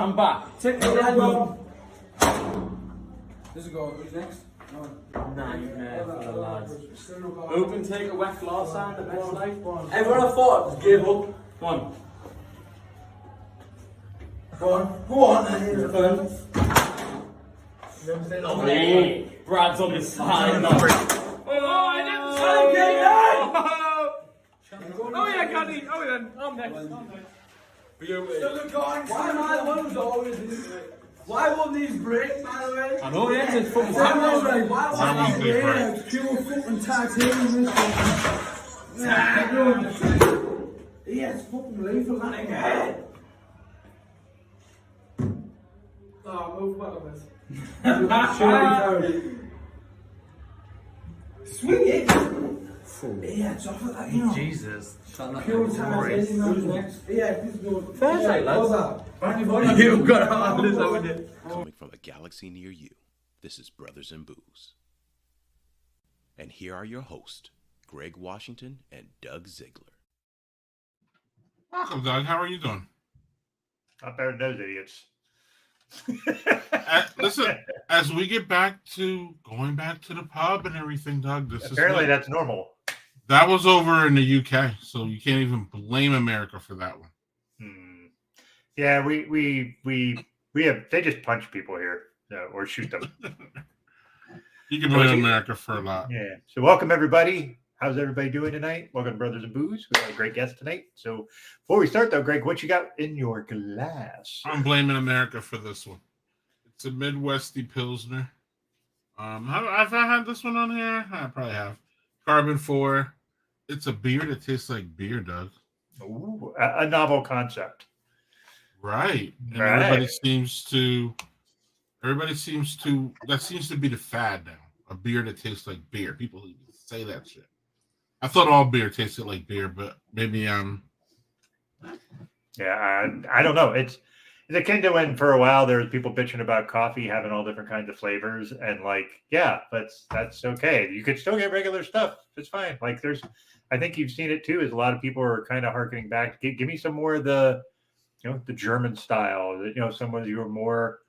I'm back. Take the red one. Does it go? Who's next? Nightmare for the lads. Open take a wet floor sign, the best life. Everyone I thought gave up. One. Go on. Hey, Brad's on the side. Oh, I didn't Oh yeah, Caddy. Oh yeah, I'm next. Why am I the one who's always in it? Why won't these break, by the way? I know, yeah, it's fucking Why won't these break? It's pure fucking titanium, this one. Yeah, it's fucking lethal, that again. Oh, move well on this. Swing it! Yeah, it's off of that, you know. Jesus. Pure titanium, who's next? Yeah, this goes. Thursday, lads. You've got all this over there. Coming from a galaxy near you, this is Brothers in Booze. And here are your hosts, Greg Washington and Doug Ziegler. Welcome, Doug. How are you doing? Not better than those idiots. Listen, as we get back to going back to the pub and everything, Doug, Apparently that's normal. That was over in the UK, so you can't even blame America for that one. Yeah, we have, they just punch people here or shoot them. You can blame America for a lot. Yeah. So welcome everybody. How's everybody doing tonight? Welcome to Brothers in Booze. We got a great guest tonight. So before we start though, Greg, what you got in your glass? I'm blaming America for this one. It's a Midwesty Pilsner. Have I had this one on here? I probably have. Carbon 4. It's a beer that tastes like beer, Doug. Ooh, a novel concept. Right. And Right. everybody seems to that seems to be the fad now. A beer that tastes like beer. People say that shit. I thought all beer tasted like beer, but maybe Yeah, I don't know. It's akin to when for a while there was people bitching about coffee having all different kinds of flavors, and like, yeah, that's okay. You could still get regular stuff. It's fine. Like I think you've seen it too. Is a lot of people are kind of harkening back. Give me some more of the, the German style. Some of your more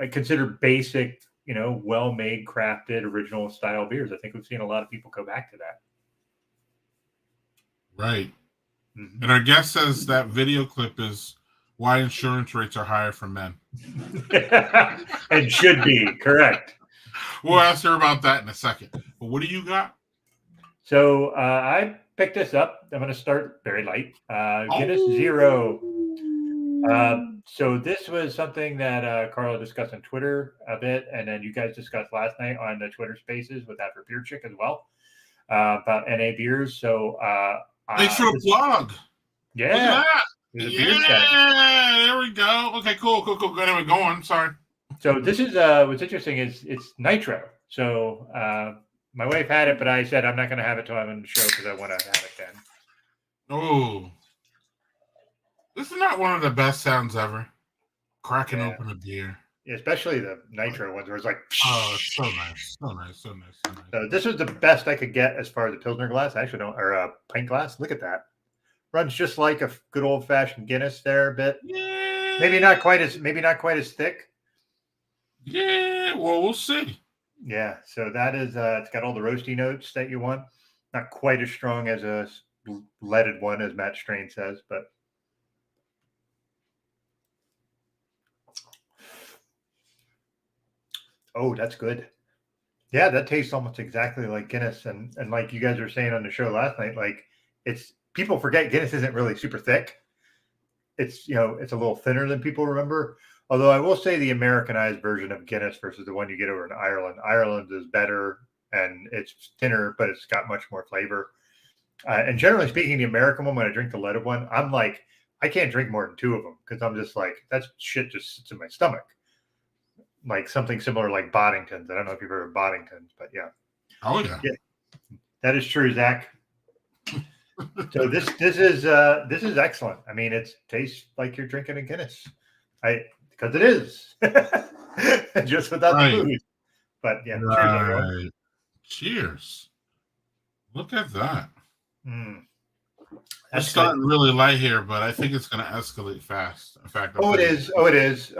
I consider basic, well-made, crafted, original style beers. I think we've seen a lot of people go back to that. right. Mm-hmm. And our guest says that video clip is why insurance rates are higher for men. And should be correct. We'll ask her about that in a second. But what do you got? So I picked this up. I'm going to start very light. Guinness Zero. So this was something that Carla discussed on Twitter a bit, and then you guys discussed last night on the Twitter Spaces with After Beer Chick as well about NA beers. So Thanks for the plug. Yeah. Yeah, there we go. Okay, cool. Anyway, go on. Sorry. So this is what's interesting is it's nitro. So my wife had it, but I said I'm not going to have it till I'm on the show because I want to have it then. Oh, this is not one of the best sounds ever. Cracking open a beer, especially the nitro ones, where it's like, oh, it's so nice. So this was the best I could get as far as a Pilsner glass. I actually don't, or a pint glass. Look at that. Runs just like a good old fashioned Guinness there a bit. Yeah. Maybe not quite as thick. Yeah, well, we'll see. Yeah, so that is it's got all the roasty notes that you want. Not quite as strong as a leaded one, as Matt Strain says, but oh, that's good. Yeah, that tastes almost exactly like Guinness, and like you guys were saying on the show last night, like it's people forget Guinness isn't really super thick. It's it's a little thinner than people remember. Although I will say the Americanized version of Guinness versus the one you get over in Ireland. Ireland is better and it's thinner, but it's got much more flavor. And generally speaking, the American one, when I drink the leaded one, I'm like, I can't drink more than two of them because I'm just like, that shit just sits in my stomach. Like something similar like Boddington's. I don't know if you've heard of Boddington's, but yeah. Oh yeah. That is true, Zach. So this is excellent. I mean, it tastes like you're drinking a Guinness. Because it is. Just without the food. But yeah, cheers, everyone. Cheers. Look at that. It's starting really light here, but I think it's going to escalate fast. In fact, it is. It is.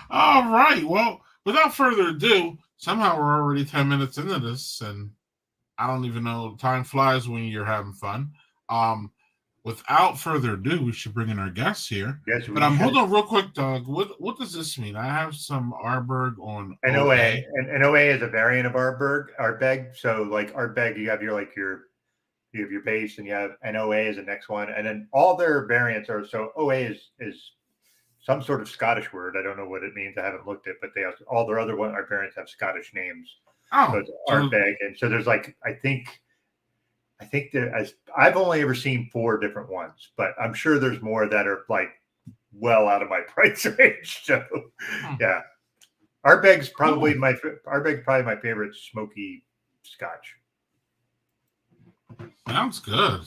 All right. Well, without further ado, somehow we're already 10 minutes into this, and I don't even know. Time flies when you're having fun. Without further ado, we should bring in our guests here. Yes, but hold on real quick, Doug. What does this mean? I have some Arberg on NOA, and NOA is a variant of Ardbeg. So like Ardbeg, you have your base, and you have NOA is the next one, and then all their variants are. So OA is some sort of Scottish word. I don't know what it means. I haven't looked at, but they have all their other our variants have Scottish names. Oh, so it's Ardbeg, and so there's like I think that I've only ever seen 4 different ones, but I'm sure there's more that are like well out of my price range. So yeah, Ardbeg's probably my favorite smoky Scotch. Sounds good.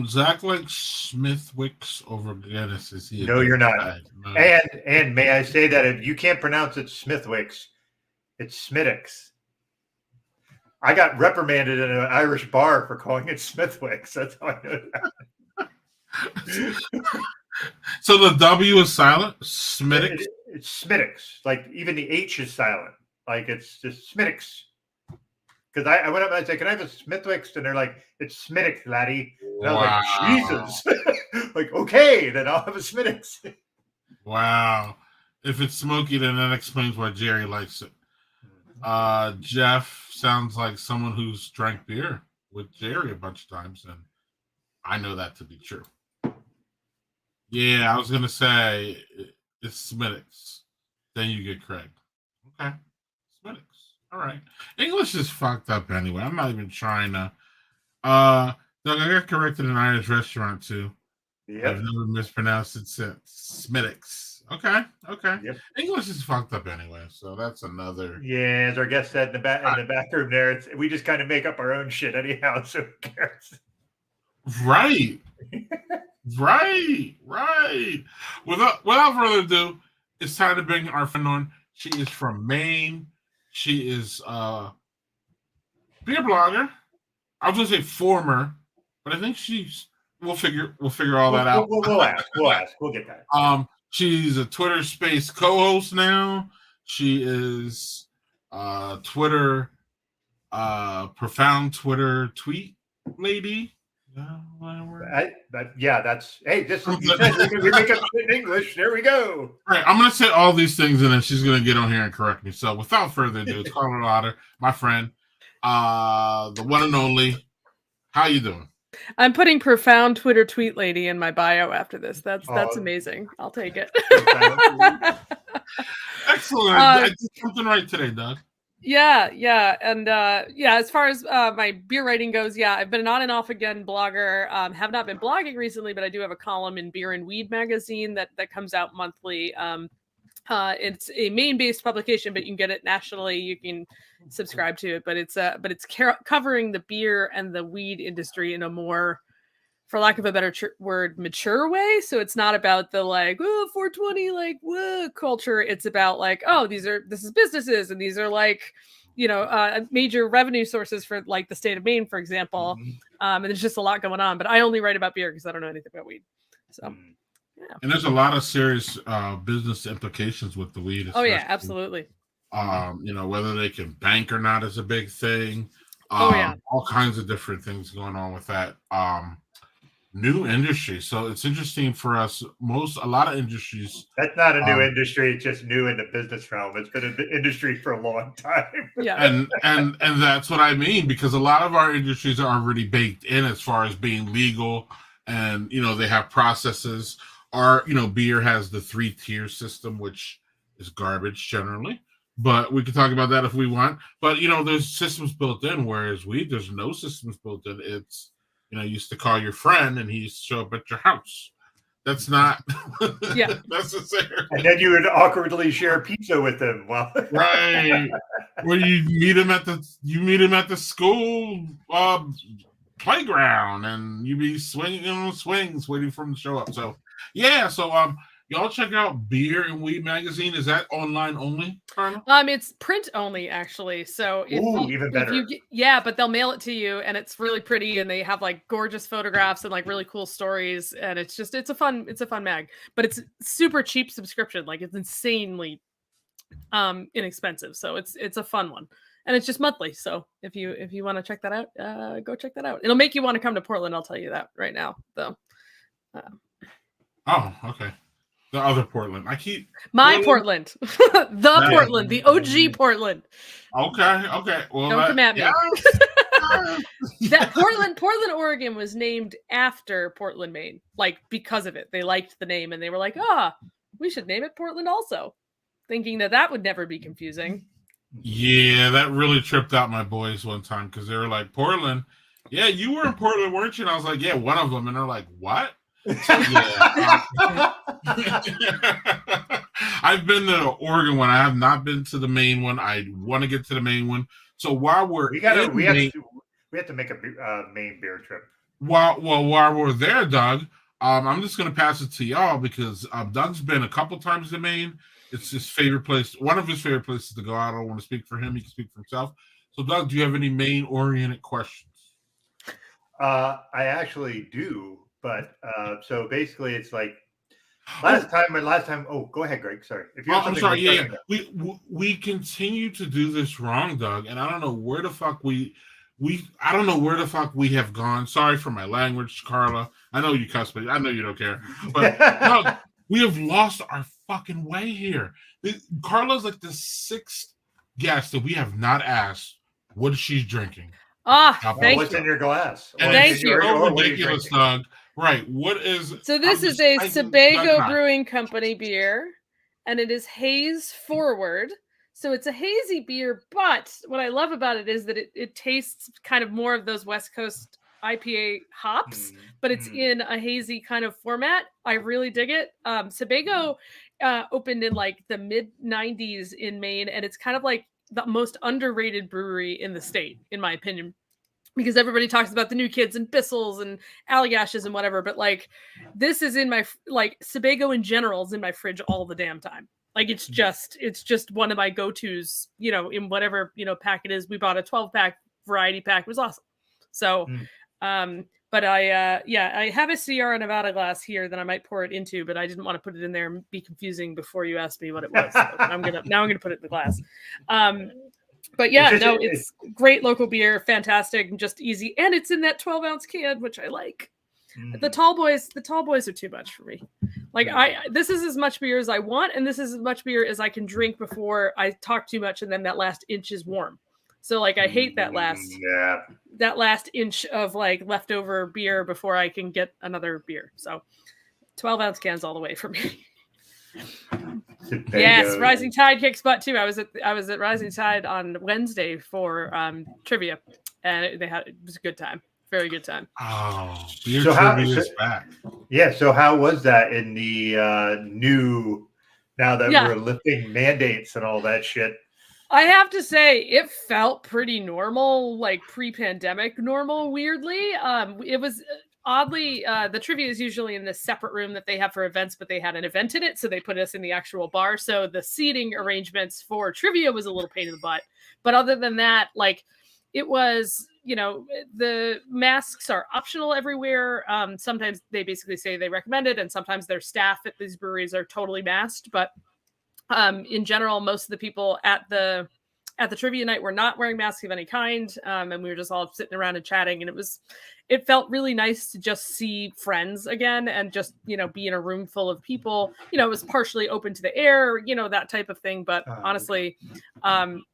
Zach likes Smithwick's over Guinness. Is he? No, you're not. No. And may I say that if you can't pronounce it Smithwick's, it's Smittix. I got reprimanded in an Irish bar for calling it Smithwick's. That's how I know that. So the W is silent? Smittix? It's Smittix. Like even the H is silent. Like it's just Smittix. Because I went up and I said, "Can I have a Smithwick's?" And they're like, "It's Smittix, laddie." And I was like, "Jesus!" Like, okay, then I'll have a Smittix. Wow. If it's smoky, then that explains why Jerry likes it. Jeff sounds like someone who's drank beer with Jerry a bunch of times, and I know that to be true. Yeah, I was gonna say it's Smittix. Then you get Craig. Okay, Smittix. All right. English is fucked up anyway. I'm not even trying to. Doug, I got corrected in an Irish restaurant too. Yep. I've never mispronounced it since. Smittix. Okay. Yep. English is fucked up anyway, so that's another. Yeah, as our guest said in the back room there, we just kind of make up our own shit anyhow. So who cares? Right. Without further ado, it's time to bring our friend on. She is from Maine. She is a beer blogger. I was gonna say former, but I think we'll figure all that out. We'll ask. We'll get that. She's a Twitter Space co-host now. She is Twitter, profound Twitter tweet lady. That's hey. This we make up in English. There we go. All right, I'm gonna say all these things, and then she's gonna get on here and correct me. So, without further ado, it's Carla Lauter, my friend, the one and only. How you doing? I'm putting profound Twitter tweet lady in my bio after this. That's amazing. I'll take it. Excellent. I did something right today, Doug. Yeah. And as far as my beer writing goes, I've been an on and off again blogger. Have not been blogging recently, but I do have a column in Beer and Weed magazine that comes out monthly. It's a Maine-based publication, but you can get it nationally. You can subscribe to it, but it's covering the beer and the weed industry in a more, for lack of a better word, mature way. So it's not about the 420 culture. It's about this is businesses, and these are major revenue sources for the state of Maine, for example. And there's just a lot going on. But I only write about beer because I don't know anything about weed. So. Yeah. And there's a lot of serious business implications with the weed. Oh yeah, absolutely. Whether they can bank or not is a big thing. All kinds of different things going on with that. New industry. So it's interesting for us. A lot of industries. That's not a new industry. It's just new in the business realm. It's been an industry for a long time. Yeah. And that's what I mean, because a lot of our industries are already baked in as far as being legal, and they have processes. Our, beer has the 3-tier system, which is garbage generally, but we can talk about that if we want. But, there's systems built in, whereas weed, there's no systems built in. It's, you used to call your friend and he used to show up at your house. That's not necessary. And then you would awkwardly share pizza with him. Right. Where you meet him at the school playground, and you be swinging on swings waiting for him to show up. So y'all check out Beer and Weed magazine. Is that online only, Carla? It's print only actually. So Even better. but they'll mail it to you, and it's really pretty, and they have like gorgeous photographs and like really cool stories, and it's a fun mag. But it's super cheap subscription, like it's insanely inexpensive. So it's a fun one, and it's just monthly. So if you want to check that out, go check that out. It'll make you want to come to Portland. I'll tell you that right now, though. Oh, okay. The other Portland. Portland. The Portland. The OG Portland. Okay. Well, don't come at me. Yeah. That Portland, Oregon was named after Portland, Maine. Like, because of it. They liked the name, and they were like, we should name it Portland also. Thinking that would never be confusing. Yeah, that really tripped out my boys one time, because they were like, Portland. Yeah, you were in Portland, weren't you? And I was like, yeah, one of them. And they're like, what? Yeah. I've been to the Oregon one. I have not been to the Maine one. I want to get to the Maine one. So while we have to make a Maine beer trip. While we're there, Doug, I'm just going to pass it to y'all, because Doug's been a couple times to Maine. It's his favorite place, one of his favorite places to go. I don't want to speak for him. He can speak for himself. So, Doug, do you have any Maine-oriented questions? I actually do. But so basically, it's like last time. Oh, go ahead, Greg. Sorry. If you I'm sorry. Yeah. We continue to do this wrong, Doug, and I don't know where the fuck we have gone. Sorry for my language, Carla. I know you cuss, but I know you don't care. But Doug, we have lost our fucking way here. Carla's like the sixth guest that we have not asked what she's drinking. What's in your glass? Thank you. Ridiculous, Doug. Right. What is? So this is a Sebago Brewing Company beer, and it is haze forward. So it's a hazy beer, but what I love about it is that it tastes kind of more of those West Coast IPA hops, but it's in a hazy kind of format. I really dig it. Sebago opened in like the mid 90s in Maine, and it's kind of like the most underrated brewery in the state, in my opinion. Because everybody talks about the New Kids and Bissell's and Allagashes and whatever, but like this is in my Sebago in general is in my fridge all the damn time. Like it's just one of my go-tos, in whatever pack it is. We bought a 12-pack variety pack. It was awesome. So, but I have a Sierra Nevada glass here that I might pour it into, but I didn't want to put it in there and be confusing before you asked me what it was. So I'm gonna put it in the glass. But yeah, it's great local beer, fantastic, and just easy, and it's in that 12-ounce can, which I like. The tall boys are too much for me. Like this is as much beer as I want, and this is as much beer as I can drink before I talk too much, and then that last inch is warm. So like I hate that last inch of like leftover beer before I can get another beer. So 12-ounce cans all the way for me. Yes, Rising Tide kicks butt too. I was at Rising Tide on Wednesday for trivia, and it was a good time, very good time. Oh, beer trivia is back. Yeah. So how was that in the new? Now that we're lifting mandates and all that shit. I have to say, it felt pretty normal, like pre-pandemic normal. Weirdly, it was. Oddly, the trivia is usually in this separate room that they have for events, but they had an event in it, so they put us in the actual bar. So the seating arrangements for trivia was a little pain in the butt. But other than that, like it was, the masks are optional everywhere. Sometimes they basically say they recommend it, and sometimes their staff at these breweries are totally masked. But in general, most of the people at the trivia night were not wearing masks of any kind, and we were just all sitting around and chatting, and it felt really nice to just see friends again and just be in a room full of people. It was partially open to the air, that type of thing, but honestly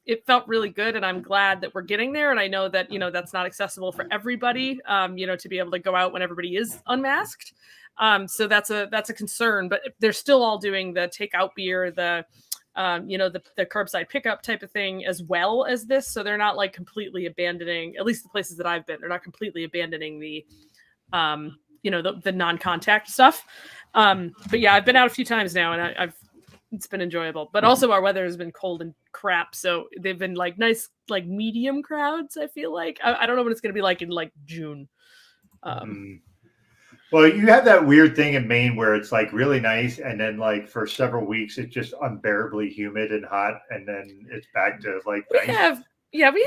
it felt really good, and I'm glad that we're getting there. And I know that that's not accessible for everybody, to be able to go out when everybody is unmasked, so that's a concern. But they're still all doing the takeout beer, the curbside pickup type of thing, as well as this. So they're not like completely abandoning, at least the places that I've been, they're not completely abandoning the non-contact stuff. But yeah, I've been out a few times now, and it's been enjoyable. But also our weather has been cold and crap. So they've been like nice, like medium crowds. I feel like, I don't know what it's going to be like in like June. Well, you have that weird thing in Maine where it's like really nice, and then like for several weeks it's just unbearably humid and hot, and then it's back to like We nice. have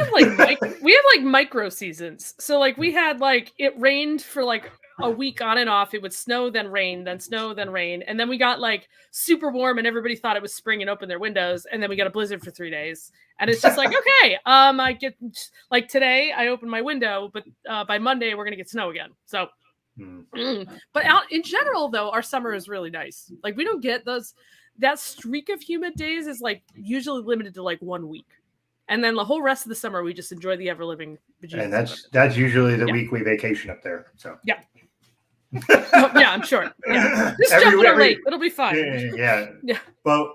like micro seasons. So like we had like it rained for like a week on and off. It would snow, then rain, then snow, then rain, and then we got like super warm, and everybody thought it was spring and opened their windows, and then we got a blizzard for 3 days, and it's just like okay, I get like today I opened my window, but by Monday we're gonna get snow again. So. But out in general, though, our summer is really nice. Like we don't get that streak of humid days is like usually limited to like 1 week, and then the whole rest of the summer we just enjoy the ever living. And that's usually the week we vacation up there. So yeah, yeah, I'm sure. Yeah. Just jump in a lake; it'll be fun. Yeah. Well,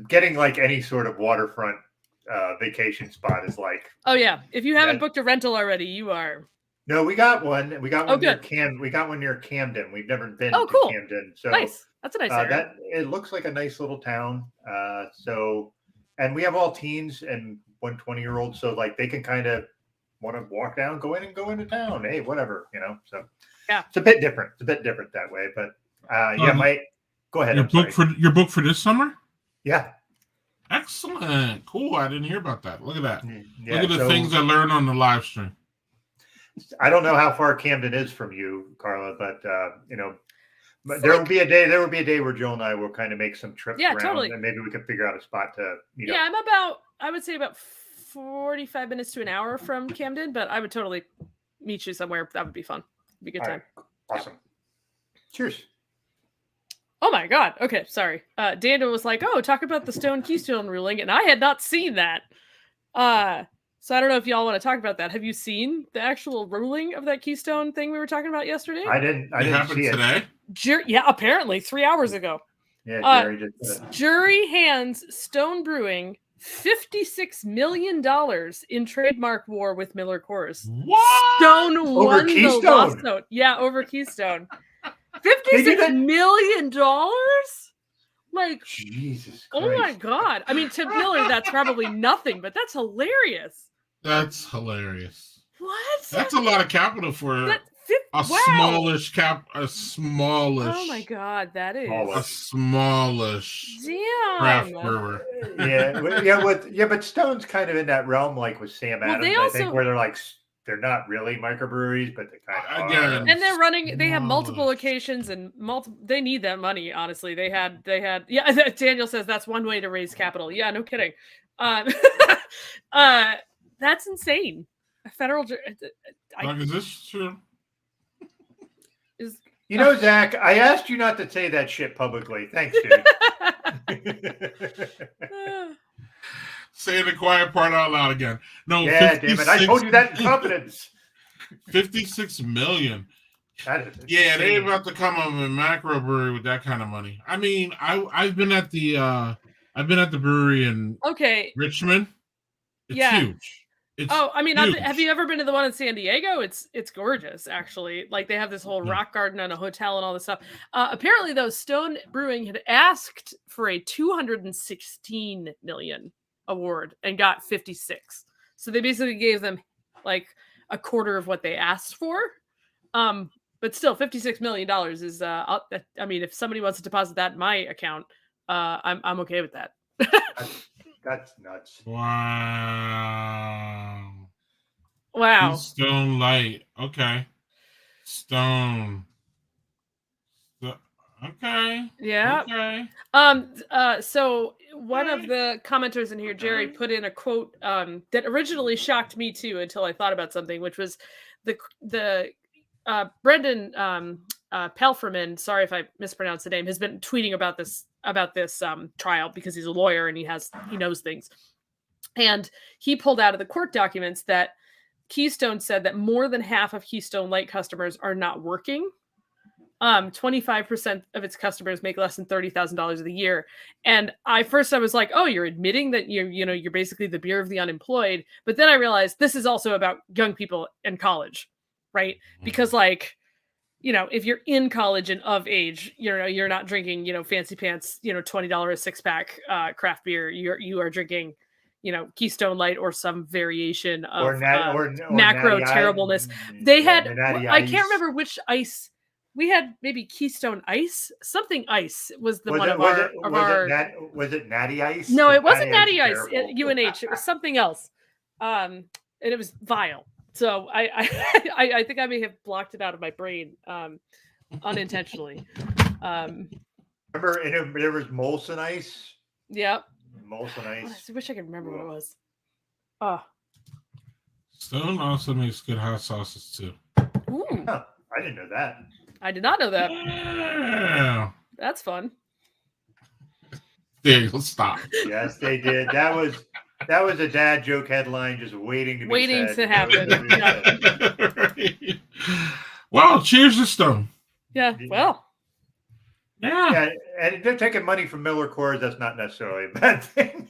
getting like any sort of waterfront vacation spot is like. Oh yeah, if you haven't booked a rental already, you are. No, we got one. We got one good. We got one near Camden. We've never been cool. to Camden. So nice. That's a nice area. That it looks like a nice little town. And we have all teens and 120-year-olds, so like they can kind of want to walk down, go into town. Hey, whatever, So yeah, it's a bit different. It's a bit different that way. But go ahead. You're booked for this summer? Yeah. Excellent. Cool. I didn't hear about that. Look at that. Yeah, look at the things I learned on the live stream. I don't know how far Camden is from you, Carla, but there will be a day where Jill and I will kind of make some trips around, totally. And maybe we can figure out a spot to meet up. Yeah, I would say about 45 minutes to an hour from Camden, but I would totally meet you somewhere. That would be fun. It'd be a good time. Right. Awesome. Cheers. Oh my God. Okay. Sorry. Daniel was like, talk about the Stone Keystone ruling. And I had not seen that. So I don't know if y'all want to talk about that. Have you seen the actual ruling of that Keystone thing we were talking about yesterday? I didn't see it today. Yeah, apparently 3 hours ago. Yeah, Jerry did it. Jury hands Stone Brewing $56 million in trademark war with Miller Coors. What? Stone won Keystone? the lawsuit. Yeah, over Keystone. $56 million? Like, Jesus Christ. Oh my God. I mean, to Miller, that's probably nothing, but that's hilarious. That's hilarious. What? That's a lot of capital for smallish cap. A smallish. Oh my God, that is a smallish craft brewer. Yeah, but Stone's kind of in that realm, like with Sam Adams. I think where they're not really microbreweries, but they kind of are. And they're running. They have multiple locations and they need that money. Honestly, they had. Yeah, Daniel says that's one way to raise capital. Yeah, no kidding. That's insane. A federal. Is this true? Zach, I asked you not to say that shit publicly. Thanks, dude. Say the quiet part out loud again. No, yeah, damn it. I told you that in confidence. 56 million. Yeah, they about to come up with a macro brewery with that kind of money. I mean, I've been at the brewery in Richmond. It's huge. I mean, huge. have you ever been to the one in San Diego? It's gorgeous, actually. Like they have this whole rock garden and a hotel and all this stuff. Apparently, though, Stone Brewing had asked for a $216 million award and got 56. So they basically gave them like a quarter of what they asked for. But still, $56 million is. I mean, if somebody wants to deposit that in my account, I'm okay with that. That's nuts. Wow. Stone Light. Okay. Stone. Okay. Yeah. Okay. So one of the commenters in here, Jerry, put in a quote that originally shocked me too until I thought about something, which was the Brendan Pelferman, sorry if I mispronounced the name, has been tweeting about this trial because he's a lawyer and he knows things. And he pulled out of the court documents that Keystone said that more than half of Keystone Light customers are not working. 25% of its customers make less than $30,000 a year. And I was like, oh, you're admitting that you're basically the beer of the unemployed. But then I realized this is also about young people in college, right? Because if you're in college and of age, you're not drinking, fancy pants, $20 a six pack craft beer. You are drinking, Keystone Light or some variation of macro terribleness. They had, I can't remember which ice we had maybe Keystone Ice, something ice was the Was one it of was our it of was our. it was it Natty Ice? No, 'Cause it wasn't Natty Natty is Ice terrible. at UNH. It was something else, and it was vile. So I think I may have blocked it out of my brain unintentionally. Remember, and there was Molson Ice. Yep. Molson I Ice. wish I could remember what it was. Oh, Stone also makes good hot sauces too. ooh, Huh, I didn't know that. I did not know that. Yeah. That's fun. There, you'll stop. Yes, they did. That was a dad joke headline just waiting to be Waiting said. to happen. Right. Well, cheers to Stone. Yeah. Well, Yeah. Yeah, and if they're taking money from Miller Coors, that's not necessarily a bad thing.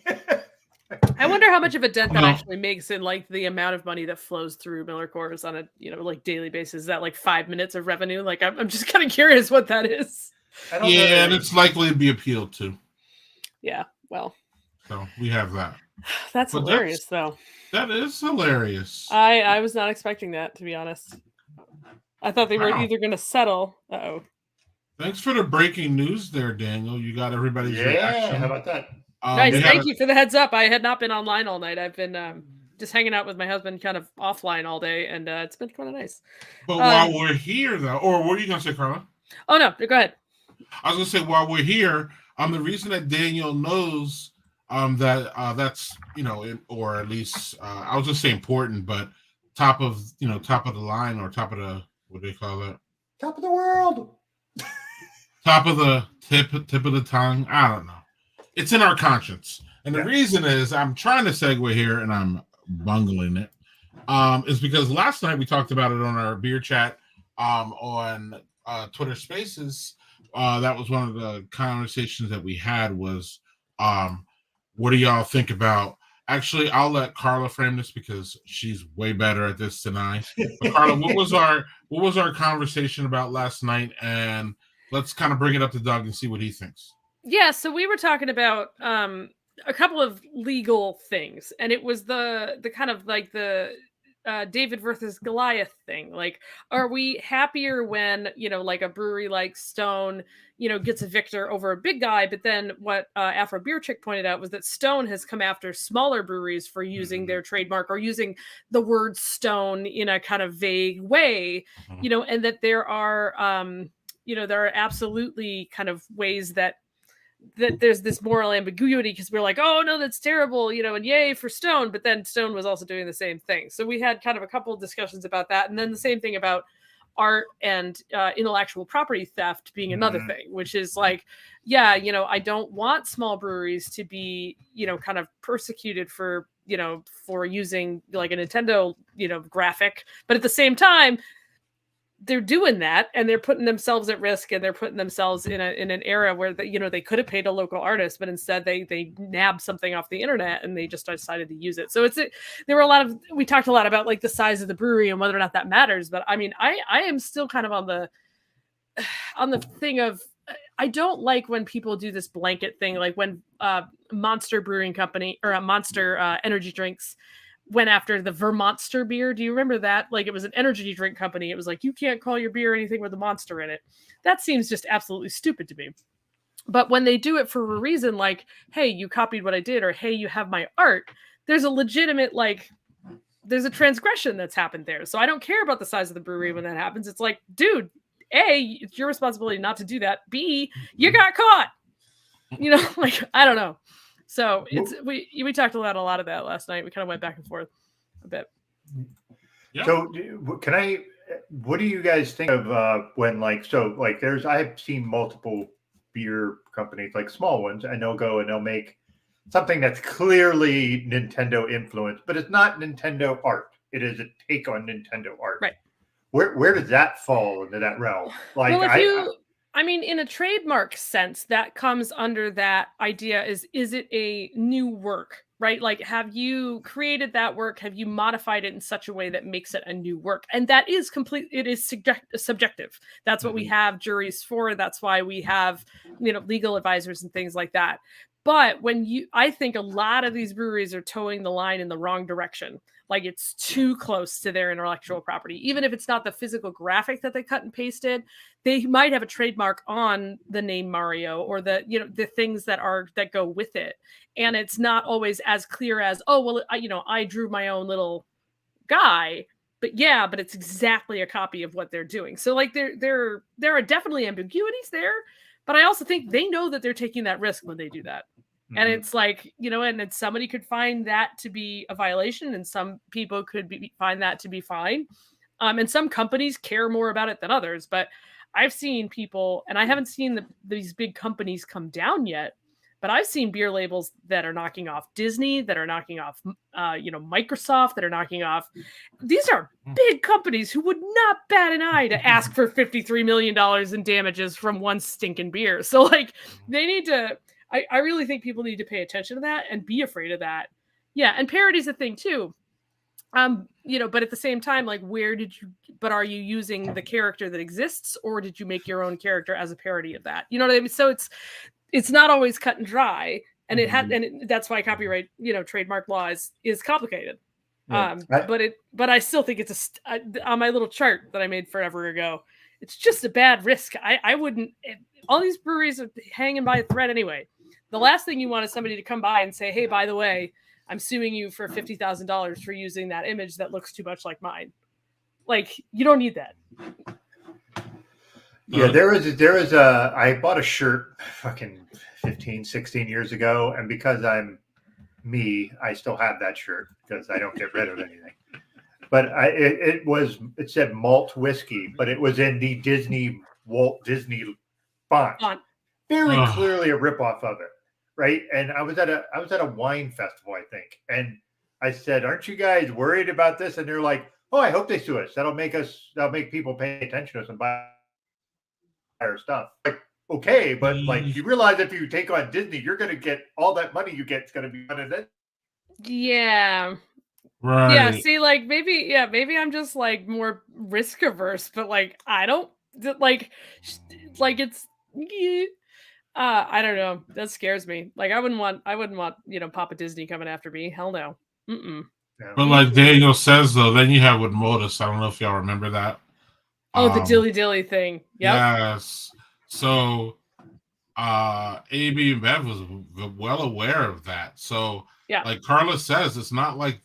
I wonder how much of a dent that Well- actually makes in like the amount of money that flows through Miller Coors on a like daily basis. Is that like 5 minutes of revenue? Like I'm just kind of curious what that is. I don't know Yeah, that and it's likely to be appealed to. Yeah. Well, So we have that. that's But hilarious though. That is hilarious. I was not expecting that, to be honest. I thought they were Wow. either going to settle. Uh-oh. Thanks for the breaking news there, Daniel. You got everybody's Yeah, reaction. how about that? Nice. we had Thank you for the heads up. I had not been online all night. I've been just hanging out with my husband kind of offline all day, and it's been kind of nice. But while we're here, though, or what are you going to say, Carla? Oh, no. Go ahead. I was going to say, while we're here, the reason that Daniel knows that that's, or at least, I was just say important, but top of the line or top of the, what do they call that? Top of the world. Top of the tip of the tongue. I don't know. It's in our conscience. And the reason is I'm trying to segue here and I'm bungling it. Is because last night we talked about it on our beer chat on Twitter Spaces. That was one of the conversations that we had was what do y'all think about? Actually, I'll let Carla frame this because she's way better at this than I. But Carla, what was our conversation about last night? And let's kind of bring it up to Doug and see what he thinks. Yeah, so we were talking about a couple of legal things, and it was the kind of like the David versus Goliath thing. Like, are we happier when, like a brewery like Stone, gets a victor over a big guy? But then what Afro Beer Chick pointed out was that Stone has come after smaller breweries for using their trademark or using the word Stone in a kind of vague way, and that there are, there are absolutely kind of ways that there's this moral ambiguity because we're like, oh no, that's terrible, and yay for Stone. But then Stone was also doing the same thing. So we had kind of a couple of discussions about that. And then the same thing about art and intellectual property theft being another thing, which is like, yeah, I don't want small breweries to be, kind of persecuted for using like a Nintendo, graphic. But at the same time, they're doing that and they're putting themselves at risk and they're putting themselves in an era where they could have paid a local artist, but instead they nabbed something off the internet and they just decided to use it. So we talked a lot about like the size of the brewery and whether or not that matters. But I mean, I am still kind of on the thing of, I don't like when people do this blanket thing, like when Monster Brewing Company or Monster energy drinks went after the Vermonster beer. Do you remember that? Like, it was an energy drink company. It was like, you can't call your beer anything with a monster in it. That seems just absolutely stupid to me. But when they do it for a reason, like, hey, you copied what I did, or hey, you have my art, there's a legitimate, like, there's a transgression that's happened there. So I don't care about the size of the brewery when that happens. It's like, dude, A, it's your responsibility not to do that. B, you got caught. Like, I don't know. So we talked about a lot of that last night. We kind of went back and forth a bit. Yeah. So what do you guys think of when I've seen multiple beer companies, like small ones, and they'll go and they'll make something that's clearly Nintendo influenced, but it's not Nintendo art. It is a take on Nintendo art. Right. Where does that fall into that realm? Like, well, I mean, in a trademark sense, that comes under that idea is it a new work, right? Like, have you created that work? Have you modified it in such a way that makes it a new work? And that is it is subjective. That's what we have juries for. That's why we have, legal advisors and things like that. But I think a lot of these breweries are towing the line in the wrong direction. Like it's too close to their intellectual property. Even if it's not the physical graphic that they cut and pasted, they might have a trademark on the name Mario or the things that go with it. And it's not always as clear as, oh, well, I drew my own little guy, but it's exactly a copy of what they're doing. So like there are definitely ambiguities there, but I also think they know that they're taking that risk when they do that. And it's like, and then somebody could find that to be a violation and some people could find that to be fine. And some companies care more about it than others, but I've seen people, and I haven't seen these big companies come down yet, but I've seen beer labels that are knocking off Disney, that are knocking off, Microsoft, that are knocking off. These are big companies who would not bat an eye to ask for $53 million in damages from one stinking beer. So like they need to, I really think people need to pay attention to that and be afraid of that. Yeah. And parody's a thing too. But at the same time, like are you using the character that exists or did you make your own character as a parody of that? You know what I mean? So it's not always cut and dry, and that's why copyright, trademark law is complicated. Yeah. But I still think it's on my little chart that I made forever ago. It's just a bad risk. I wouldn't. All these breweries are hanging by a thread anyway. The last thing you want is somebody to come by and say, "Hey, by the way, I'm suing you for $50,000 for using that image that looks too much like mine." Like you don't need that. Yeah, there is I bought a shirt fucking 15, 16 years ago, and because I'm me, I still have that shirt because I don't get rid of anything. But it said malt whiskey, but it was in the Walt Disney font. Very clearly a ripoff of it, right? And I was at a wine festival, I think, and I said, "Aren't you guys worried about this?" And they're like, "Oh, I hope they sue us. That'll make people pay attention to us and buy our stuff." Like, okay, but like you realize if you take on Disney, you're going to get all that money you get is going to be funded in. Yeah. Right. Yeah. See, like maybe I'm just like more risk averse, but like I don't like it's. I don't know. That scares me. Like I wouldn't want Papa Disney coming after me. Hell no. Mm-mm. But like Daniel says though, then you have with Modus. I don't know if y'all remember that. Oh, the dilly thing. Yep. Yes. So AB and Bev was well aware of that. So yeah, like Carla says, it's not like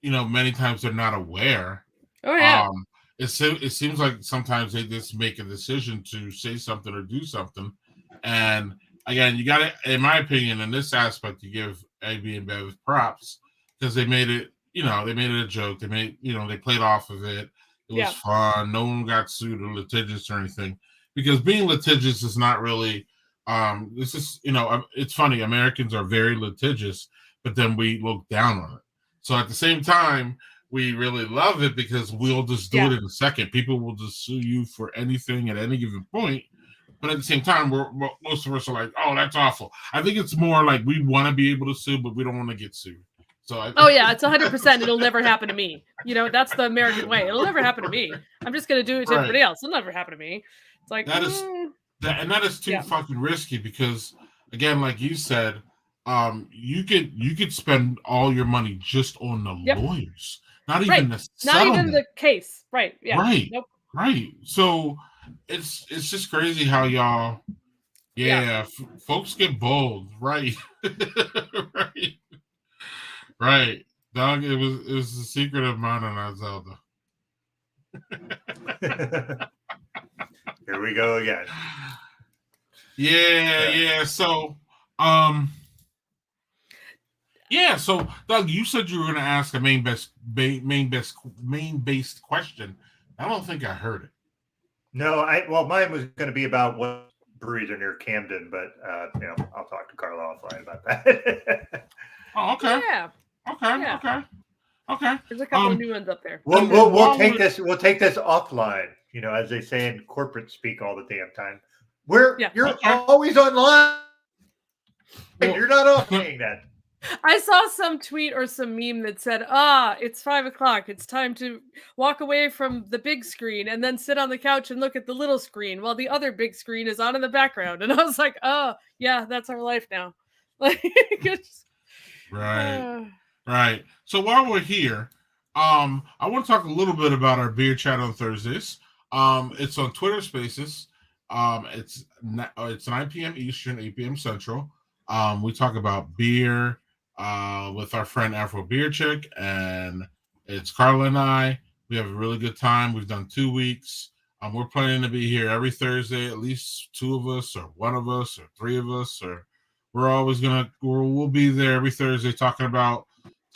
many times they're not aware. Oh yeah. It seems like sometimes they just make a decision to say something or do something. And again, you got to, in my opinion, in this aspect, you give AB and Bev props because they made it, they made it a joke. They made, they played off of it. It was fun. No one got sued or litigious or anything because being litigious is not really, this is, it's funny. Americans are very litigious, but then we look down on it. So at the same time, we really love it because we'll just do it in a second. People will just sue you for anything at any given point. But at the same time, most of us are like, "Oh, that's awful." I think it's more like we want to be able to sue, but we don't want to get sued. So it's 100%. It'll never happen to me. That's the American way. It'll never happen to me. I'm just gonna do it to everybody else. It'll never happen to me. It's like that is too fucking risky because, again, like you said, you could spend all your money just on the lawyers, not even the settlement. Not even the case, right? Yeah, right, right. So. It's just crazy how y'all, folks get bold, right, right. Dog, it was the secret of mine on Zelda. Here we go again. Yeah. So, So, Doug, you said you were going to ask a main-based question. I don't think I heard it. No, mine was going to be about what breweries are near Camden, but I'll talk to Carla offline about that. Oh, okay. Yeah. Okay. There's a couple of new ones up there. We'll take this offline. As they say in corporate speak all the damn time. You're always online. And you're not off saying that. I saw some tweet or some meme that said, it's 5:00. It's time to walk away from the big screen and then sit on the couch and look at the little screen while the other big screen is on in the background. And I was like, oh, yeah, that's our life now. Like, it's, Right. Right. So while we're here, I want to talk a little bit about our beer chat on Thursdays. It's on Twitter Spaces. It's 9 p.m. Eastern, 8 p.m. Central. We talk about beer with our friend Afro Beer Chick, and it's Carla and I. We have a really good time. We've done 2 weeks. We're planning to be here every Thursday, at least 2 of us, or 1 of us, or 3 of us, or we'll be there every Thursday talking about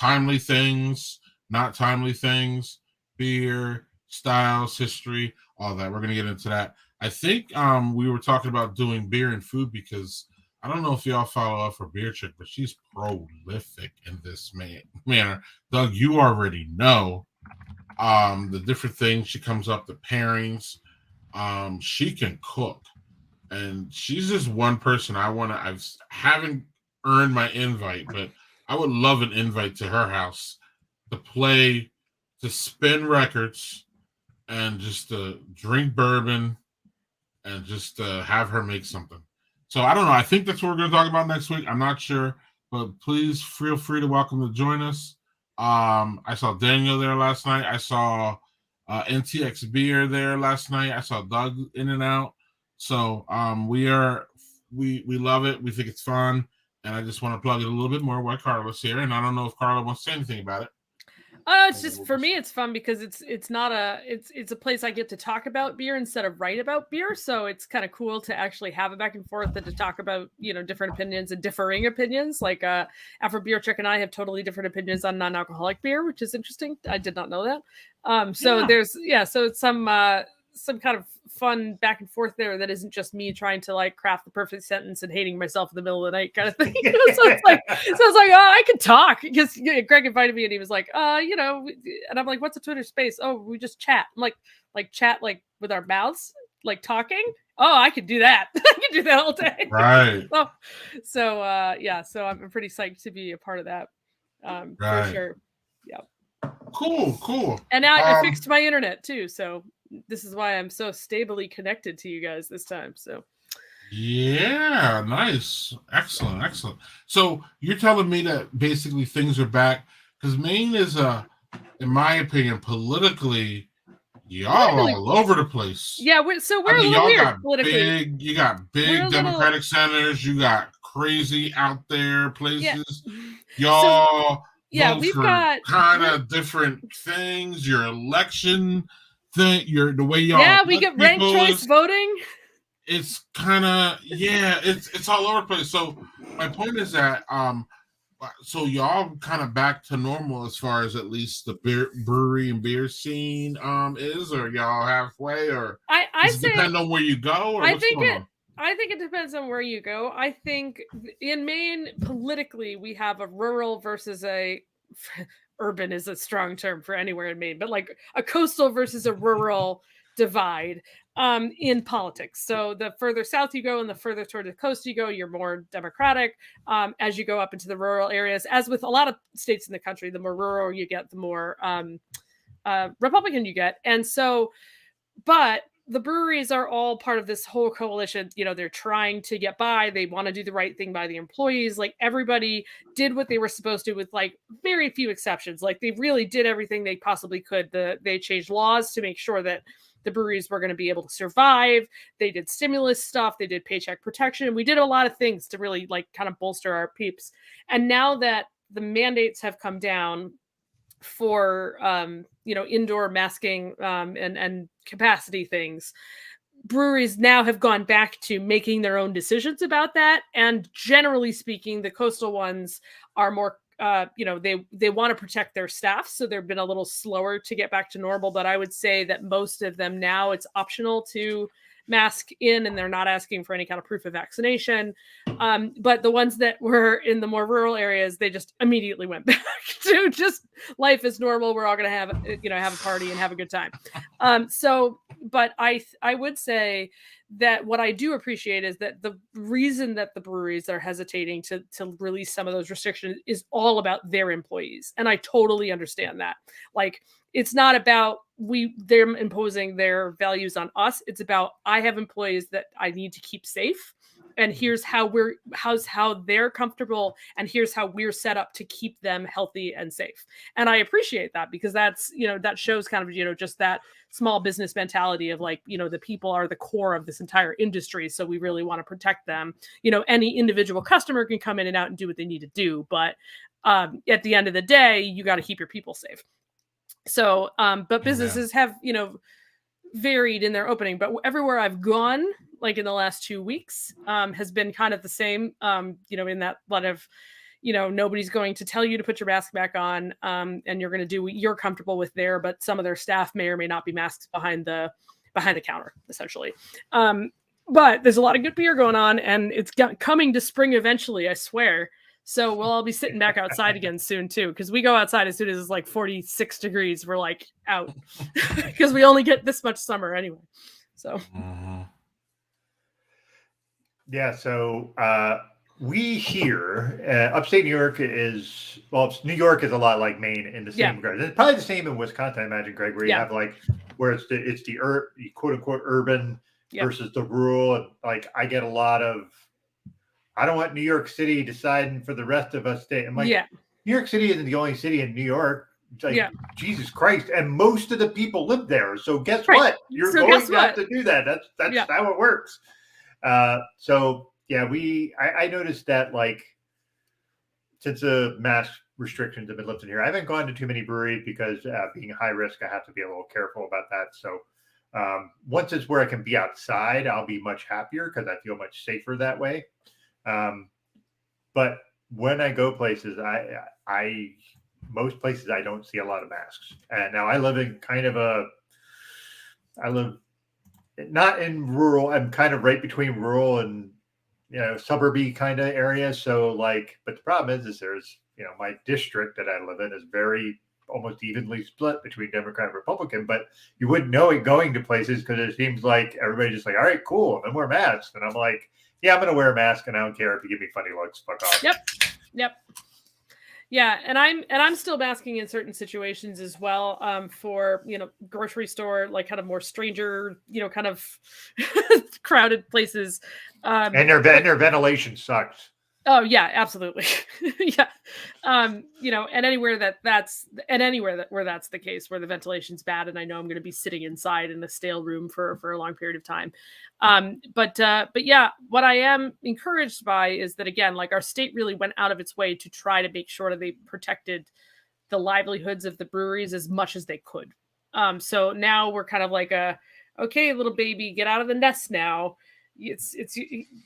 timely things, not timely things, beer, styles, history, all that. We're gonna get into that. I think we were talking about doing beer and food because I don't know if y'all follow up for Beer Chick, but she's prolific in this manner. Doug, you already know the different things she comes up, the pairings. She can cook. And she's just one person I haven't earned my invite, but I would love an invite to her house to play, to spin records, and just to drink bourbon and just have her make something. So I don't know. I think that's what we're going to talk about next week. I'm not sure, but please feel free to welcome to join us. I saw Daniel there last night. I saw NTX Beer there last night. I saw Doug in and out. So we love it. We think it's fun, and I just want to plug it a little bit more while Carla's here. And I don't know if Carla wants to say anything about it. It's just for me, it's fun because it's a place I get to talk about beer instead of write about beer. So it's kind of cool to actually have a back and forth and to talk about, different opinions and differing opinions. Like Afro Beer Chick and I have totally different opinions on non-alcoholic beer, which is interesting. I did not know that. So it's some kind of fun back and forth there that isn't just me trying to like craft the perfect sentence and hating myself in the middle of the night kind of thing. So it's like, oh, I can talk because Greg invited me and he was like, and I'm like, what's a Twitter space? Oh, we just chat. I'm like chat, like with our mouths, like talking. Oh, I could do that. I could do that all day. Right. So I'm pretty psyched to be a part of that. For sure. Yeah. Cool. And now I fixed my internet too. So this is why I'm so stably connected to you guys this time. So yeah, nice. Excellent. So you're telling me that basically things are back because Maine is in my opinion, politically, y'all all over the place. Yeah, we're a little weird politically. You got big Democratic centers. You got crazy out there places. Yeah. Y'all we've got kind of different things. Your election thing, the way y'all we get ranked choice voting. It's kind of it's all over the place. So my point is that so y'all kind of back to normal as far as at least the brewery and beer scene is, or y'all halfway, or I say depend on where you go, or I think it depends on where you go. I think in Maine, politically, we have a rural versus a urban is a strong term for anywhere in Maine, but like a coastal versus a rural divide in politics. So the further south you go and the further toward the coast you go, you're more Democratic. As you go up into the rural areas, as with a lot of states in the country, the more rural you get, the more Republican you get. And so, but the breweries are all part of this whole coalition. They're trying to get by. They want to do the right thing by the employees. Like everybody did what they were supposed to with like very few exceptions. Like they really did everything they possibly could. They changed laws to make sure that the breweries were going to be able to survive. They did stimulus stuff. They did paycheck protection. We did a lot of things to really like kind of bolster our peeps. And now that the mandates have come down for indoor masking and capacity things, breweries now have gone back to making their own decisions about that. And generally speaking, the coastal ones are more they want to protect their staff, so they've been a little slower to get back to normal. But I would say that most of them now it's optional to mask in, and they're not asking for any kind of proof of vaccination. But the ones that were in the more rural areas, they just immediately went back to just life is normal. We're all going to have a party and have a good time. But I would say that what I do appreciate is that the reason that the breweries are hesitating to release some of those restrictions is all about their employees. And I totally understand that. Like, it's not about them imposing their values on us. It's about, I have employees that I need to keep safe. and here's how how they're comfortable, and here's how we're set up to keep them healthy and safe. And I appreciate that, because that's, that shows kind of, just that small business mentality of like, the people are the core of this entire industry, so we really want to protect them. Any individual customer can come in and out and do what they need to do, but at the end of the day, you got to keep your people safe. So but businesses have varied in their opening, but everywhere I've gone, like in the last 2 weeks, has been kind of the same, in that lot of, nobody's going to tell you to put your mask back on, and you're going to do what you're comfortable with there, but some of their staff may or may not be masks behind the counter, essentially. But there's a lot of good beer going on, and it's coming to spring eventually, I swear. So we'll all be sitting back outside again soon too, because we go outside as soon as it's like 46 degrees. We're like out, because we only get this much summer anyway. So yeah, so we here, upstate New York is, New York is a lot like Maine in the same regard. It's probably the same in Wisconsin, I imagine, Greg, where you have like, where it's the quote unquote urban versus the rural. And like, I get a lot of, I don't want New York City deciding for the rest of us. I'm like, New York City isn't the only city in New York. It's like, Jesus Christ. And most of the people live there. So guess what? You're going to have to do that. That's how it works. So yeah, I noticed that, like, since the mask restrictions have been lifted here, I haven't gone to too many breweries because being high risk, I have to be a little careful about that. So once it's where I can be outside, I'll be much happier because I feel much safer that way. But when I go places, most places I don't see a lot of masks. And now I live in I live not in rural. I'm kind of right between rural and, suburby kind of area. So like, but the problem is there's, my district that I live in is very almost evenly split between Democrat and Republican, but you wouldn't know it going to places because it seems like everybody's just like, all right, cool, and wear masks. And I'm like, yeah, I'm going to wear a mask, and I don't care if you give me funny looks. Fuck off. Yep. Yeah, and I'm still masking in certain situations as well. For grocery store, like kind of more stranger, kind of crowded places. And their ventilation sucks. Oh yeah, absolutely. Yeah. And anywhere where that's the case, where the ventilation's bad, and I know I'm going to be sitting inside in a stale room for a long period of time. But yeah, what I am encouraged by is that, again, like, our state really went out of its way to try to make sure that they protected the livelihoods of the breweries as much as they could. So now we're kind of like okay, little baby, get out of the nest now. It's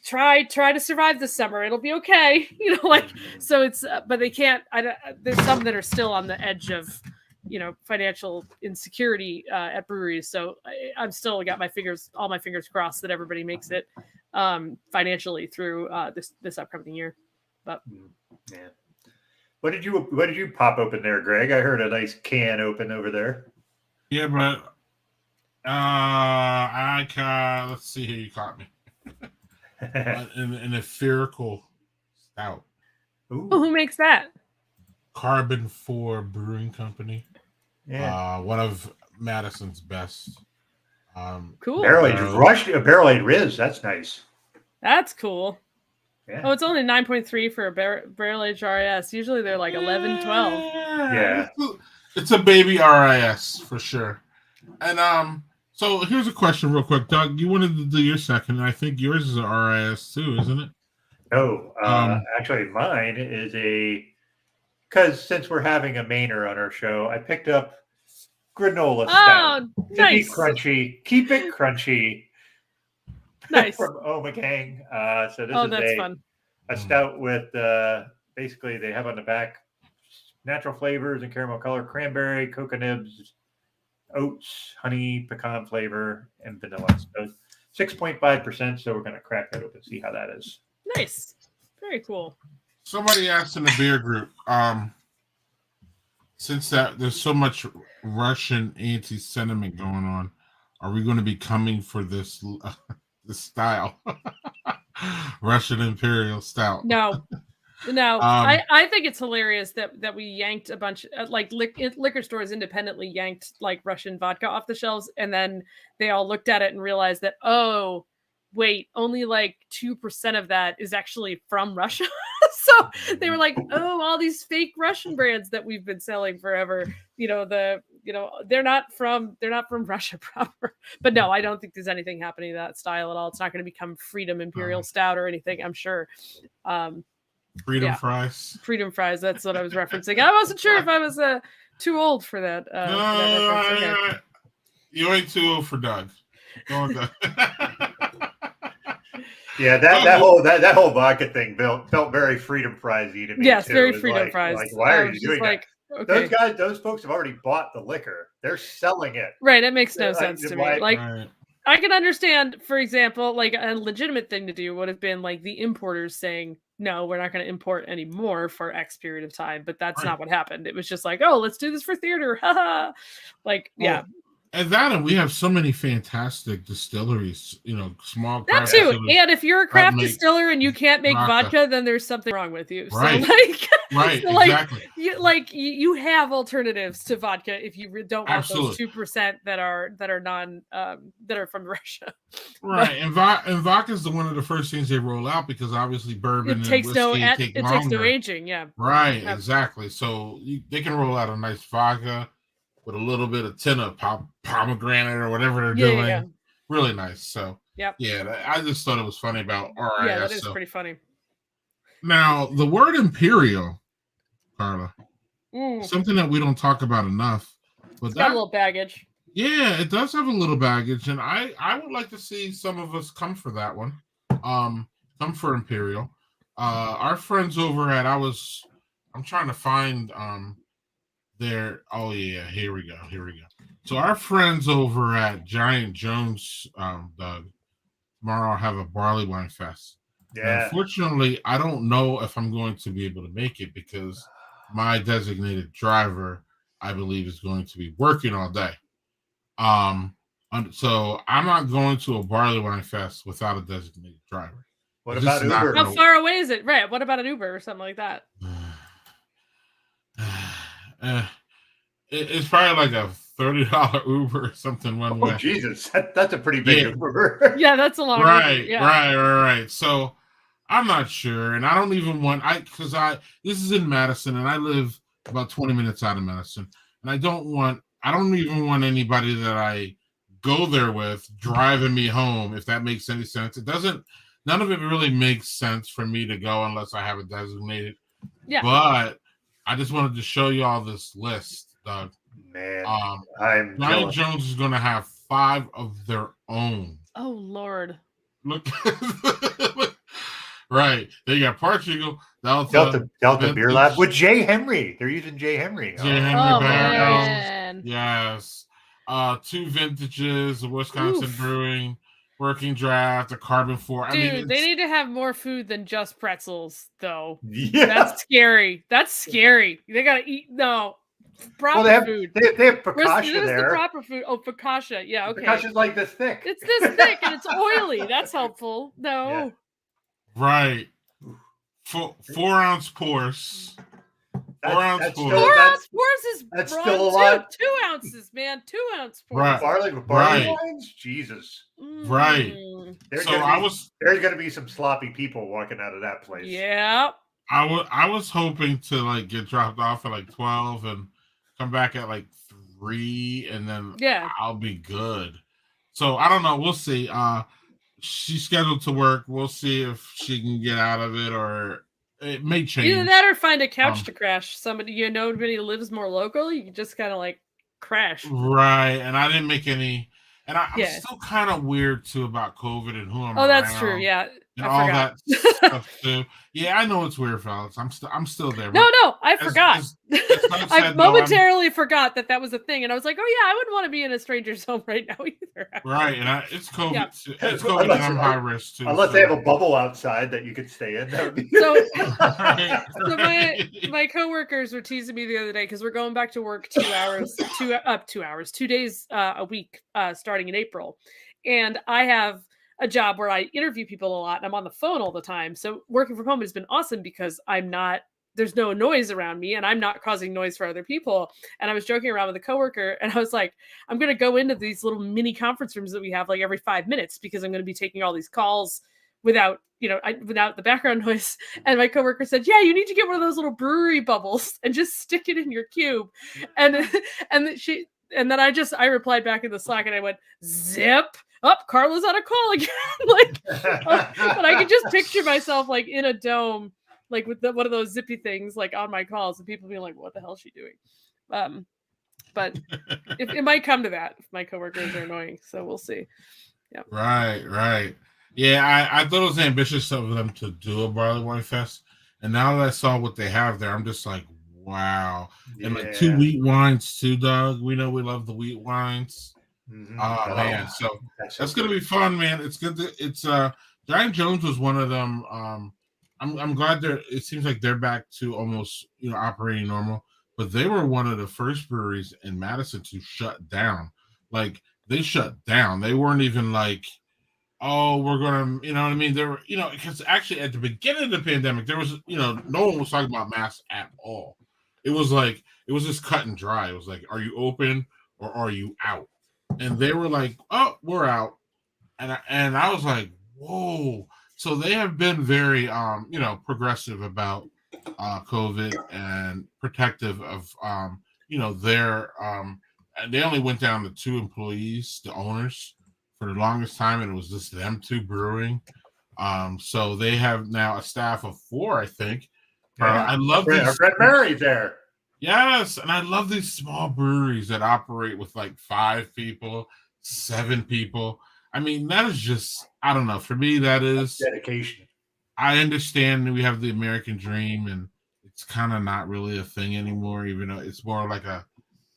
try to survive this summer. It'll be okay. So it's, but they can't, there's some that are still on the edge of, financial insecurity at breweries. So I'm still got all my fingers crossed that everybody makes it financially through this upcoming year. But yeah. What did you pop open there, Greg? I heard a nice can open over there. Yeah, but let's see here. You caught me. An epherical stout. Ooh. Who makes that? Carbon 4 Brewing Company. Yeah. One of Madison's best. Cool. Barrel aged Riz. That's nice. That's cool. Yeah. Oh, it's only 9.3 for a barrel aged RIS. Usually they're like 11, 12. Yeah. It's a baby RIS for sure. And so here's a question real quick. Doug, you wanted to do your second, and I think yours is an RIS too, isn't it? No, actually mine is because since we're having a Mainer on our show, I picked up granola stout. Oh, nice. To be crunchy. Keep it crunchy. Nice. From Omegang. So this is fun. A stout with basically they have on the back natural flavors and caramel color, cranberry, cocoa nibs, oats, honey, pecan flavor, and vanilla. So 6.5%. So we're going to crack that open and see how that is. Nice. Very cool. Somebody asked in the beer group, since there's so much Russian anti-sentiment going on, are we going to be coming for this this style? Russian Imperial Stout. No. I think it's hilarious that we yanked a bunch like liquor stores independently yanked like Russian vodka off the shelves, and then they all looked at it and realized that, oh, wait, only like 2% of that is actually from Russia. So they were like, oh, all these fake Russian brands that we've been selling forever, they're not from Russia proper. But no, I don't think there's anything happening to that style at all. It's not going to become Freedom Imperial Stout or anything, I'm sure. Freedom fries. Freedom fries. That's what I was referencing. I wasn't sure if I was too old for that. No, you ain't too old for Doug. Go on, Doug. Yeah, that whole vodka thing felt very Freedom Fries-y to me. Yes, too. very Freedom Fries. Like, why are you doing like, that? Okay. Those folks have already bought the liquor. They're selling it. Right. It makes no sense to me. Like, Right. I can understand, for example, like a legitimate thing to do would have been like the importers saying, no, we're not going to import anymore for X period of time. But that's not what happened. It was just like, oh, let's do this for theater. Like, yeah. And that, and we have so many fantastic distilleries, small That craft too. distilleries And if you're a craft make distiller and you can't make vodka. vodka, then there's something wrong with you. Right. So like, Right, so like, exactly. you have alternatives to vodka if you don't want Absolutely. those 2% that are non that are from Russia. Right, and vodka is one of the first things they roll out because obviously bourbon and whiskey take longer. Takes no aging. Yeah. Right, exactly. So they can roll out a nice vodka with a little bit of tin of pomegranate or whatever they're doing. Yeah. Really nice. So yep. Yeah, I just thought it was funny about RIS. Yeah, that is pretty funny. Now, the word imperial, Carla, something that we don't talk about enough. But it's got a little baggage. Yeah, it does have a little baggage, and I would like to see some of us come for that one. Come for imperial. Our friends over at I'm trying to find here we go. So our friends over at Giant Jones, Doug, tomorrow I'll have a barley wine fest. Yeah. Unfortunately, I don't know if I'm going to be able to make it because my designated driver, I believe, is going to be working all day. So I'm not going to a barley wine fest without a designated driver. What about Uber? How far away is it? Right. What about an Uber or something like that? It's probably like a $30 Uber or something one way. Oh, Jesus. That's a pretty big Uber. Yeah, that's a long Right, Uber. Yeah. Right. So I'm not sure. And I don't even want, this is in Madison and I live about 20 minutes out of Madison. And I don't even want anybody that I go there with driving me home, if that makes any sense. None of it really makes sense for me to go unless I have a designated. Yeah. But I just wanted to show you all this list, Doug. Man, Giant Jones is going to have 5 of their own. Oh, Lord. Look. Right. They got Portugal, Delta Beer Lab with Jay Henry. They're using Jay Henry. Man. Yes. 2 vintages, a Wisconsin Brewing, Working Draft, a Carbon 4. Dude, they need to have more food than just pretzels, though. Yeah. That's scary. They got to eat. No. Proper food. They have focaccia there. The proper food. Oh, focaccia. Yeah, okay. Focaccia's like this thick. It's this thick and it's oily. That's helpful. No. Yeah. Right. 4-ounce pours. 4-ounce pours. 4-ounce pours is that's still a lot. 2 ounces, man. 2-ounce pours. Right. Barley wines? Jesus. Right. There's going to be some sloppy people walking out of that place. Yeah. I was hoping to get dropped off at 12 and come back at 3 and then I'll be good. So I don't know. We'll see. She's scheduled to work. We'll see if she can get out of it or it may change. Either that or find a couch to crash. Somebody who lives more local. You can just kind of crash. Right. And I didn't make any. And I'm still kind of weird too about COVID and who I'm around. That's true. Yeah. And all that stuff too. Yeah, I know it's weird, fellas. I'm still there. No, I forgot. I momentarily forgot that was a thing, and I was like, "Oh yeah, I wouldn't want to be in a stranger's home right now either." Right, and it's COVID. Yeah. It's COVID, and I'm high risk too. Unless they have a bubble outside that you could stay in. So my coworkers were teasing me the other day because we're going back to work 2 days a week, starting in April, and I have a job where I interview people a lot and I'm on the phone all the time. So working from home has been awesome because I'm not there's no noise around me and I'm not causing noise for other people. And I was joking around with a coworker and I was like, I'm going to go into these little mini conference rooms that we have like every 5 minutes because I'm going to be taking all these calls without, without the background noise. And my coworker said, yeah, you need to get one of those little brewery bubbles and just stick it in your cube. And then I replied back in the Slack and I went, zip up, Carla's on a call again. But I could just picture myself like in a dome, like with one of those zippy things, like on my calls, and people being like, "What the hell is she doing?" But it might come to that if my coworkers are annoying. So we'll see. Yeah. Right. Yeah, I thought it was ambitious of them to do a barley wine fest, and now that I saw what they have there, I'm just like, wow. Yeah. And like 2 wheat wines too, Doug. We know we love the wheat wines. Mm-hmm. Oh man, so that's gonna be fun, man. It's good. Giant Jones was one of them. I'm glad it seems like they're back to almost operating normal, but they were one of the first breweries in Madison to shut down. Like they shut down. They weren't even like, oh, we're gonna, you know what I mean? There were, because actually at the beginning of the pandemic, there was, no one was talking about masks at all. It was just cut and dry. It was like, are you open or are you out? And they were like, oh, we're out. And I was like, whoa. So they have been very, progressive about COVID and protective of, their, and they only went down to 2 employees, the owners, for the longest time, and it was just them 2 brewing. So they have now a staff of 4, I think. Yeah. I love these. Our friend Mary there. Yes, and I love these small breweries that operate with like 5 people, 7 people. I mean, that is just, I don't know. For me, that's dedication. I understand we have the American dream, and it's kind of not really a thing anymore, even though it's more like a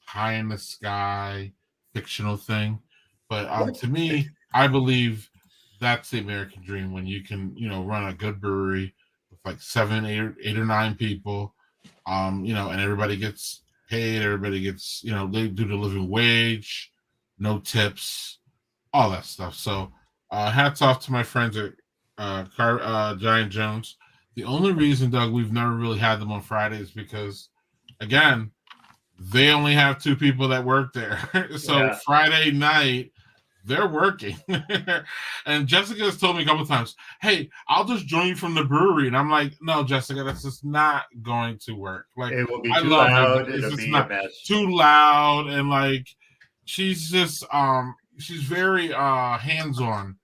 high in the sky fictional thing. But to me, I believe that's the American dream when you can, run a good brewery with like 7, 8 or 9 people, and everybody gets paid. Everybody gets, they do the living wage, no tips, all that stuff. So hats off to my friends at Giant Jones. The only reason, Doug, we've never really had them on Fridays because, again, they only have 2 people that work there. So Friday night, they're working. And Jessica has told me a couple of times, hey, I'll just join you from the brewery. And I'm like, no, Jessica, that's just not going to work. Like, it will be too loud. It's just not too loud. And like, she's just, she's very hands-on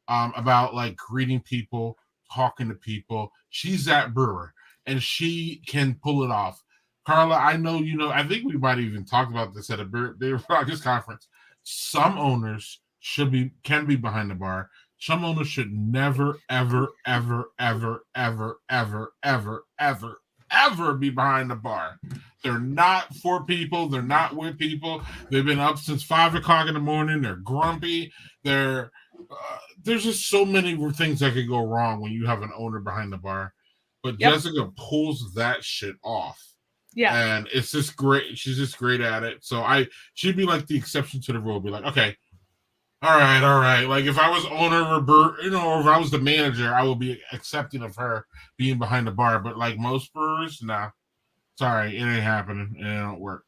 about like greeting people, talking to people. She's that brewer and she can pull it off. Carla, I know, I think we might have even talked about this at a beer conference. Some owners can be behind the bar. Some owners should never, ever, ever, ever, ever, ever, ever, ever, ever be behind the bar. They're not for people. They're not with people. They've been up since 5 o'clock in the morning. They're grumpy. There's just so many things that could go wrong when you have an owner behind the bar. But Jessica pulls that shit off. Yeah. And it's just great. She's just great at it. So she'd be like the exception to the rule. Be like, okay, all right. Like if I was owner or if I was the manager, I would be accepting of her being behind the bar. But like most brewers, nah. Sorry, it ain't happening. It don't work.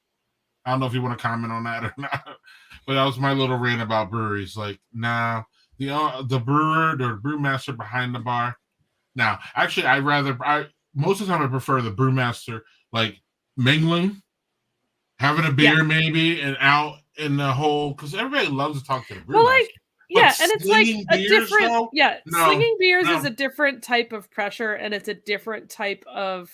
I don't know if you want to comment on that or not. But that was my little rant about breweries. Like, nah, the brewer or the brewmaster behind the bar. Now, actually, most of the time I prefer the brewmaster like mingling, having a beer maybe, and out in the whole, because everybody loves to talk to the brewmaster. Well, and it's like a different, slinging beers is a different type of pressure, and it's a different type of,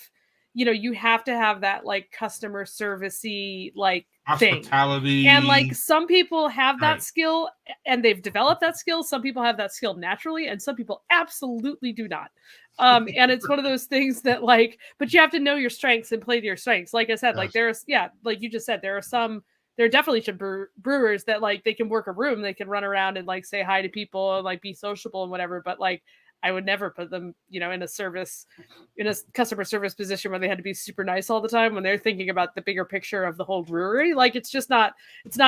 you have to have that like customer servicey like hospitality thing. And like some people have that skill and they've developed that skill. Some people have that skill naturally, and some people absolutely do not. And it's one of those things that like, but you have to know your strengths and play to your strengths. Like I said, like there's, like you just said, there are definitely some brewers that like, they can work a room, they can run around and like say hi to people and like be sociable and whatever. But like, I would never put them, in a customer service position where they had to be super nice all the time when they're thinking about the bigger picture of the whole brewery. Like, it's not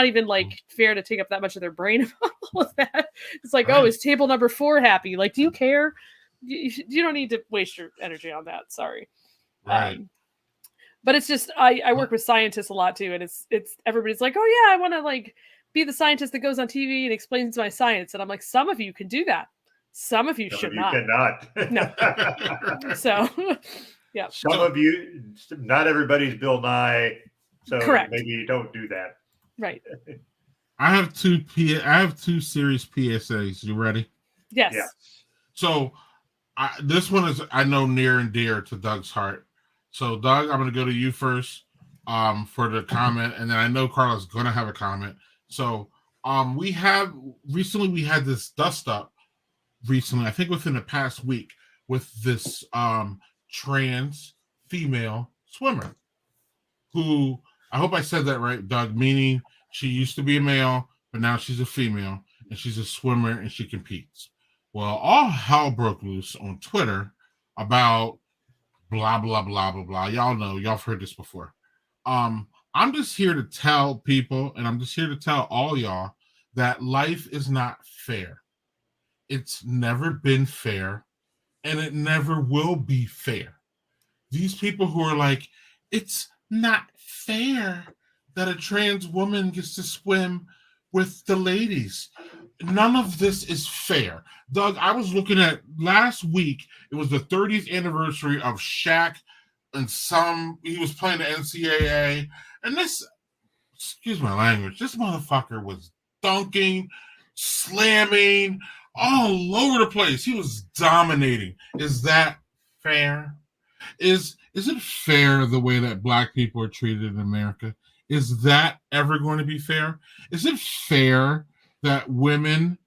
even like fair to take up that much of their brain about all of that. It's like, oh, is table number 4 happy? Like, do you care? You don't need to waste your energy on that. Sorry. Right. But it's just I work with scientists a lot too, and it's everybody's like, oh yeah, I want to like be the scientist that goes on TV and explains my science, and I'm like, some of you can do that, some of you should not. Cannot. No. So, yeah. Some of you, not everybody's Bill Nye, so Correct. maybe you don't do that. Right. I have two series PSAs. You ready? Yes. Yeah. So this one is, I know, near and dear to Doug's heart. So Doug, I'm going to go to you first for the comment, and then I know Carla's going to have a comment. So we had this dust up recently, I think within the past week, with this trans female swimmer who, I hope I said that right, Doug, meaning she used to be a male, but now she's a female, and she's a swimmer, and she competes. Well, all hell broke loose on Twitter about blah, blah, blah, blah, blah. Y'all know, y'all have heard this before. I'm just here to tell people, and I'm just here to tell all y'all that life is not fair. It's never been fair, and it never will be fair. These people who are like, it's not fair that a trans woman gets to swim with the ladies. None of this is fair. Doug, I was looking at last week, it was the 30th anniversary of Shaq, and he was playing the NCAA, and this, excuse my language, this motherfucker was dunking, slamming, all over the place. He was dominating. Is that fair? Is it fair the way that Black people are treated in America? Is that ever going to be fair? Is it fair that women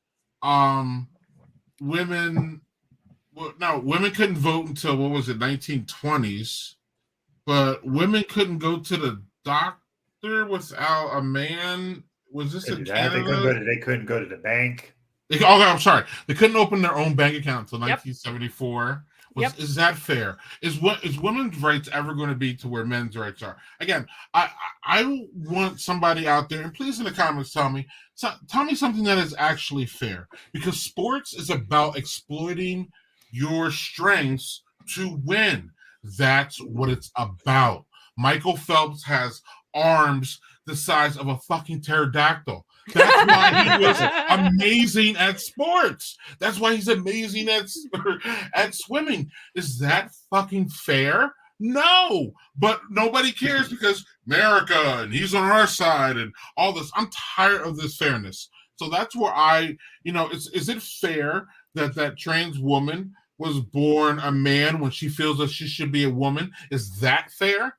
couldn't vote until, what was it, 1920s, but women couldn't go to the doctor without a man. Was this in Canada? They couldn't go to the bank. I'm sorry. They couldn't open their own bank account until 1974. Is that fair? Is women's rights ever going to be to where men's rights are? Again, I want somebody out there, and please in the comments tell me something that is actually fair, because sports is about exploiting your strengths to win. That's what it's about. Michael Phelps has arms the size of a fucking pterodactyl. That's why he was amazing at sports. That's why he's amazing at swimming. Is that fucking fair? No, but nobody cares because America and he's on our side and all this. I'm tired of this fairness. So that's where is it fair that trans woman was born a man when she feels that she should be a woman? Is that fair?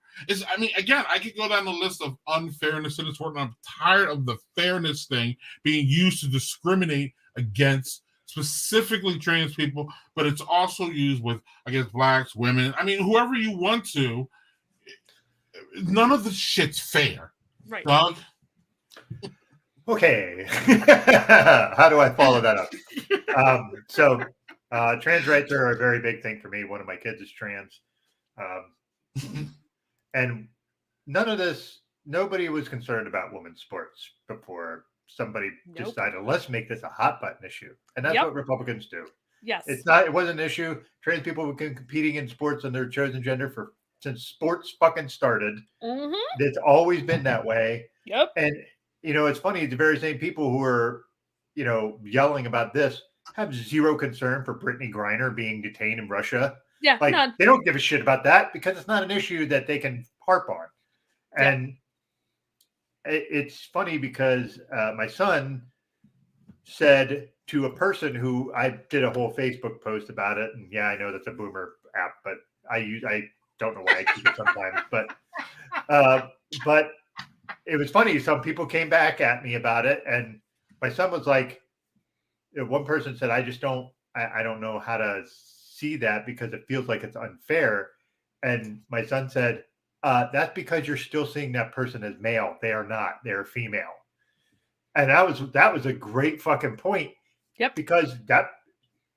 Again, I could go down the list of unfairness in this world, and I'm tired of the fairness thing being used to discriminate against specifically trans people, but it's also used against Blacks, women. Whoever you want to. None of the shit's fair. Right. Doug? Okay. How do I follow that up? Trans rights are a very big thing for me. One of my kids is trans. And nobody was concerned about women's sports before somebody decided, let's make this a hot button issue. And that's what Republicans do. Yes. It wasn't an issue. Trans people have been competing in sports on their chosen gender since sports fucking started. Mm-hmm. It's always been that way. Yep. And, it's funny, the very same people who are, yelling about this have zero concern for Brittany Griner being detained in Russia. Yeah, they don't give a shit about that because it's not an issue that they can harp on. And it's funny because my son said to a person who, I did a whole Facebook post about it, and I know that's a boomer app, but I don't know why I keep it sometimes, but it was funny. Some people came back at me about it, and my son was like, one person said, I don't know how to see that because it feels like it's unfair. And my son said, that's because you're still seeing that person as male. They are not. They're female. And that was a great fucking point. Yep. Because that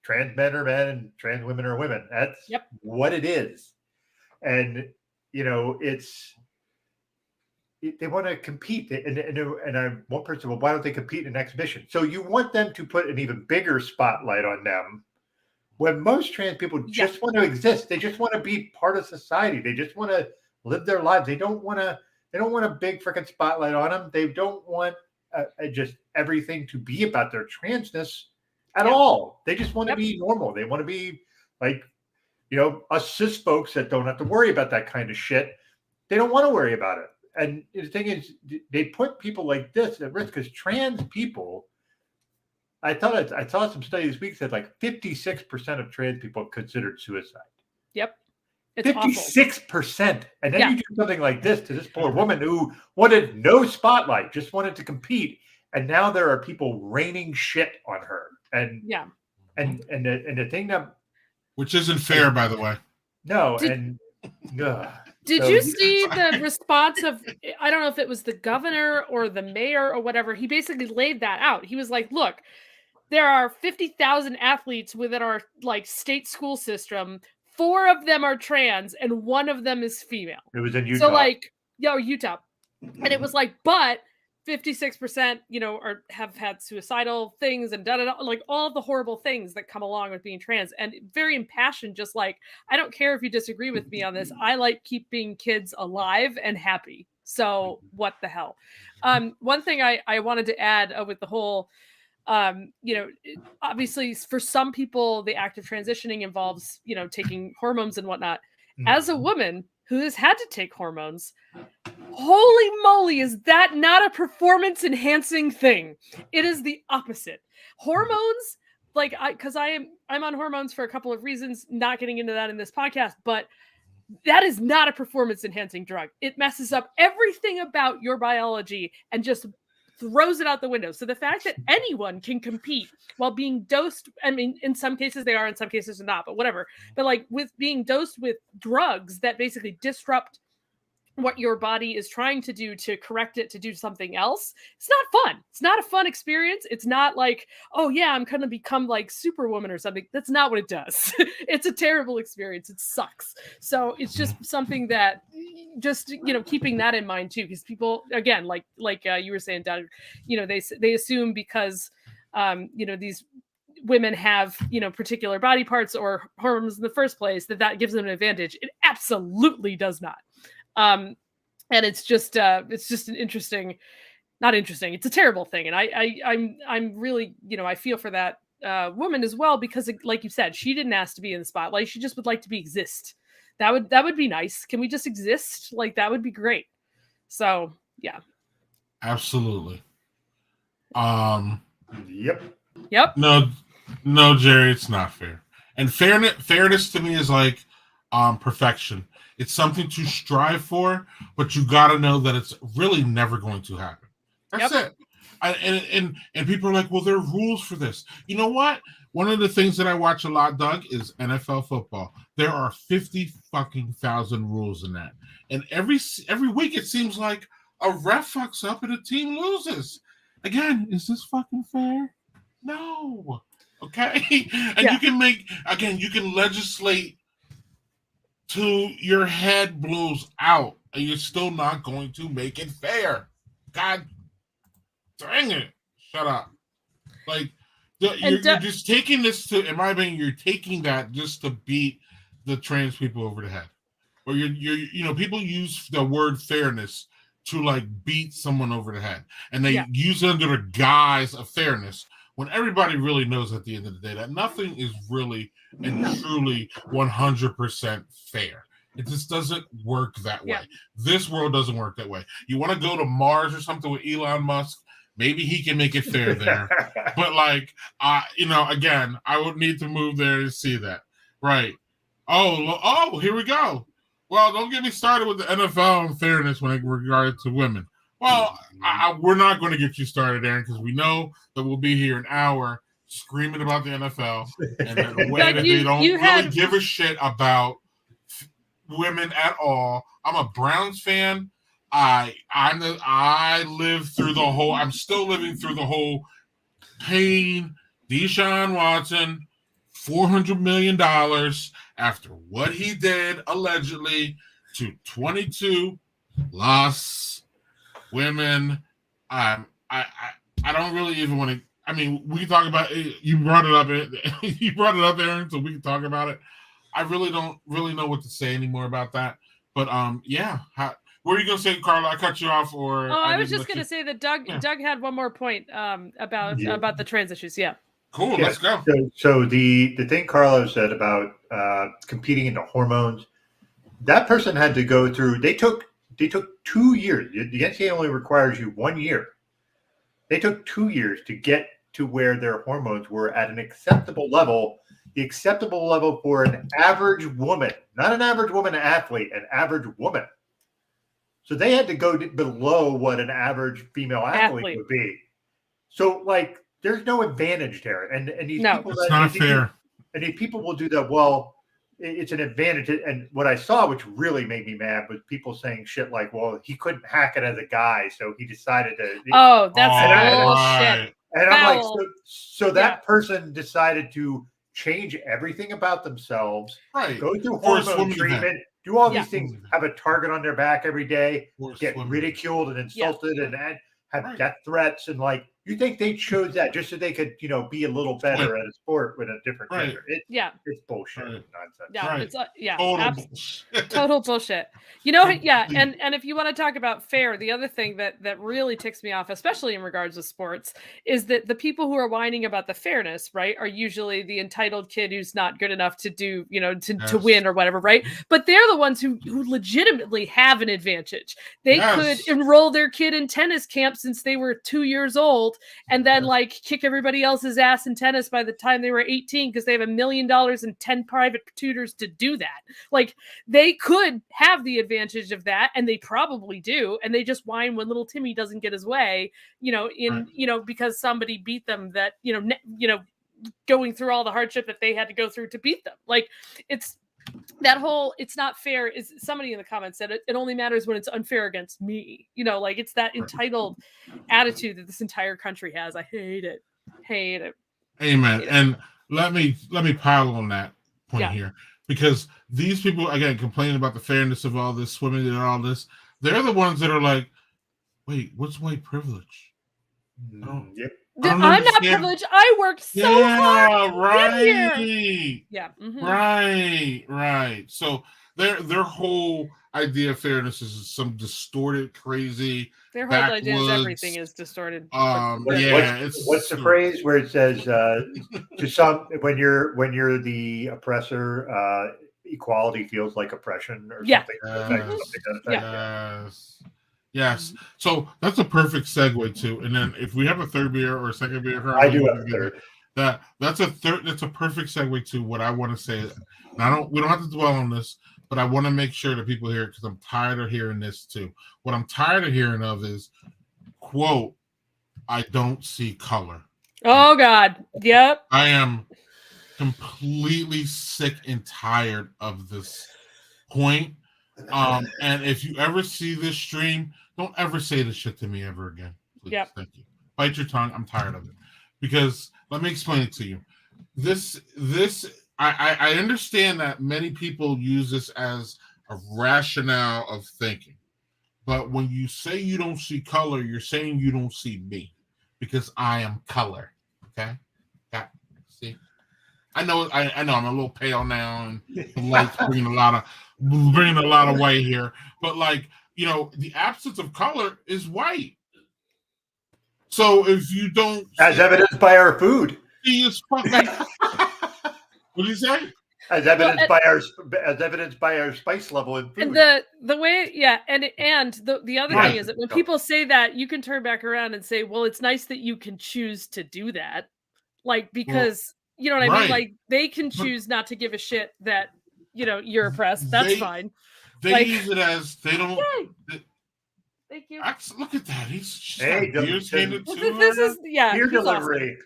trans men are men and trans women are women. That's what it is. And they want to compete. And one person, well, why don't they compete in an exhibition? So you want them to put an even bigger spotlight on them. When most trans people just want to exist, they just want to be part of society. They just want to live their lives. They don't want a big freaking spotlight on them. They don't want just everything to be about their transness at all. They just want to be normal. They want to be like, us cis folks that don't have to worry about that kind of shit. They don't want to worry about it. And the thing is, they put people like this at risk because trans people, I saw some study this week said like 56% of trans people considered suicide. Yep. It's 56%. And then you do something like this to this poor woman who wanted no spotlight, just wanted to compete. And now there are people raining shit on her. And the thing that, which isn't fair, by the way. No, Did you see the response of, I don't know if it was the governor or the mayor or whatever, he basically laid that out. He was like, look, there are 50,000 athletes within our like state school system. 4 of them are trans and 1 of them is female. It was in Utah. So like, Utah. And it was like, but 56%, have had suicidal things and like all of the horrible things that come along with being trans, and very impassioned, just like, I don't care if you disagree with me on this. I like keeping kids alive and happy. So what the hell? One thing I wanted to add with the whole, obviously for some people, the act of transitioning involves, taking hormones and whatnot. As a woman who has had to take hormones, holy moly, is that not a performance enhancing thing? It is the opposite. Hormones, I'm on hormones for a couple of reasons, not getting into that in this podcast, but that is not a performance enhancing drug. It messes up everything about your biology and just throws it out the window. So the fact that anyone can compete while being dosed, I mean, in some cases they are, in some cases they're not, but whatever. But like with being dosed with drugs that basically disrupt what your body is trying to do to correct it to do something else, it's not fun. It's not a fun experience. It's not like, oh yeah, I'm going to become like Superwoman or something. That's not what it does. It's a terrible experience. It sucks. So it's just something that just, keeping that in mind too, because people, again, like you were saying, Doug, they assume because, these women have, particular body parts or hormones in the first place, that gives them an advantage. It absolutely does not. And it's just an interesting, not interesting. It's a terrible thing. And I'm really, I feel for that woman as well, because like you said, she didn't ask to be in the spotlight. She just would like to exist. That would be nice. Can we just exist? Like, that would be great. So yeah. Absolutely. Yep. No, Jerry, it's not fair. And fairness to me is like perfection. It's something to strive for, but you got to know that it's really never going to happen. That's it. And people are like, well, there are rules for this. You know what? One of the things that I watch a lot, Doug, is NFL football. There are 50,000 rules in that. And every week it seems like a ref fucks up and a team loses. Again, is this fucking fair? No. Okay? And you can legislate till your head blows out, and you're still not going to make it fair. God dang it. Shut up. Like, you're just taking this to, in my opinion, you're taking that just to beat the trans people over the head. Or you're people use the word fairness to like beat someone over the head. And they use it under the guise of fairness, when everybody really knows at the end of the day that nothing is really and truly 100% fair. It just doesn't work that way. This world doesn't work that way. You want to go to Mars or something with Elon Musk, maybe he can make it fair there. But like, again, I would need to move there to see that. Right. Oh, here we go. Well, don't get me started with the NFL and fairness when it regards to women. Well, we're not going to get you started, Aaron, because we know that we'll be here an hour screaming about the NFL and in a way that they don't really give a shit about women at all. I'm a Browns fan. I lived through the whole. I'm still living through the whole pain. Deshaun Watson, $400 million after what he did allegedly to 22 lost women. I don't really even want to. I mean, we can talk about it. You brought it up. You brought it up, Aaron, so we can talk about it. I really don't know what to say anymore about that. But yeah. What were you gonna say, Carla? I cut you off, or I was didn't just let gonna you- say that Doug had one more point about the trans issues. Yeah. Cool. Yeah, Let's go. So the thing Carlo said about competing in the hormones, that person had to go through. They took 2 years. The NCAA only requires you 1 year. They took 2 years to get to where their hormones were at an acceptable level. The acceptable level for an average woman, not an average woman athlete, an average woman. So they had to go below what an average female athlete would be. So like, there's no advantage there, and these people it's not fair. And these people will do that. Well, it's an advantage. And what I saw, which really made me mad, was people saying shit like, "Well, he couldn't hack it as a guy, so he decided to." Oh, that's bullshit. And I'm like, so that person decided to change everything about themselves, right? Go through hormone treatment, do all these things, have a target on their back every day, get ridiculed and insulted, and have death threats, and like, you think they chose that just so they could, be a little better at a sport with a different gender? It's bullshit, nonsense. It's total bullshit. And if you want to talk about fair, the other thing that really ticks me off, especially in regards to sports, is that the people who are whining about the fairness, right, are usually the entitled kid who's not good enough to do, to win or whatever, right? But they're the ones who legitimately have an advantage. They could enroll their kid in tennis camp since they were 2 years old, and then like kick everybody else's ass in tennis by the time they were 18 because they have $1 million and 10 private tutors to do that. Like, they could have the advantage of that, and they probably do, and they just whine when little Timmy doesn't get his way, because somebody beat them that, going through all the hardship that they had to go through to beat them. Like, it's that whole "it's not fair" is, somebody in the comments said, it only matters when it's unfair against me. Like, it's that entitled attitude that this entire country has. I hate it. Amen. And let me pile on that point here, because these people, again, complaining about the fairness of all this swimming and all this, they're the ones that are like, wait, what's white privilege? Yep. I'm not privileged. I worked so hard. Right. Yeah. Mm-hmm. Right. So their whole idea of fairness is some distorted, crazy. Their whole idea is everything is distorted. What's the phrase where it says to some, when you're the oppressor, equality feels like oppression or something. Yes. So that's a perfect segue to, and then if we have a third beer or a second beer, I do have a third. That's a perfect segue to what I want to say. And we don't have to dwell on this, but I want to make sure that people hear it, because I'm tired of hearing this too. What I'm tired of hearing of is, quote, "I don't see color." Oh God. Yep. I am completely sick and tired of this point. And if you ever see this stream, don't ever say this shit to me ever again. Please. Yep. Thank you. Bite your tongue. I'm tired of it. Because let me explain it to you. I understand that many people use this as a rationale of thinking. But when you say you don't see color, you're saying you don't see me, because I am color. Okay? See? I know I'm a little pale now, and the light's bringing a lot of white here. But the absence of color is white. So if you don't, as evidenced by our food, he is fucking. What do you say? As evidenced by our spice level in food. And the way, and the other thing is that when people say that, you can turn back around and say, well, it's nice that you can choose to do that, because you know what I mean. Like, they can choose not to give a shit that you're oppressed. That's fine. They use it as they don't. Thank you. Look at that. He's this is beer delivery.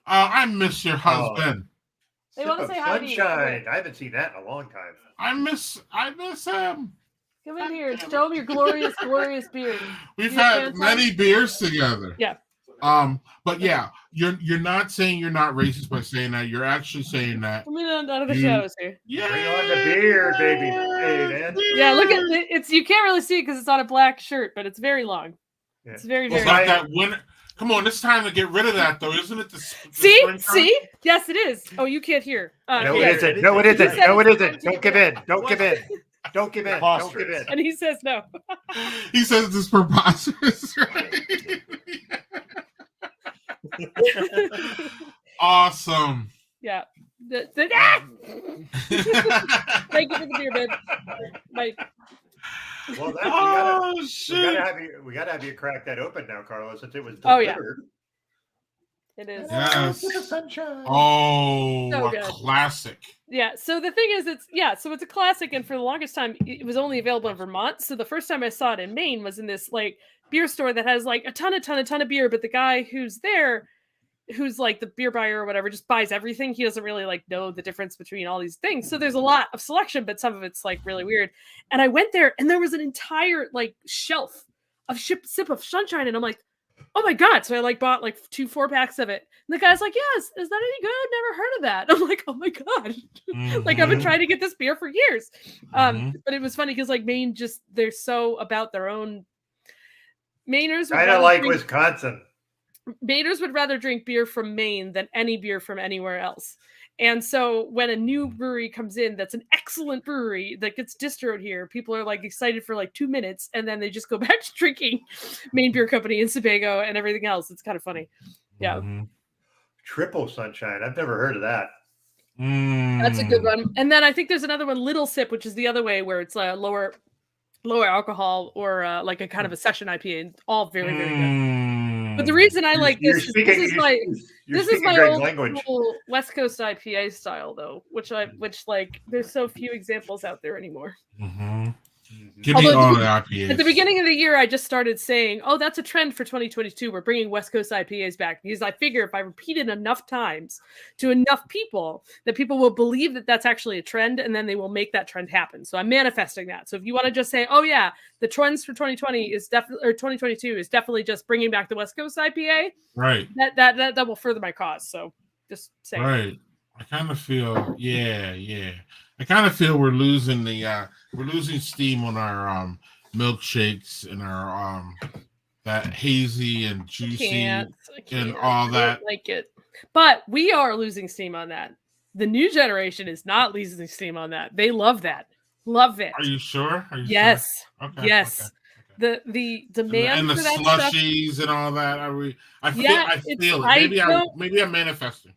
Awesome. I miss your husband. They want to say hi to you. Sunshine. I haven't seen that in a long time. I miss him. Come in here. Show him your glorious, glorious beard. We've had many beers together. Yeah. But yeah, you're not saying you're not racist by saying that. You're actually saying that. Let me out of the shadows here. Yeah. Bring on the beer, baby. Hey, man. Yeah, look at it. You can't really see it because it's on a black shirt, but it's very long. Yeah. It's very, very long. That winter. Come on, it's time to get rid of that, though, isn't it? See? Yes, it is. Oh, you can't hear. No, it isn't. No, it isn't. Don't give in. Don't give in. Don't give in. And he says no. He says it's preposterous. Awesome. Yeah. Thank you for the beer, babe. Bye. Well, we gotta have you crack that open now, Carla, since it was delivered. It is. Yes. Sunshine. Oh, So a good. classic. Yeah. So the thing is, it's a classic, and for the longest time, it was only available in Vermont. So the first time I saw it in Maine was in this like beer store that has like a ton of beer, but the guy who's there, who's like the beer buyer or whatever, just buys everything. He doesn't really like know the difference between all these things. So there's a lot of selection, but some of it's like really weird. And I went there, and there was an entire like shelf of Sip of Sunshine, and I'm like, oh my God. So I like bought like 2 4-packs of it. And the guy's like, yes, is that any good? Never heard of that. I'm like, oh my God. Like I've been trying to get this beer for years. But it was funny because like Maine they're so about their own. Mainers kind of like Wisconsin. Mainers would rather drink beer from Maine than any beer from anywhere else. And so when a new brewery comes in, that's an excellent brewery that gets distroed here, people are like excited for like 2 minutes, and then they just go back to drinking Maine Beer Company and Sebago and everything else. It's kind of funny. Yeah. Triple Sunshine. I've never heard of that. That's a good one. And then I think there's another one, Little Sip, which is the other way, where it's lower alcohol or like a kind of a session IPA. All very, very good. But the reason I like this is my old school West Coast IPA style, though, which like there's so few examples out there anymore. Give me all the IPAs. At the beginning of the year, I just started saying, "Oh, that's a trend for 2022. We're bringing West Coast IPAs back," because I figure if I repeat it enough times to enough people, that people will believe that that's actually a trend, and then they will make that trend happen. So I'm manifesting that. So if you want to just say, "Oh yeah, the trends for 2020 is definitely, or 2022 is definitely just bringing back the West Coast IPA," right? That will further my cause. So just say, right. I kind of feel, yeah. I kind of feel we're losing steam on our milkshakes and our that hazy and juicy I can't. and all that. I don't like it, but we are losing steam on that. The new generation is not losing steam on that. They love that. Love it. Are you sure? Yes. Sure? Okay. Yes. Okay. The demand and the for that slushies stuff, and all that. I feel it. Maybe I'm manifesting.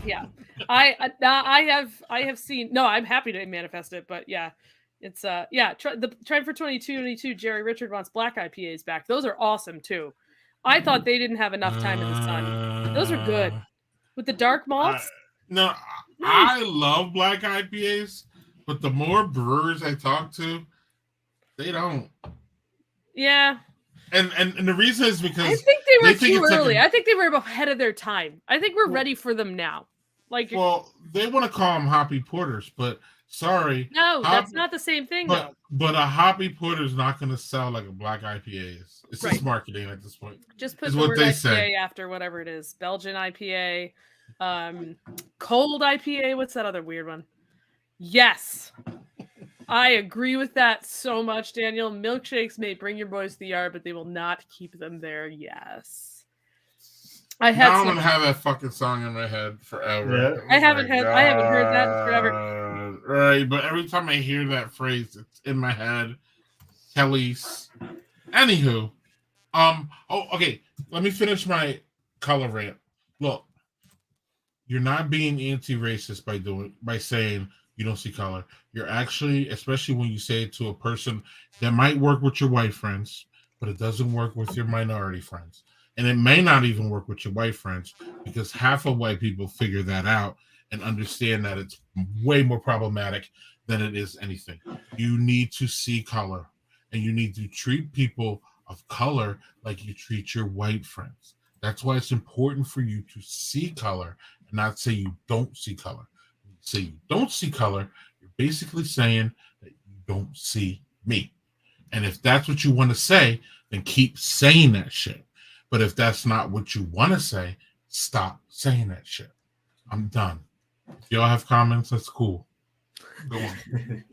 Yeah, I have seen. No, I'm happy to manifest it, but yeah, it's the trend for 2022. Jerry Richard wants black IPAs back. Those are awesome too. I thought they didn't have enough time in the sun. Those are good with the dark malts. I love black IPAs, but the more brewers I talk to, they don't. Yeah. And the reason is because I think they were too early. I think they were ahead of their time. I think we're ready for them now. Well, they want to call them hoppy porters, but sorry. No, that's not the same thing, though. But a hoppy porter is not going to sell like a black IPA is. It's just marketing at this point. Just put the word IPA after whatever it is. Belgian IPA, cold IPA. What's that other weird one? Yes. I agree with that so much, Daniel. Milkshakes may bring your boys to the yard, but they will not keep them there. Yes. I'm gonna have that fucking song in my head forever. Yeah. I haven't heard that forever. Right, but every time I hear that phrase, it's in my head. Kelly's. Anywho, okay. Let me finish my color rant. Look, you're not being anti-racist by saying you don't see color. You're actually, especially when you say it to a person that might work with your white friends, but it doesn't work with your minority friends. And it may not even work with your white friends because half of white people figure that out and understand that it's way more problematic than it is anything. You need to see color, and you need to treat people of color like you treat your white friends. That's why it's important for you to see color and not say you don't see color. When you say you don't see color, you're basically saying that you don't see me. And if that's what you want to say, then keep saying that shit. But if that's not what you want to say, stop saying that shit. I'm done. If y'all have comments, that's cool. Go on.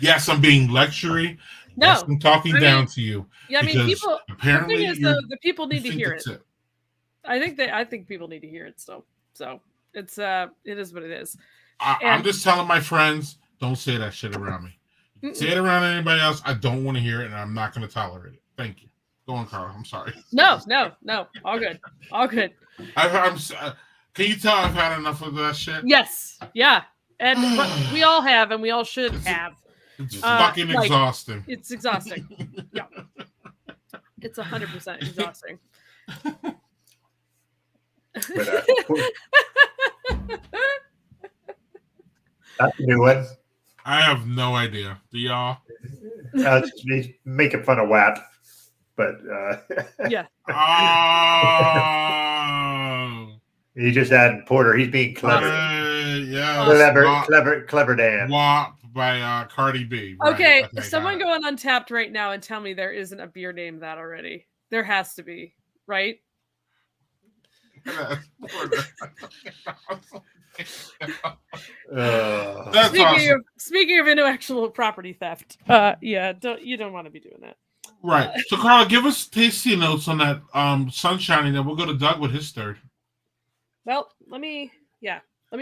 Yes, I'm being lectury. No, yes, I'm talking down to you. Yeah, I mean, people. Apparently, the thing is, the people need to hear it. I think people need to hear it. So it is what it is. I'm just telling my friends Don't say that shit around me. Mm-mm. Say it around anybody else. I don't want to hear it, and I'm not going to tolerate it. Thank you. Go on, Carla. I'm sorry. No. All good. Can you tell I've had enough of that shit? Yes. Yeah. And but we all have, and we all should have. It's fucking exhausting. It's exhausting. Yeah. It's 100% exhausting. But, that's a new one. I have no idea. Do y'all? He's making fun of WAP, but Yeah. Oh. he just added Porter. He's being clever. Yeah. Clever Dan. WAP by Cardi B. Right. Okay, someone go on Untapped right now and tell me there isn't a beer named that already. There has to be, right? That's awesome. Speaking of intellectual property theft, you don't want to be doing that. Right. So Carla, give us tasty notes on that sunshine, and then we'll go to Doug with his third. Well, let me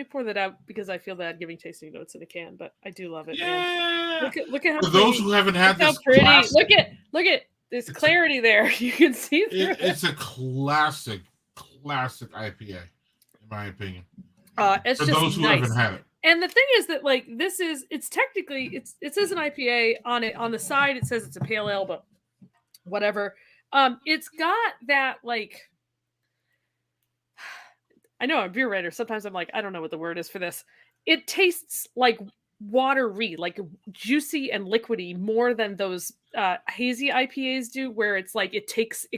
pour that out because I feel bad giving tasting notes in a can, but I do love it. Yeah. Man. Look at how for those who haven't had this, pretty. classic, Look at there's clarity there. You can see through it's a classic IPA, in my opinion. It's for just those who nice. haven't had it. And the thing is that like it's technically it says an IPA on it on the side. It says it's a pale ale, but whatever. It's got that like. I know I'm a beer writer. Sometimes I'm like, I don't know what the word is for this. It tastes like watery, like juicy and liquidy more than those hazy IPAs do, where it's like it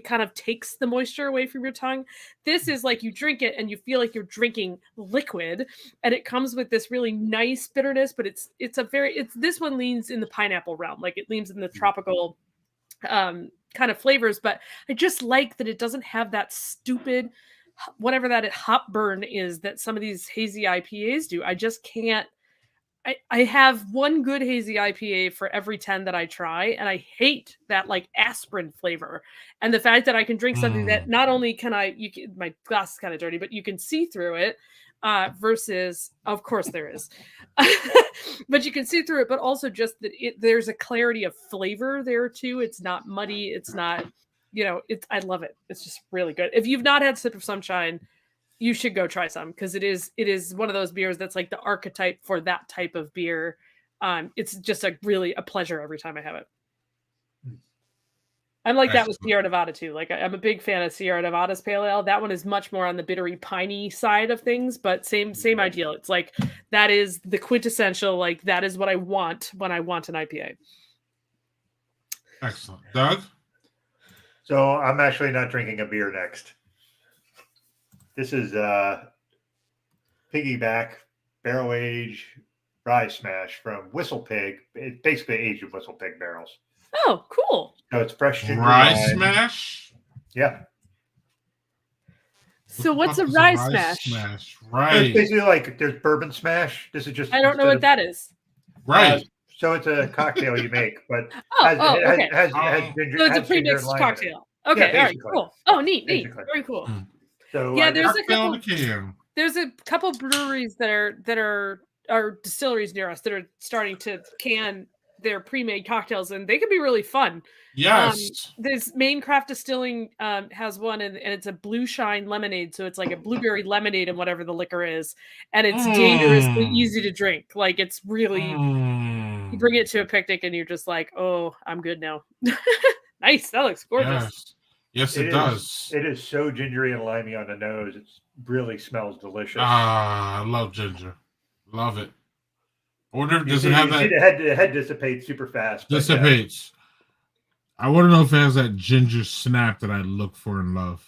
kind of takes the moisture away from your tongue. This is like you drink it and you feel like you're drinking liquid, and it comes with this really nice bitterness, but this one leans in the pineapple realm, like it leans in the tropical kind of flavors, but I just like that it doesn't have that stupid whatever that hop burn is that some of these hazy IPAs do. I just can't. I have one good hazy IPA for every 10 that I try, and I hate that like aspirin flavor. And the fact that I can drink something that not only can my glass is kind of dirty, but you can see through it. Versus, of course, there is, but you can see through it. But also just that there's a clarity of flavor there too. It's not muddy. It's not. I love it. It's just really good. If you've not had Sip of Sunshine, you should go try some because it is one of those beers that's like the archetype for that type of beer. It's just a pleasure every time I have it. I'm like that with Sierra Nevada too. Like I'm a big fan of Sierra Nevada's pale ale. That one is much more on the bittery, piney side of things, but same ideal. It's like that is the quintessential. Like that is what I want when I want an IPA. Excellent, Doug. So I'm actually not drinking a beer next. This is Piggyback Barrel Age Rye Smash from Whistle Pig. It's basically aged in Whistle Pig barrels. Oh, cool. So it's fresh ginger Rye wine. Smash? Yeah. So what's a Rye Smash? Right. So it's basically like there's Bourbon Smash. This is just. I don't know what that is. Right. So it's a cocktail you make, but okay. has ginger. So it's a has ginger and premixed lime in it. cocktail. Okay, Yeah, all right, cool. Oh, neat. Basically. Very cool. So yeah, there's a couple breweries that are distilleries near us that are starting to can their pre-made cocktails, and they can be really fun. Yes. This Maine Craft Distilling has one, and it's a blue shine lemonade, so it's like a blueberry lemonade and whatever the liquor is, and it's dangerously easy to drink. Like it's really you bring it to a picnic, and you're just like, oh, I'm good now. Nice, that looks gorgeous. Yes, it does. It is so gingery and limey on the nose. It really smells delicious. I love ginger. Love it. I wonder if the head dissipates super fast. Dissipates. I want to know if it has that ginger snap that I look for and love.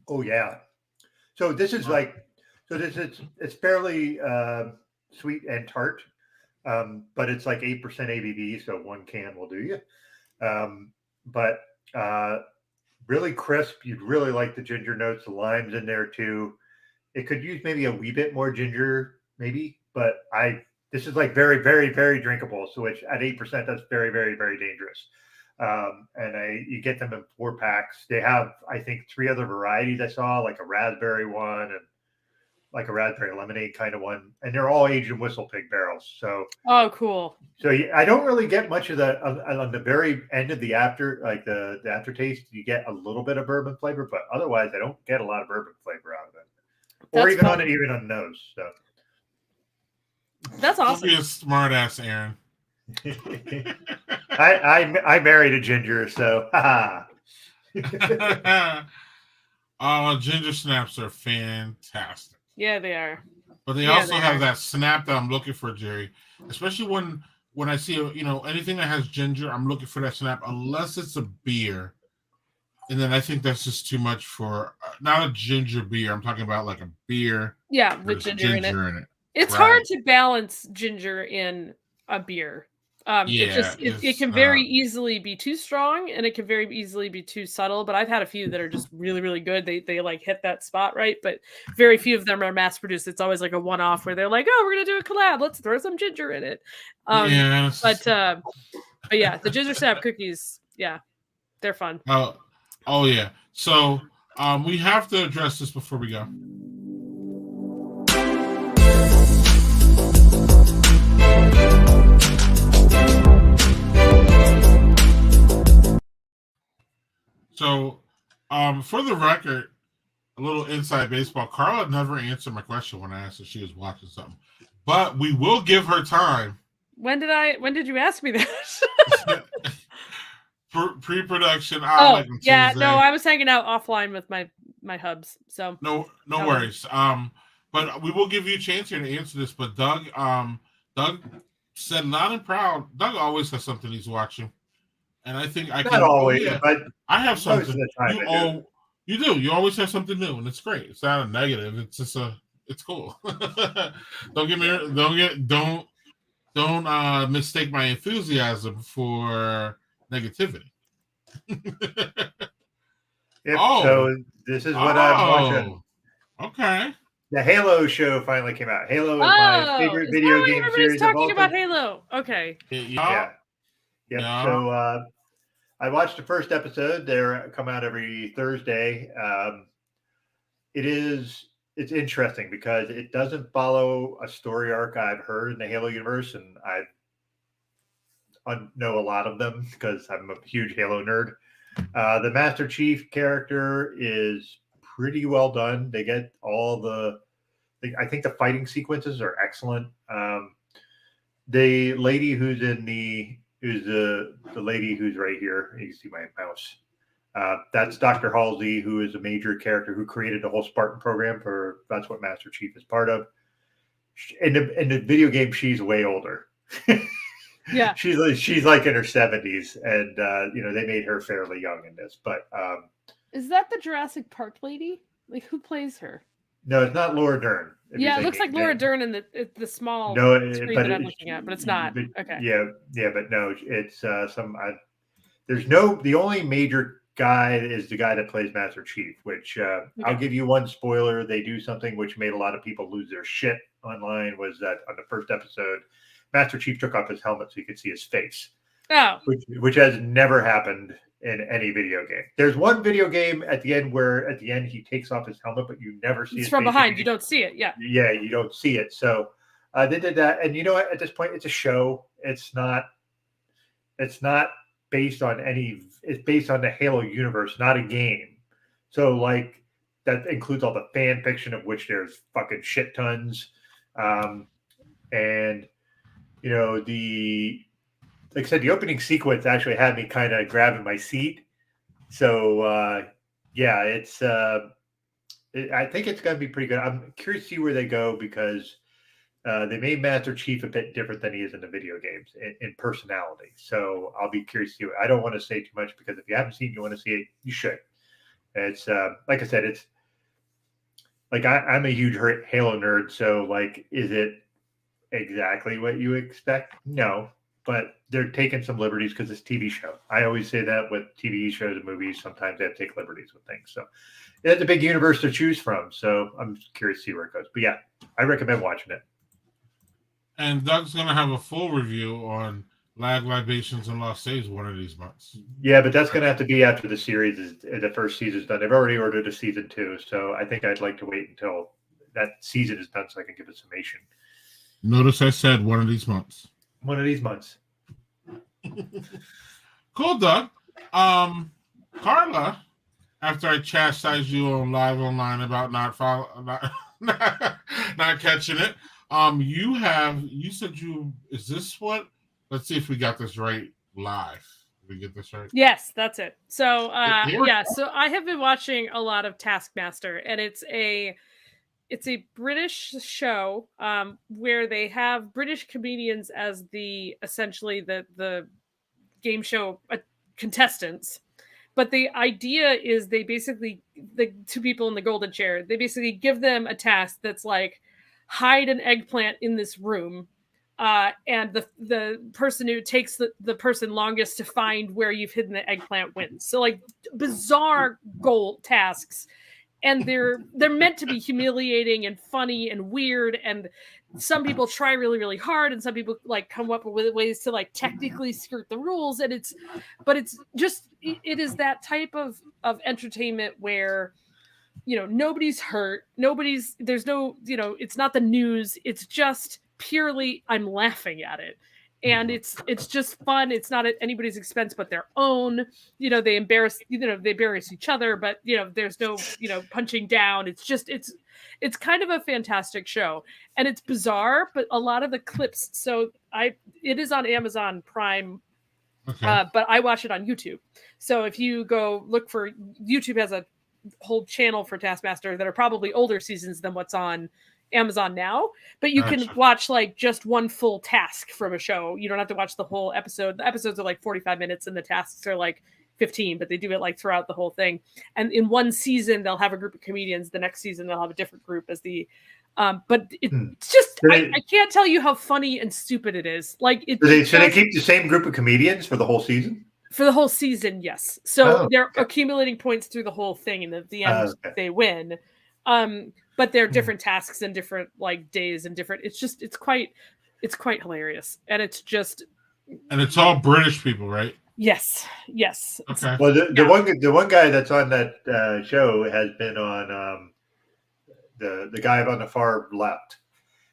Oh yeah. So this is it's fairly sweet and tart, but it's like 8% ABV, so one can will do you. But really crisp. You'd really like the ginger notes. The lime's in there too. It could use maybe a wee bit more ginger, maybe. But this is like very, very, very drinkable. So which at 8%, that's very, very, very dangerous. You get them in 4 packs. They have, I think, 3 other varieties I saw, like a raspberry one, and like a raspberry lemonade kind of one, and they're all aged in whistle pig barrels. So Oh, cool. I don't really get much of the on the very end of the the aftertaste. You get a little bit of bourbon flavor, but otherwise, I don't get a lot of bourbon flavor out of it, or That's even fun. even on the nose. So That's awesome. You're a smart ass, Aaron. I married a ginger, so Ginger snaps are fantastic. Yeah, they are. But they also have that snap that I'm looking for, Jerry. Especially when I see anything that has ginger, I'm looking for that snap. Unless it's a beer, and then I think that's just too much for not a ginger beer. I'm talking about like a beer. Yeah, with ginger in it. It's Right. hard to balance ginger in a beer. It can very easily be too strong, and it can very easily be too subtle. But I've had a few that are just really, really good. They like hit that spot right, but very few of them are mass produced. It's always like a one-off where they're like, "Oh, we're gonna do a collab. Let's throw some ginger in it." But yeah, the ginger snap cookies, yeah, they're fun. Oh yeah. So we have to address this before we go. So, for the record, a little inside baseball. Carla never answered my question when I asked if she was watching something, but we will give her time. When did you ask me that? Pre-production. Oh, yeah. Tuesday. No, I was hanging out offline with my hubs. So no worries. But we will give you a chance here to answer this. But Doug said loud and proud. Doug always has something he's watching. And I think I can. Not always, but I have something. You do. You always have something new, and it's great. It's not a negative. It's just it's cool. Don't mistake my enthusiasm for negativity. So this is what I'm watching. Okay. The Halo show finally came out. Halo is my favorite video game series of all time. Talking about Halo. Okay. Yeah. So I watched the first episode. They come out every Thursday. It's interesting because it doesn't follow a story arc I've heard in the Halo universe, and I know a lot of them because I'm a huge Halo nerd. The Master Chief character is pretty well done. They get I think the fighting sequences are excellent. The lady who's the lady who's right here. You can see my mouse. That's Dr. Halsey, who is a major character who created the whole Spartan program that's what Master Chief is part of. In the video game, she's way older. Yeah, she's like in her 70s, and they made her fairly young in this. But is that the Jurassic Park lady? Like, who plays her? No, it's not Laura Dern. Yeah, it looks like Laura Dern in the small screen that I'm looking at, but it's not. Okay. Yeah, but no, it's the only major guy is the guy that plays Master Chief, which I'll give you one spoiler. They do something which made a lot of people lose their shit online, was that on the first episode, Master Chief took off his helmet so you could see his face. Oh. Which has never happened in any video game. There's one video game at the end where at the end he takes off his helmet, but you never see it. It's from behind. You don't see it. Yeah. Yeah, you don't see it. So they did that. And you know what? At this point, it's a show. It's not based on it's based on the Halo universe, not a game. So like that includes all the fan fiction, of which there's fucking shit tons. And like I said, the opening sequence actually had me kind of grabbing my seat. So I think it's going to be pretty good. I'm curious to see where they go because they made Master Chief a bit different than he is in the video games in personality. So I'll be curious to see. I don't want to say too much because if you haven't seen it, you want to see it, you should. It's like I said, it's like I'm a huge Halo nerd. So like, is it exactly what you expect? No. But they're taking some liberties because it's a TV show. I always say that with TV shows and movies, sometimes they have to take liberties with things. So it's a big universe to choose from. So I'm curious to see where it goes. But yeah, I recommend watching it. And Doug's going to have a full review on Lag Libations and Lost Saves one of these months. Yeah, but that's going to have to be after the series, the first season's done. They've already ordered a season 2. So I think I'd like to wait until that season is done, so I can give a summation. Notice I said one of these months. One of these months. Cool, Doug. Carla, after I chastised you on live online about not catching it, you said is this what? Let's see if we got this right live. Did we get this right? Yes, that's it. So so I have been watching a lot of Taskmaster, and it's a British show where they have British comedians as essentially the game show contestants. But the idea is they basically, the two people in the golden chair, they basically give them a task that's like, hide an eggplant in this room. And the person who takes the person longest to find where you've hidden the eggplant wins. So like bizarre goal tasks. And they're meant to be humiliating and funny and weird. And some people try really, really hard, and some people like come up with ways to like technically skirt the rules. And it is that type of entertainment where, nobody's hurt. There's no, it's not the news. It's just purely, I'm laughing at it. And it's just fun. It's not at anybody's expense but their own. They embarrass each other, but there's no punching down. It's kind of a fantastic show, and it's bizarre. But a lot of the clips, it is on Amazon Prime, Okay. but I watch it on YouTube. So if you go look for YouTube, has a whole channel for Taskmaster that are probably older seasons than what's on Amazon now, but you can watch like just one full task from a show. You don't have to watch the whole episode. The episodes are like 45 minutes and the tasks are like 15, but they do it like throughout the whole thing. And in one season, they'll have a group of comedians. The next season, they'll have a different group as but it's just, I can't tell you how funny and stupid it is. Like, should they keep the same group of comedians for the whole season? For the whole season, yes. So they're accumulating points through the whole thing, and at the end, they win. But they're different tasks and different like days and different. It's quite hilarious, and it's all British people, right? Yes. Okay. Well, the one guy that's on that show has been on the guy on the far left.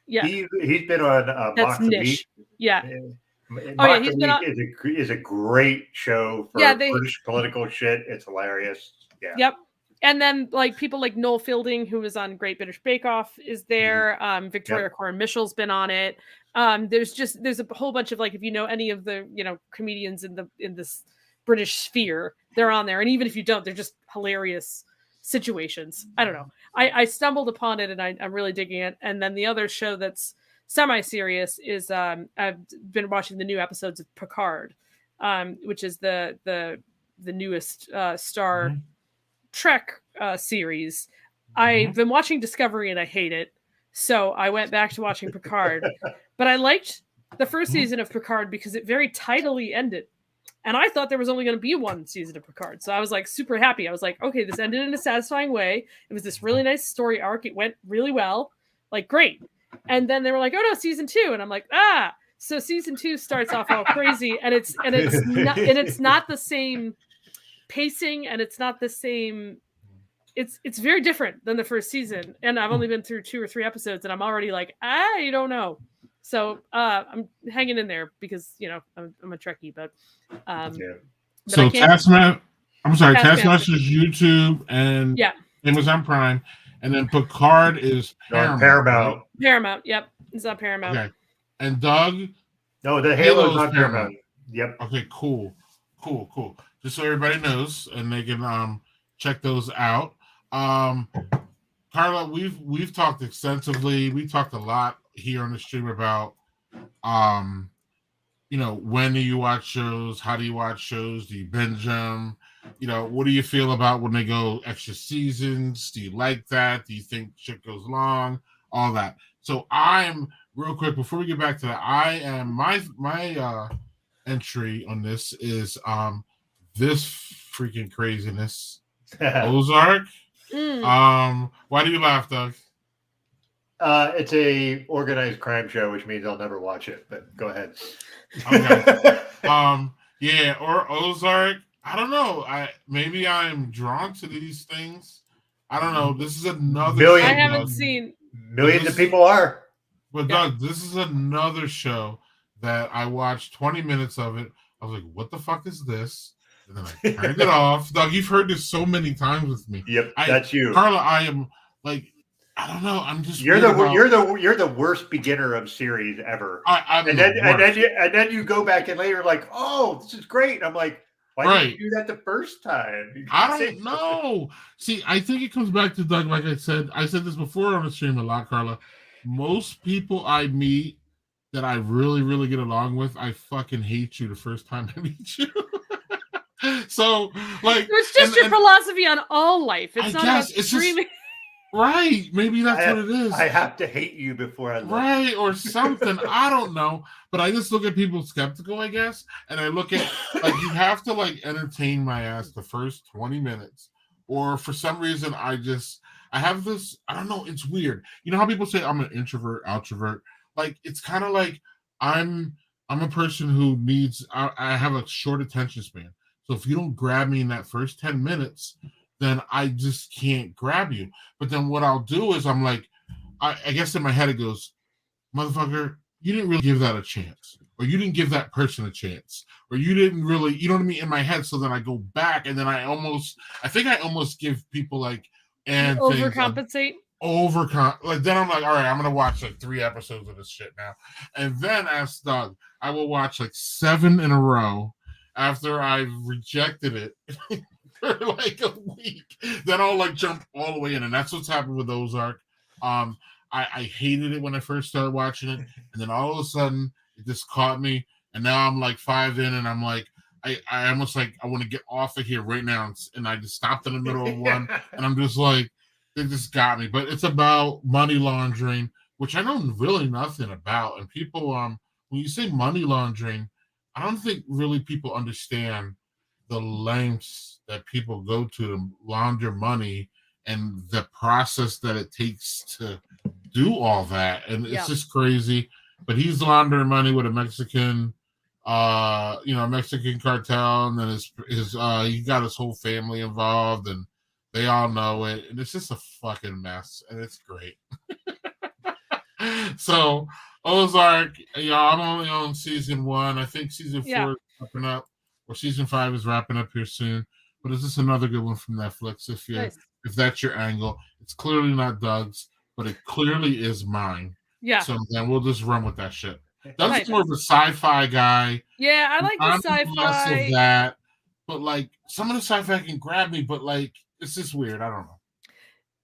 Yeah, he's been on that's Nish. Yeah. He's been on... is a great show for British political shit. It's hilarious. Yeah. Yep. And then like people like Noel Fielding, who was on Great British Bake Off, is there. Victoria Coren Mitchell's been on it. There's a whole bunch of like, if you know any of the comedians in this British sphere, they're on there. And even if you don't, they're just hilarious situations. I don't know. I stumbled upon it and I'm really digging it. And then the other show that's semi-serious is I've been watching the new episodes of Picard, which is the newest Star Trek series. I've been watching Discovery and I hate it, so I went back to watching Picard. But I liked the first season of Picard because it very tidily ended, and I thought there was only going to be one season of Picard, so I was like super happy. I was like, okay, this ended in a satisfying way. It was this really nice story arc. It went really well, like great. And then they were like, oh no, season 2, and I'm like, so season 2 starts off all crazy, and it's not the same pacing, and it's not the same. It's very different than the first season, and I've only been through 2 or 3 episodes, and I'm already like, I don't know. So I'm hanging in there because I'm a Trekkie, but so Taskmaster. I'm sorry, Taskmaster's YouTube and Amazon Prime, and then Picard is Paramount. Paramount, yep, it's on Paramount. Okay, and Doug. No, the Halo's on Paramount. Yep. Okay, cool. Just so everybody knows, and they can check those out. Carla, we've talked extensively. We talked a lot here on the stream about when do you watch shows? How do you watch shows? Do you binge them? What do you feel about when they go extra seasons? Do you like that? Do you think shit goes long? All that. So I'm real quick before we get back to that. I am my entry on this is this freaking craziness. Ozark. Why do you laugh, Doug? It's a organized crime show, which means I'll never watch it, but go ahead. Okay. Or Ozark. I don't know. Maybe I'm drawn to these things. I don't know. This is another. I haven't seen Millions of people are. But Doug, this is another show that I watched 20 minutes of it. I was like, what the fuck is this? And then I turned it off. Doug, you've heard this so many times with me. Yep, that's you. Carla, I am like, I don't know. I'm just you're the worst beginner of series ever. And then you go back and later like, oh, this is great. And I'm like, why didn't you do that the first time? I don't know. See, I think it comes back to Doug. Like I said this before on the stream a lot, Carla. Most people I meet that I really, really get along with, I fucking hate you the first time I meet you. So, like, it's just your philosophy on all life. It's not about streaming. Right. Maybe that's what it is. I have to hate you before I love Right, you. or something. I don't know. But I just look at people skeptical, I guess. And I look at, like, you have to, like, entertain my ass the first 20 minutes. Or for some reason, I have this, I don't know, it's weird. You know how people say I'm an introvert, outrovert? Like, it's kind of like I'm a person who needs, I have a short attention span. So if you don't grab me in that first 10 minutes, then I just can't grab you. But then what I'll do is I'm like, I guess in my head it goes, motherfucker, you didn't really give that a chance. Or you didn't give that person a chance. Or you didn't really, you know what I mean, in my head. So then I go back and then I think I almost give people like, and overcompensate. Like then I'm like, all right, I'm gonna watch like 3 episodes of this shit now. And then as Doug, I will watch like 7 in a row after I've rejected it. For like a week, then I'll like jump all the way in, and that's what's happened with Ozark. I hated it when I first started watching it, and then all of a sudden it just caught me, and now I'm like 5 in, and I'm like, I almost like I want to get off of here right now, and I just stopped in the middle of one, and I'm just like, they just got me. But it's about money laundering, which I know really nothing about, and people, when you say money laundering, I don't think really people understand the lengths that people go to launder money and the process that it takes to do all that. And it's just crazy. But he's laundering money with a Mexican, Mexican cartel, and then his he got his whole family involved, and they all know it. And it's just a fucking mess, and it's great. So Ozark, I'm only on season 1. I think season 4 is wrapping up. Or season 5 is wrapping up here soon. But is this another good one from Netflix? If that's your angle, it's clearly not Doug's, but it clearly is mine. Yeah. So then we'll just run with that shit. Doug's more of a sci-fi guy. Yeah, I like the sci-fi. Less of that, but like some of the sci-fi can grab me, but like it's just weird. I don't know.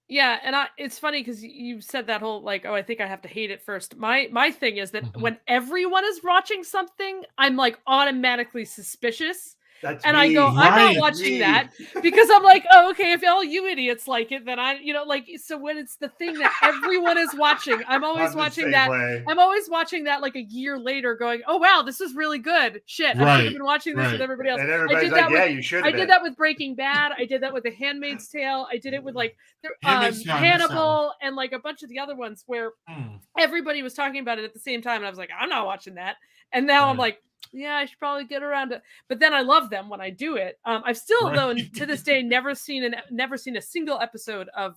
Yeah, and it's funny because you said that whole like, oh, I think I have to hate it first. My thing is that when everyone is watching something, I'm like automatically suspicious. That's and me. I go, I'm not watching that because I'm like, oh, okay, if all you idiots like it, then so when it's the thing that everyone is watching, I'm always watching that. I'm always watching that like a year later going, oh, wow, this is really good. Shit, I should have been watching this with everybody else. And everybody's like, you should have. I did that with Breaking Bad. I did that with The Handmaid's Tale. I did it with like Hannibal and like a bunch of the other ones where everybody was talking about it at the same time. And I was like, I'm not watching that. And now I'm like, yeah, I should probably get around to. But then I love them when I do it. I've still, though, to this day, never seen a single episode of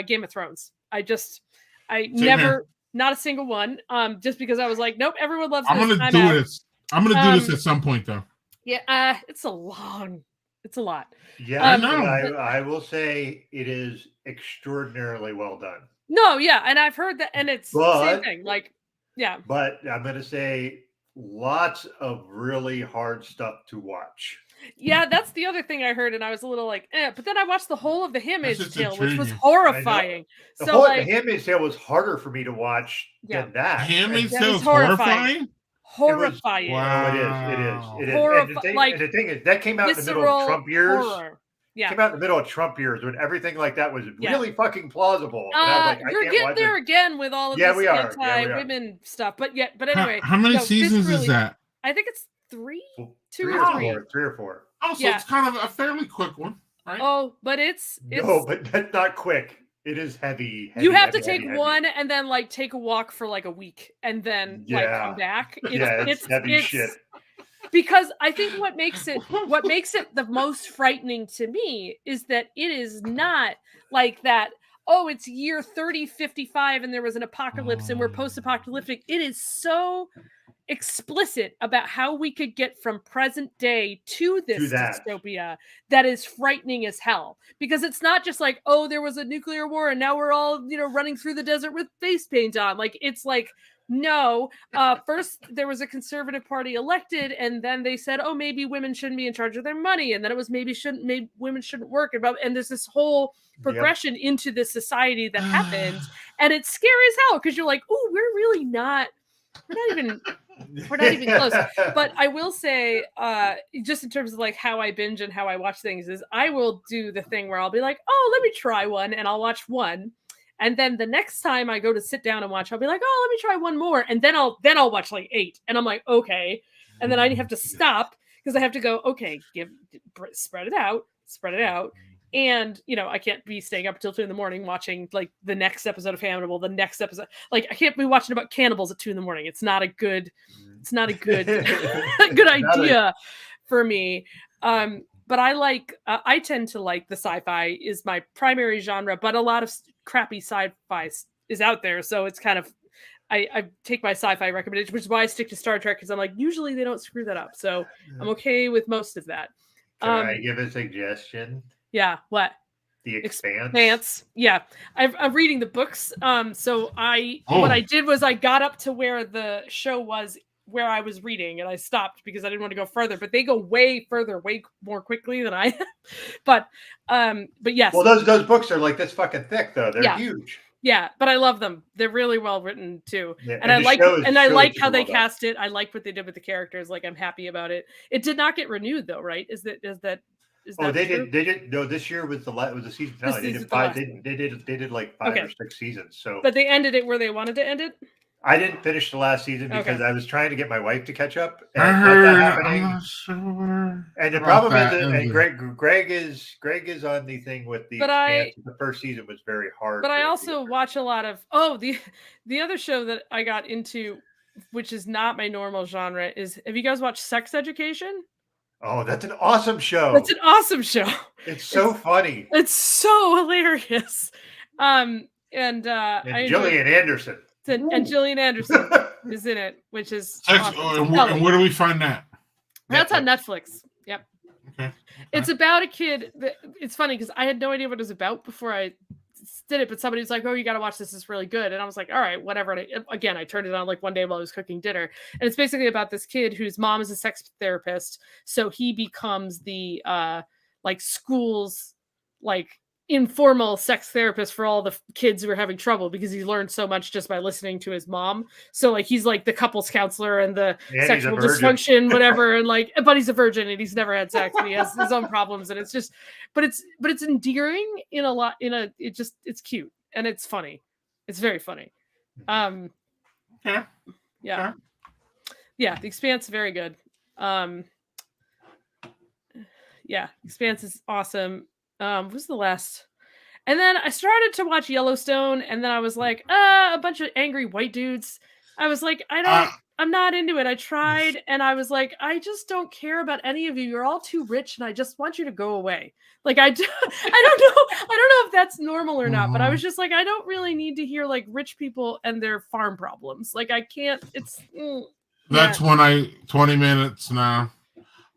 Game of Thrones. Not a single one. Just because I was like, nope, everyone loves this. I'm gonna do this. I'm gonna do this at some point, though. Yeah, it's a lot. Yeah, I will say it is extraordinarily well done. No, yeah, and I've heard that, and it's the same thing. Like, yeah. But I'm gonna say lots of really hard stuff to watch. Yeah, that's the other thing I heard, and I was a little like, but then I watched the whole of The Handmaid's Tale, which was horrifying. The Handmaid's Tale was harder for me to watch than that. Handmaid's Tale is horrifying? Horrifying. Wow. It is. And the thing is, that came out in the middle of Trump years. Yeah. Came out in the middle of Trump years when everything like that was really fucking plausible. And I was like, you're getting there again with all of this anti-women stuff. But anyway. How many seasons is that? I think it's 3. 3 or 4. Oh, so it's kind of a fairly quick one, right? Oh, but it's no, but that's not quick. It is heavy. You have to take one and then like take a walk for like a week and then like come back. It's heavy shit. Because I think what makes it the most frightening to me is that it is not like that. oh, it's year 3055 and there was an apocalypse and we're post-apocalyptic. It is so explicit about how we could get from present day to this dystopia that is frightening as hell, because it's not just like, oh, there was a nuclear war and now we're all, you know, running through the desert with face paint on. Like, it's like, no, first there was a conservative party elected and then they said, oh, maybe women shouldn't be in charge of their money, and then it was maybe women shouldn't work, and there's this whole progression into this society that happens, and it's scary as hell because you're like, oh, we're not even close. But I will say, just in terms of like how I binge and how I watch things, is I will do the thing where I'll be like, oh, let me try one, and I'll watch one, and then the next time I go to sit down and watch, I'll be like, oh, let me try one more, and then I'll watch like 8, and I'm like, okay, and then I have to stop because I have to go, okay, spread it out. And, you know, I can't be staying up until 2 a.m. watching like the next episode of Hannibal, the next episode. Like, I can't be watching about cannibals at 2 a.m. It's not a good good idea for me. But I tend to like the sci-fi is my primary genre, but a lot of crappy sci-fi is out there. So it's kind of, I take my sci-fi recommendation, which is why I stick to Star Trek, because I'm like, usually they don't screw that up. So I'm okay with most of that. Can I give a suggestion? Yeah, what? The Expanse. Expanse. Yeah, I'm reading the books. So what I did was I got up to where the show was, where I was reading, and I stopped because I didn't want to go further. But they go way further, way more quickly than I. But yes. Well, those books are like this fucking thick, though. They're huge. Yeah, but I love them. They're really well written too, yeah, and I like how they cast it. I like what they did with the characters. Like, I'm happy about it. It did not get renewed though, right? Is that they true? did. No, this year was the season finale. They did 5. They did like 5 or 6 seasons. So, but they ended it where they wanted to end it. I didn't finish the last season because I was trying to get my wife to catch up. And I heard. happening. I'm not sure. And the problem is, and Greg is on the thing with the. The first season was very hard. But I also watch a lot of the other show that I got into, which is not my normal genre, is, have you guys watched Sex Education? Oh, that's an awesome show. That's an awesome show. It's so funny. It's so hilarious. And Gillian Anderson. And Gillian Anderson is in it, which is awesome. And where do we find that? That's on Netflix. Yep. Okay. It's about a kid. It's funny because I had no idea what it was about before I did it, but somebody was like, oh, you got to watch this. It's really good. And I was like, all right, whatever. And I turned it on like one day while I was cooking dinner. And it's basically about this kid whose mom is a sex therapist. So he becomes the like school's like informal sex therapist for all the kids who are having trouble, because he learned so much just by listening to his mom. So like he's like the couples counselor and the sexual dysfunction, whatever, and like, but he's a virgin and he's never had sex, but he has his own problems, and it's just, but it's endearing it's cute and it's funny. It's very funny. Yeah. The Expanse is very good. Expanse is awesome. Was the last, and then I started to watch Yellowstone, and then I was like, a bunch of angry white dudes. I was like, I'm not into it. I tried, and I was like, I just don't care about any of you. You're all too rich, and I just want you to go away. Like, I don't know if that's normal or not, but I was just like, I don't really need to hear like rich people and their farm problems. Like, I can't. It's that's 20 minutes now.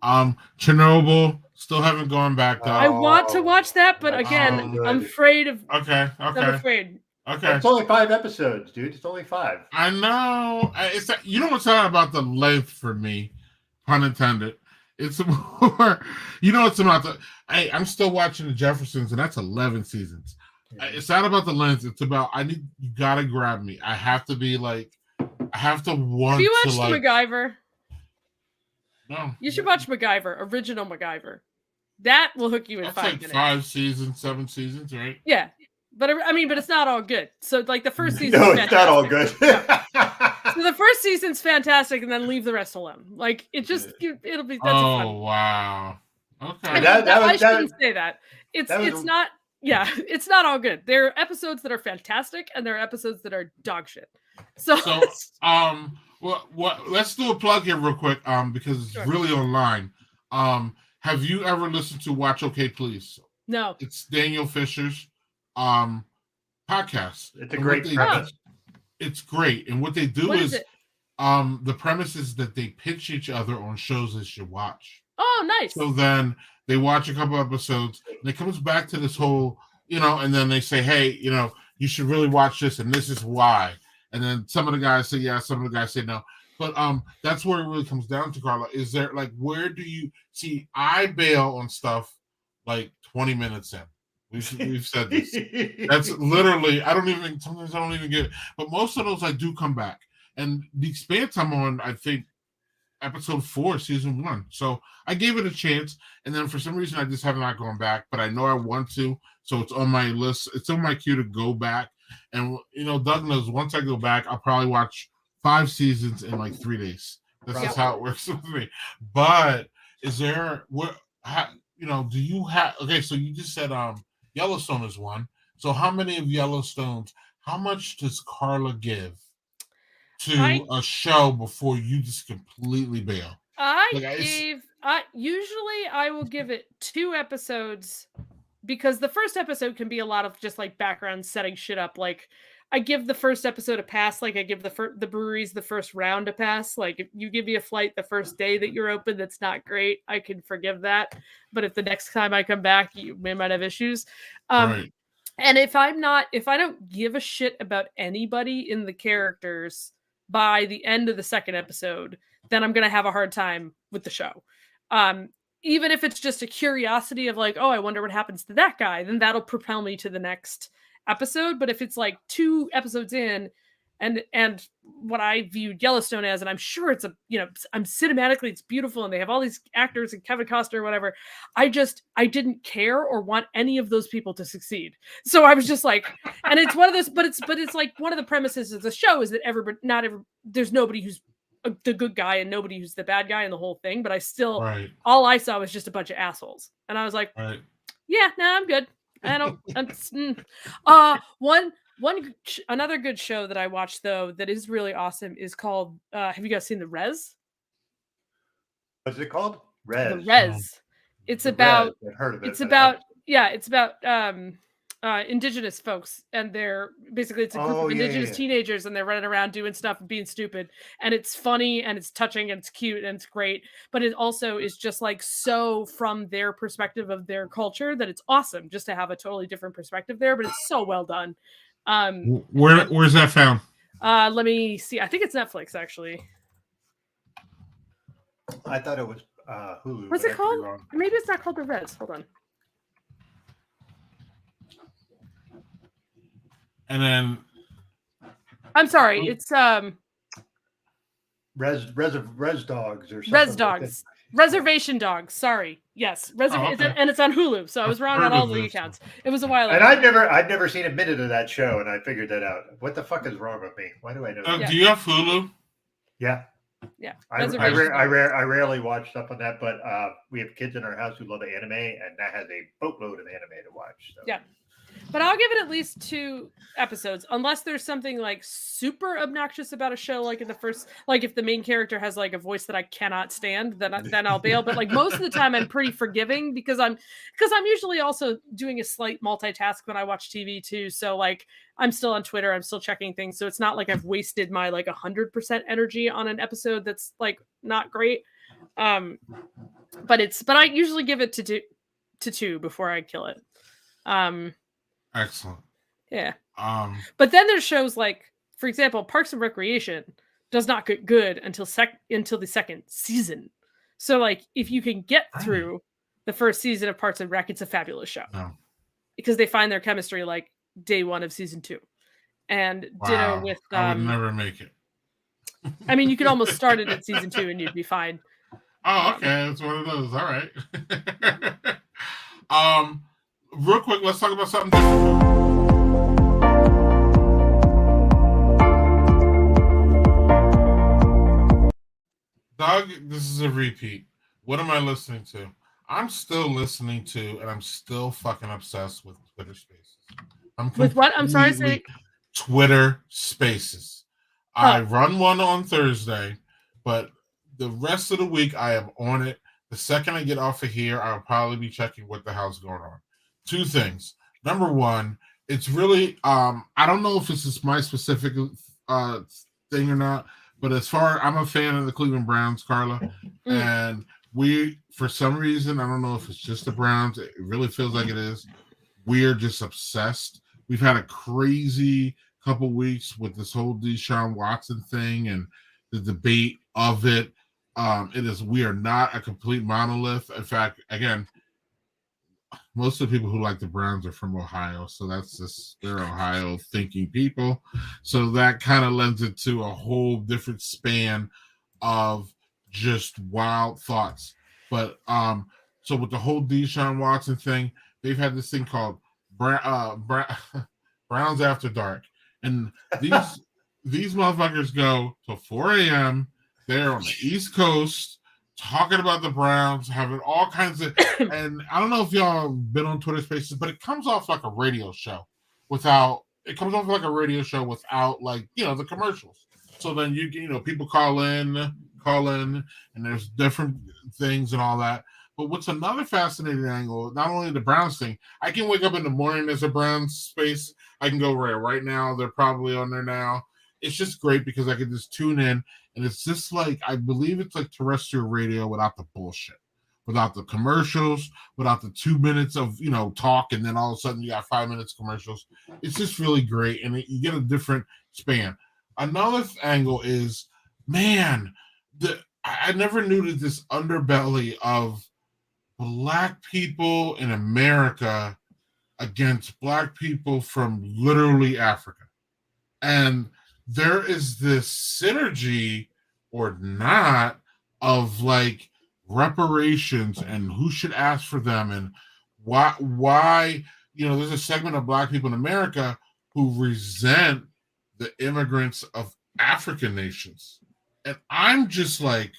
Chernobyl. Still haven't gone back though. I want to watch that, but again, I'm afraid of. Okay. I'm afraid. Okay. It's only 5 episodes, dude. It's only 5. I know. It's you know what's not about the length for me, pun intended. It's more. You know it's about the. Hey, I'm still watching the Jeffersons, and that's 11 seasons. It's not about the length. It's about you gotta grab me. I have to be like. I have to want. Have you watched to, like, MacGyver? No. You should watch MacGyver, original MacGyver. That will hook you in 5 minutes. 5 seasons, 7 seasons, right? Yeah, but it's not all good. So like the first season. No, it's not all good. So the first season's fantastic, and then leave the rest alone. Like it just, it'll be. That's wow. Okay. I shouldn't say that. It's not. Yeah, it's not all good. There are episodes that are fantastic, and there are episodes that are dog shit. So let's do a plug here real quick, because it's really online. Have you ever listened to Watch OK Please? No. It's Daniel Fisher's. podcast. It's a And great what they- premise. It's great, and what they do What is, is it? the premise is that they pitch each other on shows they should watch. Oh, nice. So then they watch a couple episodes, and it comes back to this whole, and then they say, hey, you should really watch this, and this is why. And then some of the guys say yes, some of the guys say no. But that's where it really comes down to, Carla. Is there, like, where do you see? I bail on stuff like 20 minutes in. We've said this. That's literally, sometimes I don't even get it. But most of those I do come back. And The Expanse I'm on, I think, episode 4, season 1. So I gave it a chance. And then for some reason, I just have not gone back. But I know I want to. So it's on my list. It's on my queue to go back. And, Doug knows, once I go back, I'll probably watch 5 seasons in like 3 days. That's just how it works with me. But is there, do you have, okay, so you just said Yellowstone is one. So how many of Yellowstone's, how much does Carla give to a show before you just completely bail? Usually I will give it 2 episodes, because the first episode can be a lot of just like background setting shit up. Like, I give the first episode a pass. Like, I give the breweries the first round a pass. Like, if you give me a flight the first day that you're open that's not great, I can forgive that. But if the next time I come back, you might have issues. Right. And if I don't give a shit about anybody in the characters by the end of the second episode, then I'm going to have a hard time with the show. Even if it's just a curiosity of like, oh, I wonder what happens to that guy, then that'll propel me to the next episode. But if it's like 2 episodes in, and what I viewed Yellowstone as, and I'm sure it's cinematically it's beautiful, and they have all these actors and Kevin Costner or whatever, I didn't care or want any of those people to succeed. So I was just like, and it's one of those, but it's like one of the premises of the show is that there's nobody who's the good guy and nobody who's the bad guy in the whole thing. But I still, all I saw was just a bunch of assholes, and I was like, yeah, I'm good. I don't. Another good show that I watched though that is really awesome is called. Have you guys seen The Res? What's it called? Res. The Res. It's about. I've heard of it. It's about. Yeah, it's about indigenous folks, and they're basically it's a group of indigenous teenagers, and they're running around doing stuff and being stupid, and it's funny and it's touching and it's cute and it's great, but it also is just like so from their perspective of their culture that it's awesome just to have a totally different perspective there, but it's so well done. Where's that found? Let me see. I think it's Netflix actually. I thought it was Hulu. What's it called? Maybe it's not called The Res. Hold on. And then I'm sorry, it's Res Dogs or something. Res Dogs. Reservation Dogs. Sorry. Yes. And it's on Hulu, so I was wrong on all the accounts. It was a while ago. And I'd never seen a minute of that show, and I figured that out. What the fuck is wrong with me? Why do I know that? Do you have Hulu? Yeah. Yeah. I rarely watch stuff on that, but we have kids in our house who love anime, and that has a boatload of anime to watch. So. Yeah. But I'll give it at least 2 episodes, unless there's something like super obnoxious about a show, like in the first, like if the main character has like a voice that I cannot stand, then I'll bail. But like most of the time, I'm pretty forgiving because I'm usually also doing a slight multitask when I watch TV too. So like I'm still on Twitter, I'm still checking things, so it's not like I've wasted my like 100% energy on an episode that's like not great. But I usually give it to 2 before I kill it. Excellent. Yeah. But then there's shows like, for example, Parks and Recreation does not get good until the second season. So like, if you can get through the first season of Parks and Rec, it's a fabulous show. Because they find their chemistry like day 1 of season 2. And ditto with. I would never make it. I mean, you could almost start it at season 2 and you'd be fine. Oh, okay. That's one of those. All right. Real quick, let's talk about something different. Doug, this is a repeat. What am I listening to? I'm still listening to, and I'm still fucking obsessed with Twitter Spaces. With what? I'm sorry, say Twitter Spaces. I run one on Thursday, but the rest of the week I am on it. The second I get off of here, I'll probably be checking what the hell's going on. 2 things. Number 1, It's really I don't know if this is my specific thing or not, but as far I'm a fan of the Cleveland Browns, Carla, and we for some reason I don't know if it's just the Browns. It really feels like it is. We're just obsessed. We've had a crazy couple weeks with this whole Deshaun Watson thing and the debate of it. We are not a complete monolith. In fact, again, most of the people who like the Browns are from Ohio, so they're Ohio thinking people. So that kind of lends it to a whole different span of just wild thoughts. But so with the whole Deshaun Watson thing, they've had this thing called Browns After Dark, and these motherfuckers go till 4 a.m. They're on the East Coast talking about the Browns, having all kinds of, and I don't know if y'all been on Twitter Spaces, but it comes off like a radio show without the commercials. So then people call in, and there's different things and all that. But what's another fascinating angle, not only the Browns thing, I can wake up in the morning as a Browns space. I can go right now. They're probably on there now. It's just great because I can just tune in. And it's just like, I believe it's like terrestrial radio without the bullshit, without the commercials, without the 2 minutes of, talk. And then all of a sudden you got 5 minutes commercials. It's just really great. And you get a different span. Another angle is, man, I never knew that this underbelly of Black people in America against Black people from literally Africa. And there is this synergy or not of like reparations and who should ask for them and why there's a segment of Black people in America who resent the immigrants of African nations. And I'm just like,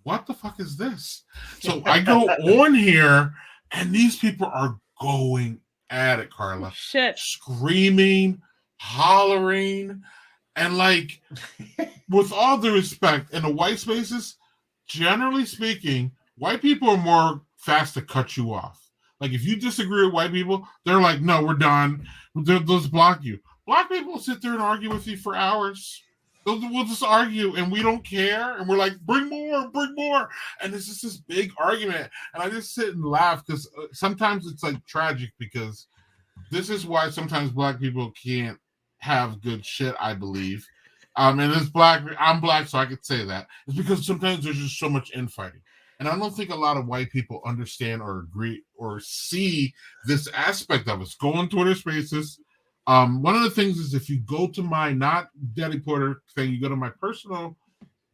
what the fuck is this? So I go on here and these people are going at it, Carla. Shit. Screaming, hollering, and like, with all due respect, in the white spaces, generally speaking, white people are more fast to cut you off. Like, if you disagree with white people, they're like, no, we're done. They'll just block you. Black people sit there and argue with you for hours. We'll just argue, and we don't care. And we're like, bring more. And it's just this big argument. And I just sit and laugh because sometimes it's like tragic because this is why sometimes Black people can't have good shit, I believe. And it's I'm Black, so I could say that. It's because sometimes there's just so much infighting. And I don't think a lot of white people understand or agree or see this aspect of it. Go on Twitter Spaces. One of the things is if you go to my not Daddy Porter thing, you go to my personal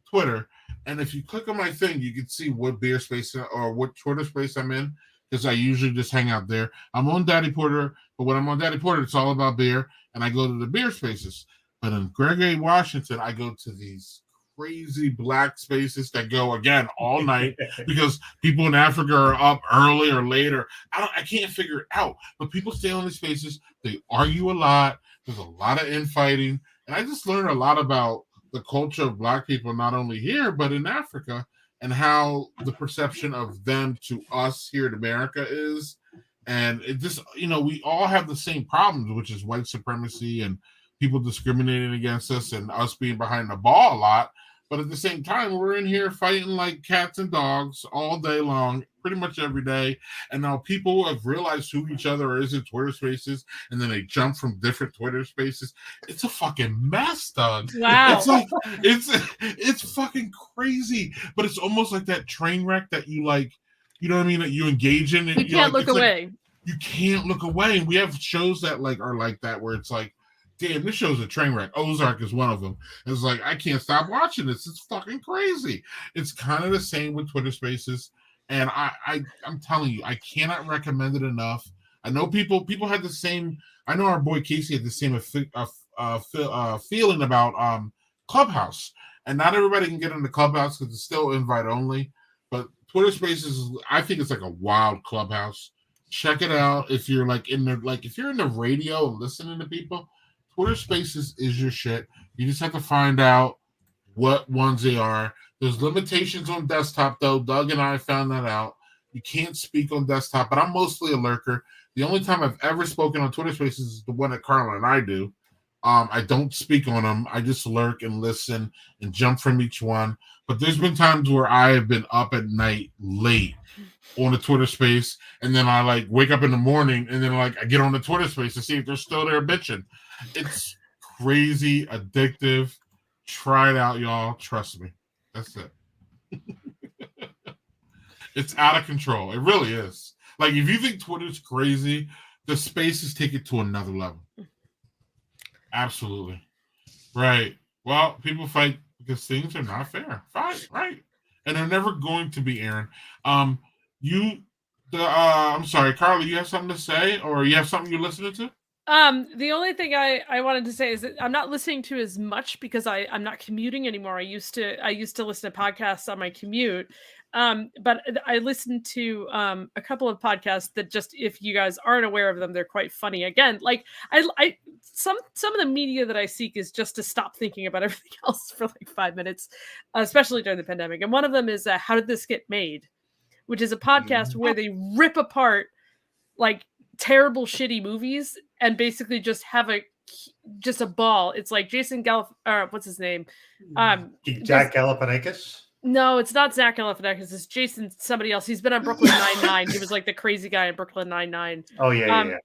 Twitter, and if you click on my thing, you can see what beer space or what Twitter space I'm in, because I usually just hang out there. I'm on Daddy Porter, but when I'm on Daddy Porter, it's all about beer, and I go to the beer spaces. But in Greg A. Washington, I go to these crazy Black spaces that go again all night because people in Africa are up early or later. I can't figure it out. But people stay on these spaces. They argue a lot. There's a lot of infighting, and I just learned a lot about the culture of Black people, not only here but in Africa, and how the perception of them to us here in America is. And it just, we all have the same problems, which is white supremacy and people discriminating against us and us being behind the ball a lot. But at the same time, we're in here fighting like cats and dogs all day long, pretty much every day. And now people have realized who each other is in Twitter spaces, and then they jump from different Twitter spaces. It's a fucking mess, Doug. Wow. It's like it's fucking crazy. But it's almost like that train wreck that you like, you know what I mean, that you engage in. And you can't look away. You can't look away. And we have shows that like are like that where it's like, damn, this show's a train wreck. Ozark is one of them. It's like, I can't stop watching this. It's fucking crazy. It's kind of the same with Twitter Spaces. And I'm telling you, I cannot recommend it enough. I know people had the same, I know our boy Casey had the same feeling about Clubhouse. And not everybody can get into Clubhouse because it's still invite only. But Twitter Spaces, I think it's like a wild Clubhouse. Check it out if you're if you're in the radio and listening to people. Twitter Spaces is your shit. You just have to find out what ones they are. There's limitations on desktop, though. Doug and I found that out. You can't speak on desktop, but I'm mostly a lurker. The only time I've ever spoken on Twitter Spaces is the one that Carla and I do. I don't speak on them. I just lurk and listen and jump from each one. But there's been times where I have been up at night late on the Twitter Space, and then I like wake up in the morning, and then like I get on the Twitter Space to see if they're still there bitching. It's crazy, addictive. Try it out, y'all. Trust me. That's it. It's out of control. It really is. Like, if you think Twitter's crazy, the Spaces take it to another level. Absolutely. Right. Well, people fight because things are not fair. Fight, right. And they're never going to be, Aaron. I'm sorry, Carla, you have something to say, or you have something you're listening to? The only thing I wanted to say is that I'm not listening to as much because I'm not commuting anymore. I used to listen to podcasts on my commute. But I listened to a couple of podcasts that, just, if you guys aren't aware of them, they're quite funny. Again, like some of the media that I seek is just to stop thinking about everything else for like 5 minutes, especially during the pandemic. And one of them is How Did This Get Made, which is a podcast where they rip apart like terrible, shitty movies and basically just have a ball. It's like Jason what's his name? Jack Galifianakis. No, it's not Zach Galifianakis. It's Jason, somebody else. He's been on Brooklyn Nine-Nine. He was like the crazy guy in Brooklyn Nine-Nine. Oh, yeah.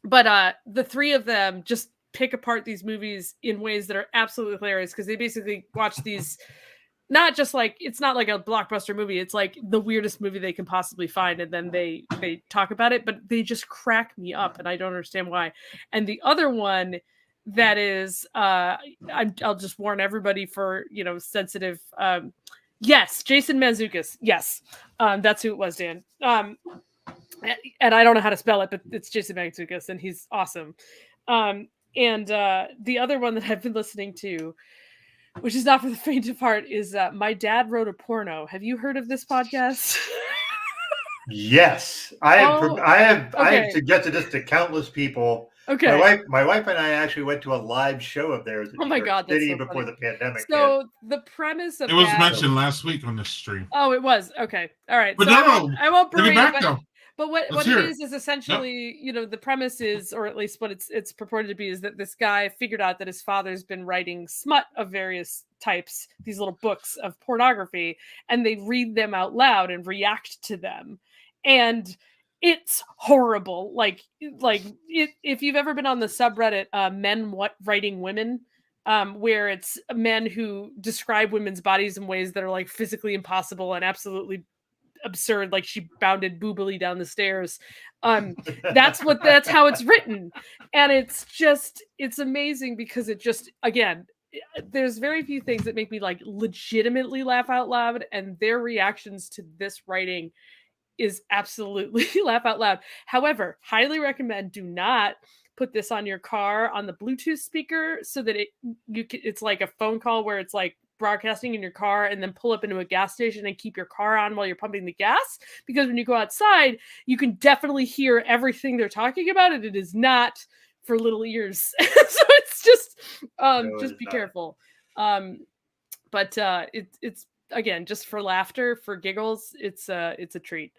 But the three of them just pick apart these movies in ways that are absolutely hilarious, because they basically watch these, not just like, it's not like a blockbuster movie. It's like the weirdest movie they can possibly find, and then they talk about it, but they just crack me up, and I don't understand why. And the other one that is, I'll just warn everybody for, sensitive, yes, Jason Mantzoukas. Yes, that's who it was, Dan. And I don't know how to spell it, but it's Jason Mantzoukas, and he's awesome. And the other one that I've been listening to, which is not for the faint of heart, is My Dad Wrote a Porno. Have you heard of this podcast? Yes, I have suggested this to countless people. Okay. My wife and I actually went to a live show of theirs in Oh my New York God, that's City so before funny. the pandemic. So the premise of it was that, mentioned last week on the stream. Oh, it was. Okay. All right. But so no, I won't bring it berate back it, though. but what Let's it hear it. is essentially, the premise is, or at least what it's purported to be, is that this guy figured out that his father's been writing smut of various types, these little books of pornography, and they read them out loud and react to them. And it's horrible. If you've ever been on the subreddit, Men What Writing Women, where it's men who describe women's bodies in ways that are like physically impossible and absolutely absurd, like she bounded boobily down the stairs. That's how it's written. And it's amazing, because it just, again, there's very few things that make me like legitimately laugh out loud, and their reactions to this writing is absolutely laugh out loud. However, highly recommend, do not put this on your car on the Bluetooth speaker, so that it's like a phone call where it's like broadcasting in your car, and then pull up into a gas station and keep your car on while you're pumping the gas, because when you go outside, you can definitely hear everything they're talking about, and it is not for little ears. So it's just just be careful. But it's again, just for laughter, for giggles, it's a treat.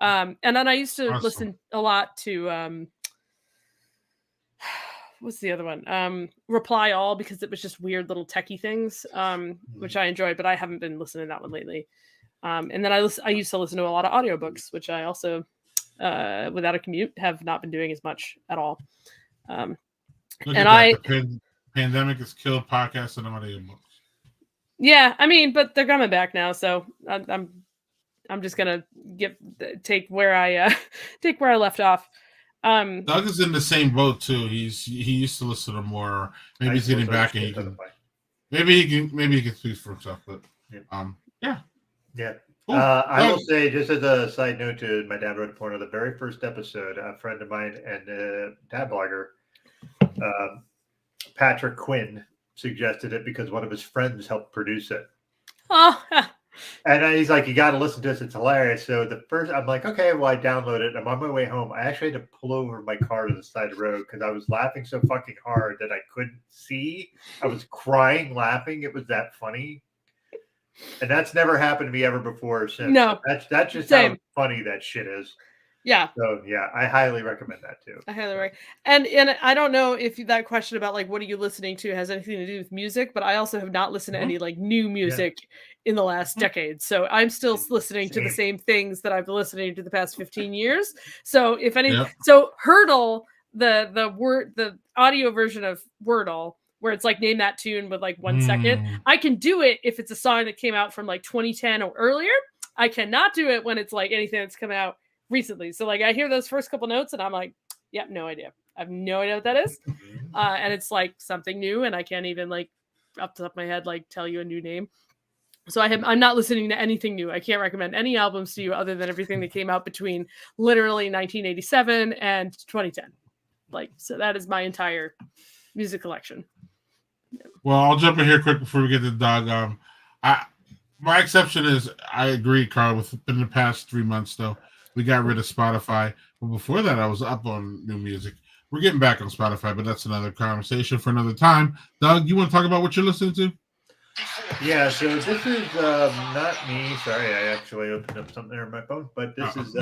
And then I used to listen a lot to what's the other one? Reply All, because it was just weird little techie things, which I enjoyed, but I haven't been listening to that one lately. And then I used to listen to a lot of audiobooks, which I also, without a commute, have not been doing as much at all. The pandemic has killed podcasts and audiobooks. Yeah, I mean, but they're coming back now, so I'm just gonna take where I left off. Doug is in the same boat too. He used to listen to more. Maybe he's getting back, and he can speak for himself. But yeah. Cool. I will say, just as a side note to My Dad Wrote a Porno, the very first episode, a friend of mine and dad blogger, Patrick Quinn, suggested it because one of his friends helped produce it. Oh. And he's like, you got to listen to this. It's hilarious. So I'm like, okay, well, I downloaded it. I'm on my way home. I actually had to pull over my car to the side of the road because I was laughing so fucking hard that I couldn't see. I was crying, laughing. It was that funny. And that's never happened to me ever before or since. No. That's just Same. how funny that shit is. Yeah. So yeah, I highly recommend that too. I highly recommend. And I don't know if that question about like what are you listening to has anything to do with music, but I also have not listened to any like new music in the last decade. So I'm still listening to the same things that I've been listening to the past 15 years. So if any, so Hurdle, the audio version of Wordle, where it's like name that tune with like 1 second, I can do it if it's a song that came out from like 2010 or earlier. I cannot do it when it's like anything that's come out recently. So like I hear those first couple notes and I'm like, yeah, no idea. I have no idea what that is. And it's like something new and I can't even like off the top of my head like tell you a new name. So I'm not listening to anything new. I can't recommend any albums to you other than everything that came out between literally 1987 and 2010. Like, so that is my entire music collection. Well, I'll jump in here quick before we get to the dog. My exception is I agree, Carl, within the past 3 months though. We got rid of Spotify. But before that, I was up on new music. We're getting back on Spotify, but that's another conversation for another time. Doug, you want to talk about what you're listening to? Yeah, so this is not me. Sorry, I actually opened up something there on my phone. But this is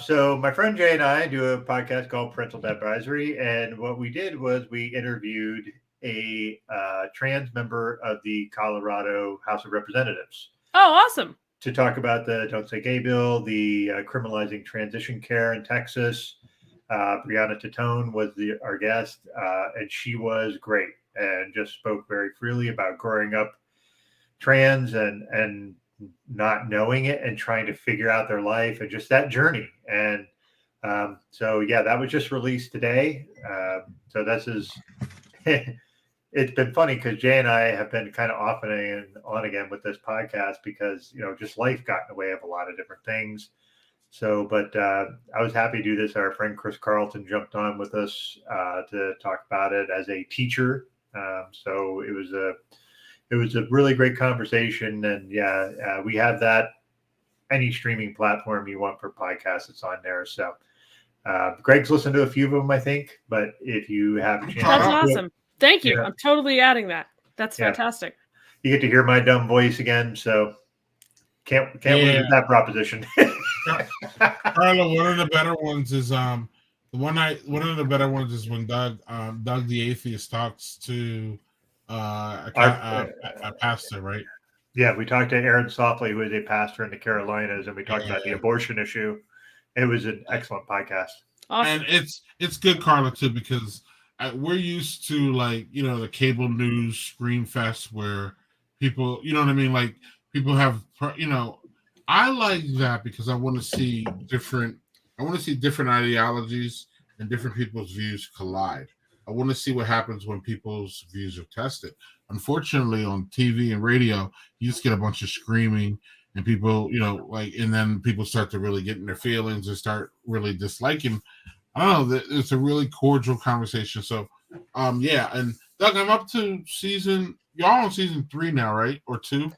so my friend Jay and I do a podcast called Parental Advisory. And what we did was we interviewed a trans member of the Colorado House of Representatives. Oh, awesome. To talk about the Don't Say Gay bill, the criminalizing transition care in Texas. Brianna Titone was our guest, and she was great and just spoke very freely about growing up trans and not knowing it and trying to figure out their life and just that journey. And so, yeah, that was just released today. So this is... It's been funny because Jay and I have been kind of off and on again with this podcast because, just life got in the way of a lot of different things. So, but I was happy to do this. Our friend Chris Carlton jumped on with us to talk about it as a teacher. So it was a really great conversation. And we have that any streaming platform you want for podcasts, it's on there. So Greg's listened to a few of them, I think. But if you have a chance, that's awesome. Thank you. Yeah. I'm totally adding that. That's fantastic. You get to hear my dumb voice again, so can't lose that proposition. Carla, one of the better ones is when Doug the atheist talks to a pastor, right? Yeah, we talked to Aaron Softly, who is a pastor in the Carolinas, and we talked about the abortion issue. It was an excellent podcast. Awesome. And it's good, Carla, too, because we're used to the cable news screen fest where people, you know what I mean? Like people have, I like that because I want to see different ideologies and different people's views collide. I want to see what happens when people's views are tested. Unfortunately, on TV and radio, you just get a bunch of screaming and people, and then people start to really get in their feelings and start really disliking. I don't know. It's a really cordial conversation. So, and Doug, I'm up to y'all on season 3 now, right? Or 2?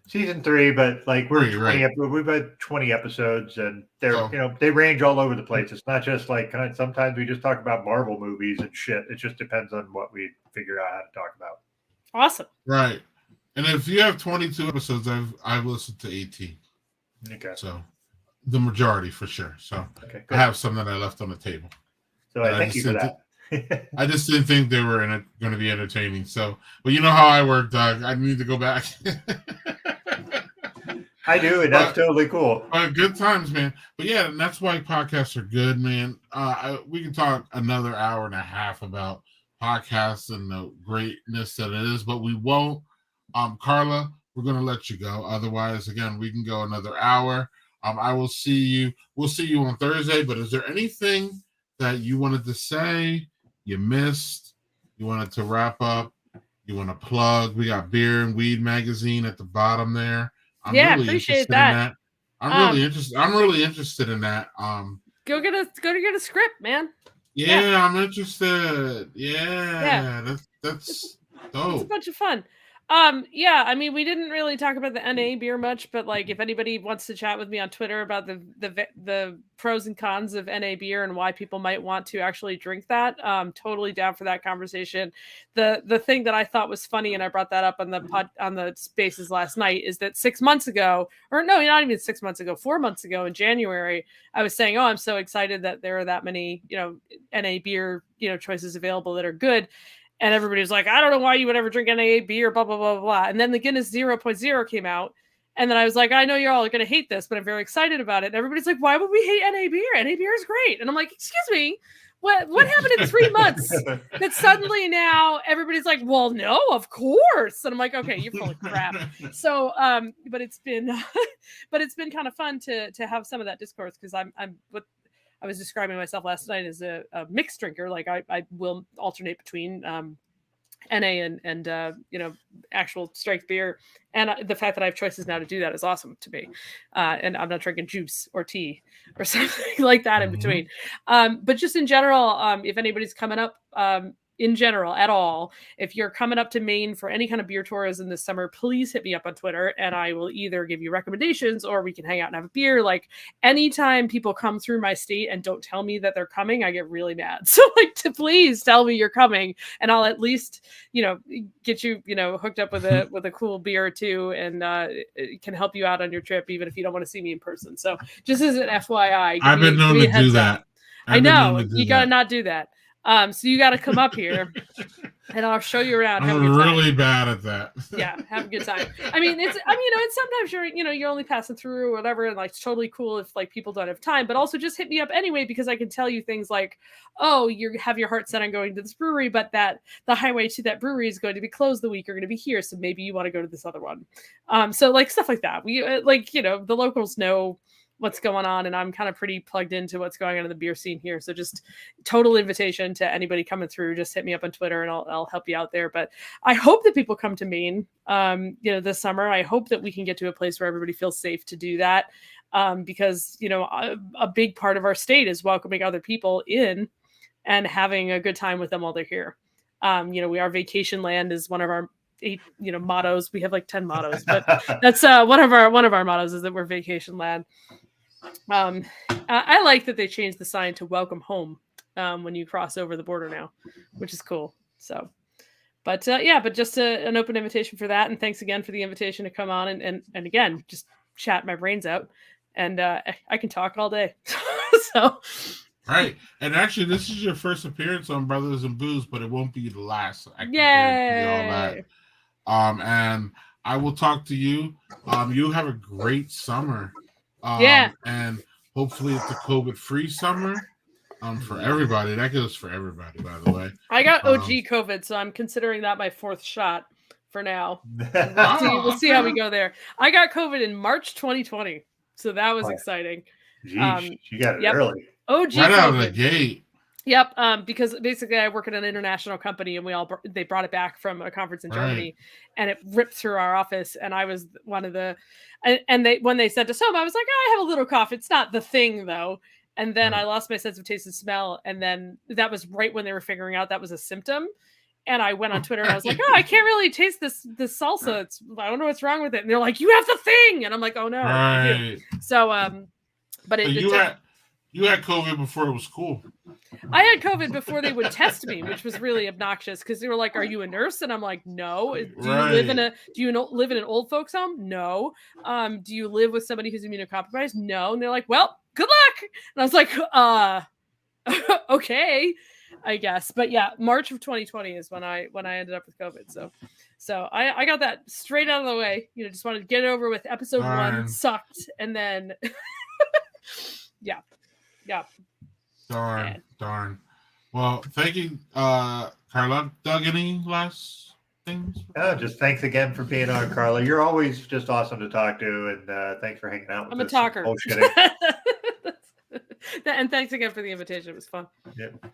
Season 3, but we've had 20 episodes, and they're they range all over the place. It's not just sometimes we just talk about Marvel movies and shit. It just depends on what we figure out how to talk about. Awesome. Right. And if you have 22 episodes, I've listened to 18. Okay. So the majority for sure. So I have some that I left on the table. So I thank you for that. I just didn't think they were going to be entertaining. So, but you know how I work, Doug. I need to go back. I do, and that's totally cool. Good times, man. But yeah, and that's why podcasts are good, man. We can talk another hour and a half about podcasts and the greatness that it is, but we won't. Carla, we're going to let you go. Otherwise, again, we can go another hour. I will see you. We'll see you on Thursday. But is there anything that you wanted to say, you missed, you wanted to wrap up, you want to plug? We got Beer and Weed magazine at the bottom there. I'm really appreciate that. I'm really interested in that. Go get a script, man. Yeah, I'm interested. Yeah. That's dope. It's a bunch of fun. Yeah, I mean, we didn't really talk about the NA beer much, but like, if anybody wants to chat with me on Twitter about the pros and cons of NA beer and why people might want to actually drink that, totally down for that conversation. The thing that I thought was funny, and I brought that up on the spaces last night, is that 6 months ago, or no, not even 6 months ago, 4 months ago in January, I was saying, oh, I'm so excited that there are that many, NA beer, choices available that are good. And everybody was like, I don't know why you would ever drink NA beer, blah, blah, blah, blah. And then the Guinness 0.0 came out. And then I was like, I know you're all going to hate this, but I'm very excited about it. And everybody's like, why would we hate NA beer? NA beer is great. And I'm like, excuse me, what happened in 3 months that suddenly now everybody's like, well, no, of course. And I'm like, okay, you're full of crap. So, but it's been kind of fun to have some of that discourse, because I'm what I was describing myself last night as a mixed drinker. Like I will alternate between NA and actual strength beer, and the fact that I have choices now to do that is awesome to me. And I'm not drinking juice or tea or something like that in between. But just in general, if anybody's coming up, in general at all, if you're coming up to Maine for any kind of beer tourism this summer, please hit me up on Twitter, and I will either give you recommendations or we can hang out and have a beer. Like, anytime people come through my state and don't tell me that they're coming, I get really mad. So like, to please tell me you're coming, and I'll at least get you hooked up with a cool beer or two, and it can help you out on your trip, even if you don't want to see me in person. So just as an FYI, I've been known to do that. I know you gotta not do that. So you got to come up here, and I'll show you around. I'm really bad at that. Yeah, have a good time. I mean, it's sometimes you're only passing through or whatever, and like, it's totally cool if like people don't have time. But also just hit me up anyway, because I can tell you things like, oh, you have your heart set on going to this brewery, but that the highway to that brewery is going to be closed the week you're going to be here, so maybe you want to go to this other one. So like, stuff like that. We the locals know what's going on, and I'm kind of pretty plugged into what's going on in the beer scene here. So just total invitation to anybody coming through. Just hit me up on Twitter, and I'll help you out there. But I hope that people come to Maine, this summer. I hope that we can get to a place where everybody feels safe to do that. Because, a big part of our state is welcoming other people in and having a good time with them while they're here. We are vacation land is one of our 8 mottos. We have like 10 mottos, but that's one of our mottos is that we're vacation land. I like that they changed the sign to welcome home when you cross over the border now, which is cool. So, but just an open invitation for that, and thanks again for the invitation to come on and again just chat my brains out, and I can talk all day. So. Right, and actually, this is your first appearance on Brothers and Booze, but it won't be the last. I can guarantee all that. And I will talk to you. You have a great summer. And hopefully it's a COVID-free summer. For everybody. That goes for everybody, by the way. I got OG COVID, so I'm considering that my 4th shot for now. We'll see how we go there. I got COVID in March 2020, so that was exciting. Jeez, you got it early. OG right COVID. out of the gate. Yep, because basically I work at an international company, and they brought it back from a conference in Germany, and it ripped through our office, and I was one of the, and when they sent us home, I was like, oh, I have a little cough. It's not the thing though. And then I lost my sense of taste and smell, and then that was right when they were figuring out that was a symptom. And I went on Twitter and I was like, oh, I can't really taste this salsa. I don't know what's wrong with it. And they're like, you have the thing, and I'm like, oh no. Right. So, but you had COVID before it was cool. I had COVID before they would test me, which was really obnoxious, because they were like, are you a nurse? And I'm like, no. Do you live in an old folks home? No. Do you live with somebody who's immunocompromised? No. And they're like, well, good luck. And I was like, okay, I guess. But yeah, March of 2020 is when I ended up with COVID. So I got that straight out of the way. Just wanted to get it over with. Episode 1 sucked, and then yeah. Darn. Well, thank you, Carla. Doug, any last things? Just thanks again for being on, Carla. You're always just awesome to talk to, and thanks for hanging out with us. I'm a talker. And thanks again for the invitation. It was fun. Yep.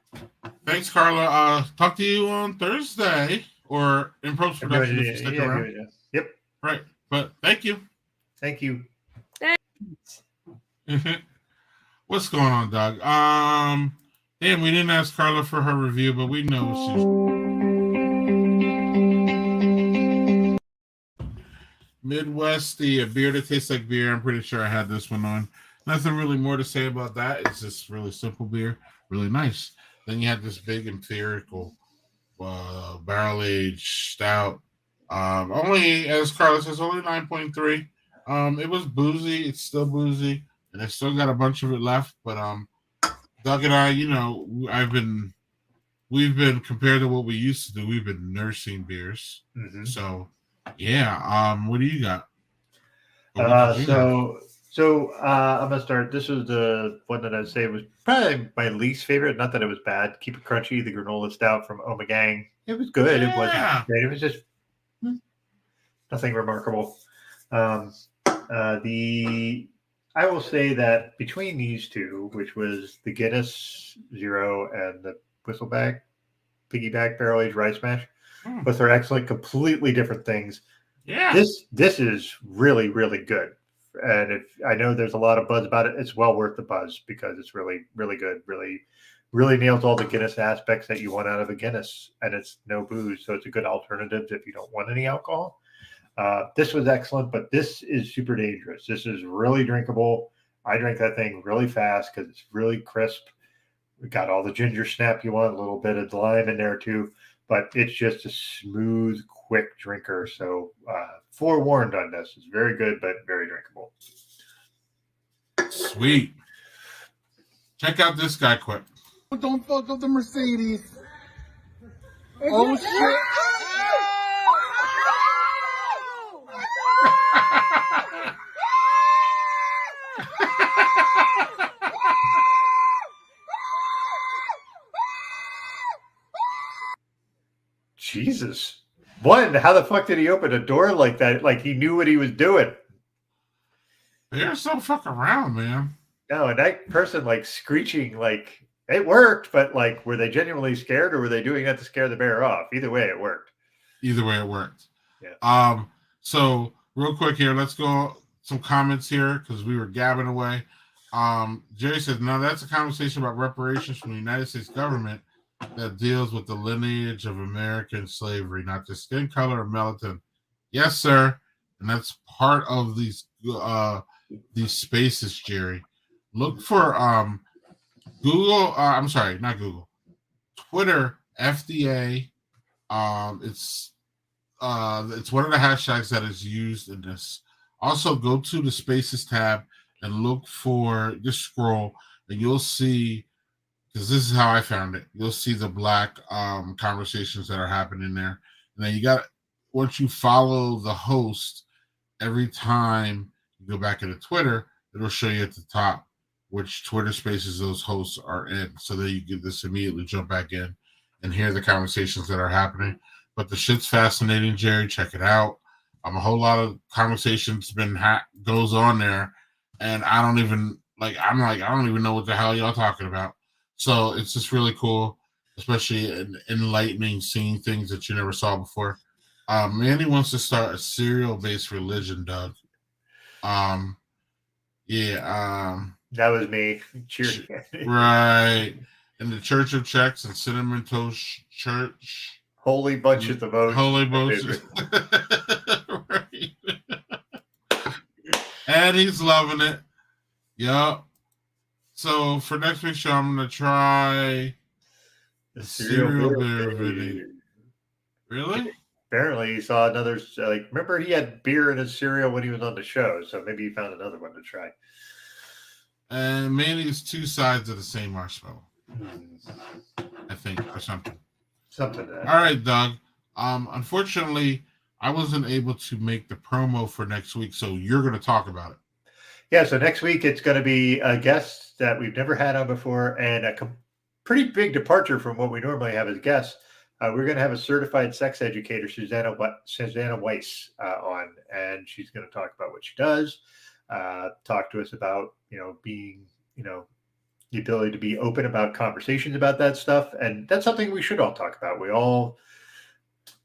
Thanks, Carla. Talk to you on Thursday or in post-production if you stick around. Yep. Right. But thank you. Thank you. Thanks. What's going on, Doug? Damn, we didn't ask Carla for her review, but we know she's Midwesty, a beer that tastes like beer. I'm pretty sure I had this one on. Nothing really more to say about that. It's just really simple beer, really nice. Then you had this big empirical barrel aged stout. Only, as Carla says, only 9.3. It was boozy. It's still boozy, and I still got a bunch of it left. But Doug and I, we've been compared to what we used to do. We've been nursing beers. Mm-hmm. So yeah. What do you got? I'm gonna start. This was the one that I'd say was probably my least favorite. Not that it was bad. Keep It Crunchy, the granola stout from Omegang. It was good. Yeah. It wasn't great. It was just nothing remarkable. I will say that between these two, which was the Guinness Zero and the Whistleback Piggyback Barrel Aged Rye Smash, both are excellent, completely different things. Yeah. This is really, really good. And if I know there's a lot of buzz about it, it's well worth the buzz because it's really, really good. Really, really nails all the Guinness aspects that you want out of a Guinness, and it's no booze, so it's a good alternative if you don't want any alcohol. This was excellent, but this is super dangerous. This is really drinkable. I drank that thing really fast because it's really crisp. We got all the ginger snap you want, a little bit of lime in there too, but it's just a smooth, quick drinker. So forewarned on this. It's very good, but very drinkable. Sweet. Check out this guy quick. Don't fuck up the Mercedes. Oh shit. Jesus. One, how the fuck did he open a door like that? Like he knew what he was doing. They're so fucking around, man. No, and that person like screeching, like it worked, but like were they genuinely scared or were they doing that to scare the bear off? Either way, it worked. Either way, it worked. Yeah. So real quick here, let's go some comments here because we were gabbing away. Jerry says, "No, that's a conversation about reparations from the United States government that deals with the lineage of American slavery, not just skin color or melatonin." Yes, sir, and that's part of these spaces, Jerry. Look for Google. I'm sorry, not Google. Twitter FDA. It's one of the hashtags that is used in this. Also, go to the Spaces tab and look for. Just scroll, and you'll see. Because this is how I found it. You'll see the Black conversations that are happening there, and then you got once you follow the host, every time you go back into Twitter, it'll show you at the top which Twitter spaces those hosts are in, so that you can just immediately jump back in and hear the conversations that are happening. But the shit's fascinating, Jerry. Check it out. A whole lot of conversations goes on there, and I don't even I don't even know what the hell y'all talking about. So it's just really cool, especially enlightening, seeing things that you never saw before. Mandy wants to start a cereal-based religion, Doug. That was me. Cheers. Right. And the Church of Czechs and Cinnamon Toast Church. Holy bunch of the most. Holy bunch. Right. And he's loving it. Yup. So for next week's show, I'm going to try the cereal beer video. Really? Apparently, he saw another. Remember, he had beer in his cereal when he was on the show, so maybe he found another one to try. And mainly it's two sides of the same marshmallow, I think, or something. Something like that. All right, Doug. Unfortunately, I wasn't able to make the promo for next week, so you're going to talk about it. Yeah, so next week it's going to be a guest that we've never had on before and a pretty big departure from what we normally have as guests. We're going to have a certified sex educator, Susanna Weiss, on, and she's going to talk about what she does, talk to us about, being, the ability to be open about conversations about that stuff. And that's something we should all talk about. We all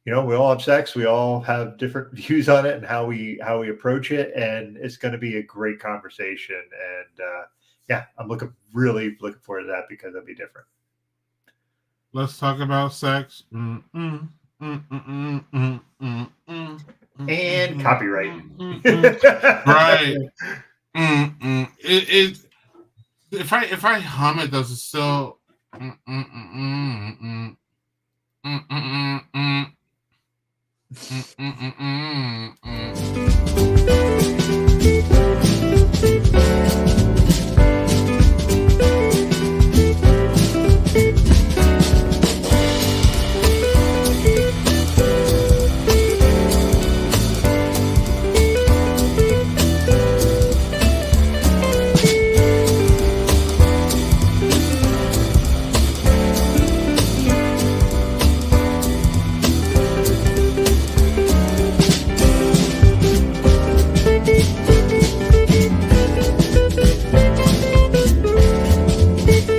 have sex. We all have different views on it and how we approach it. And it's going to be a great conversation. And I'm really looking forward to that because it'll be different. Let's talk about sex. And copyright. Right. It if I hum it, does it still?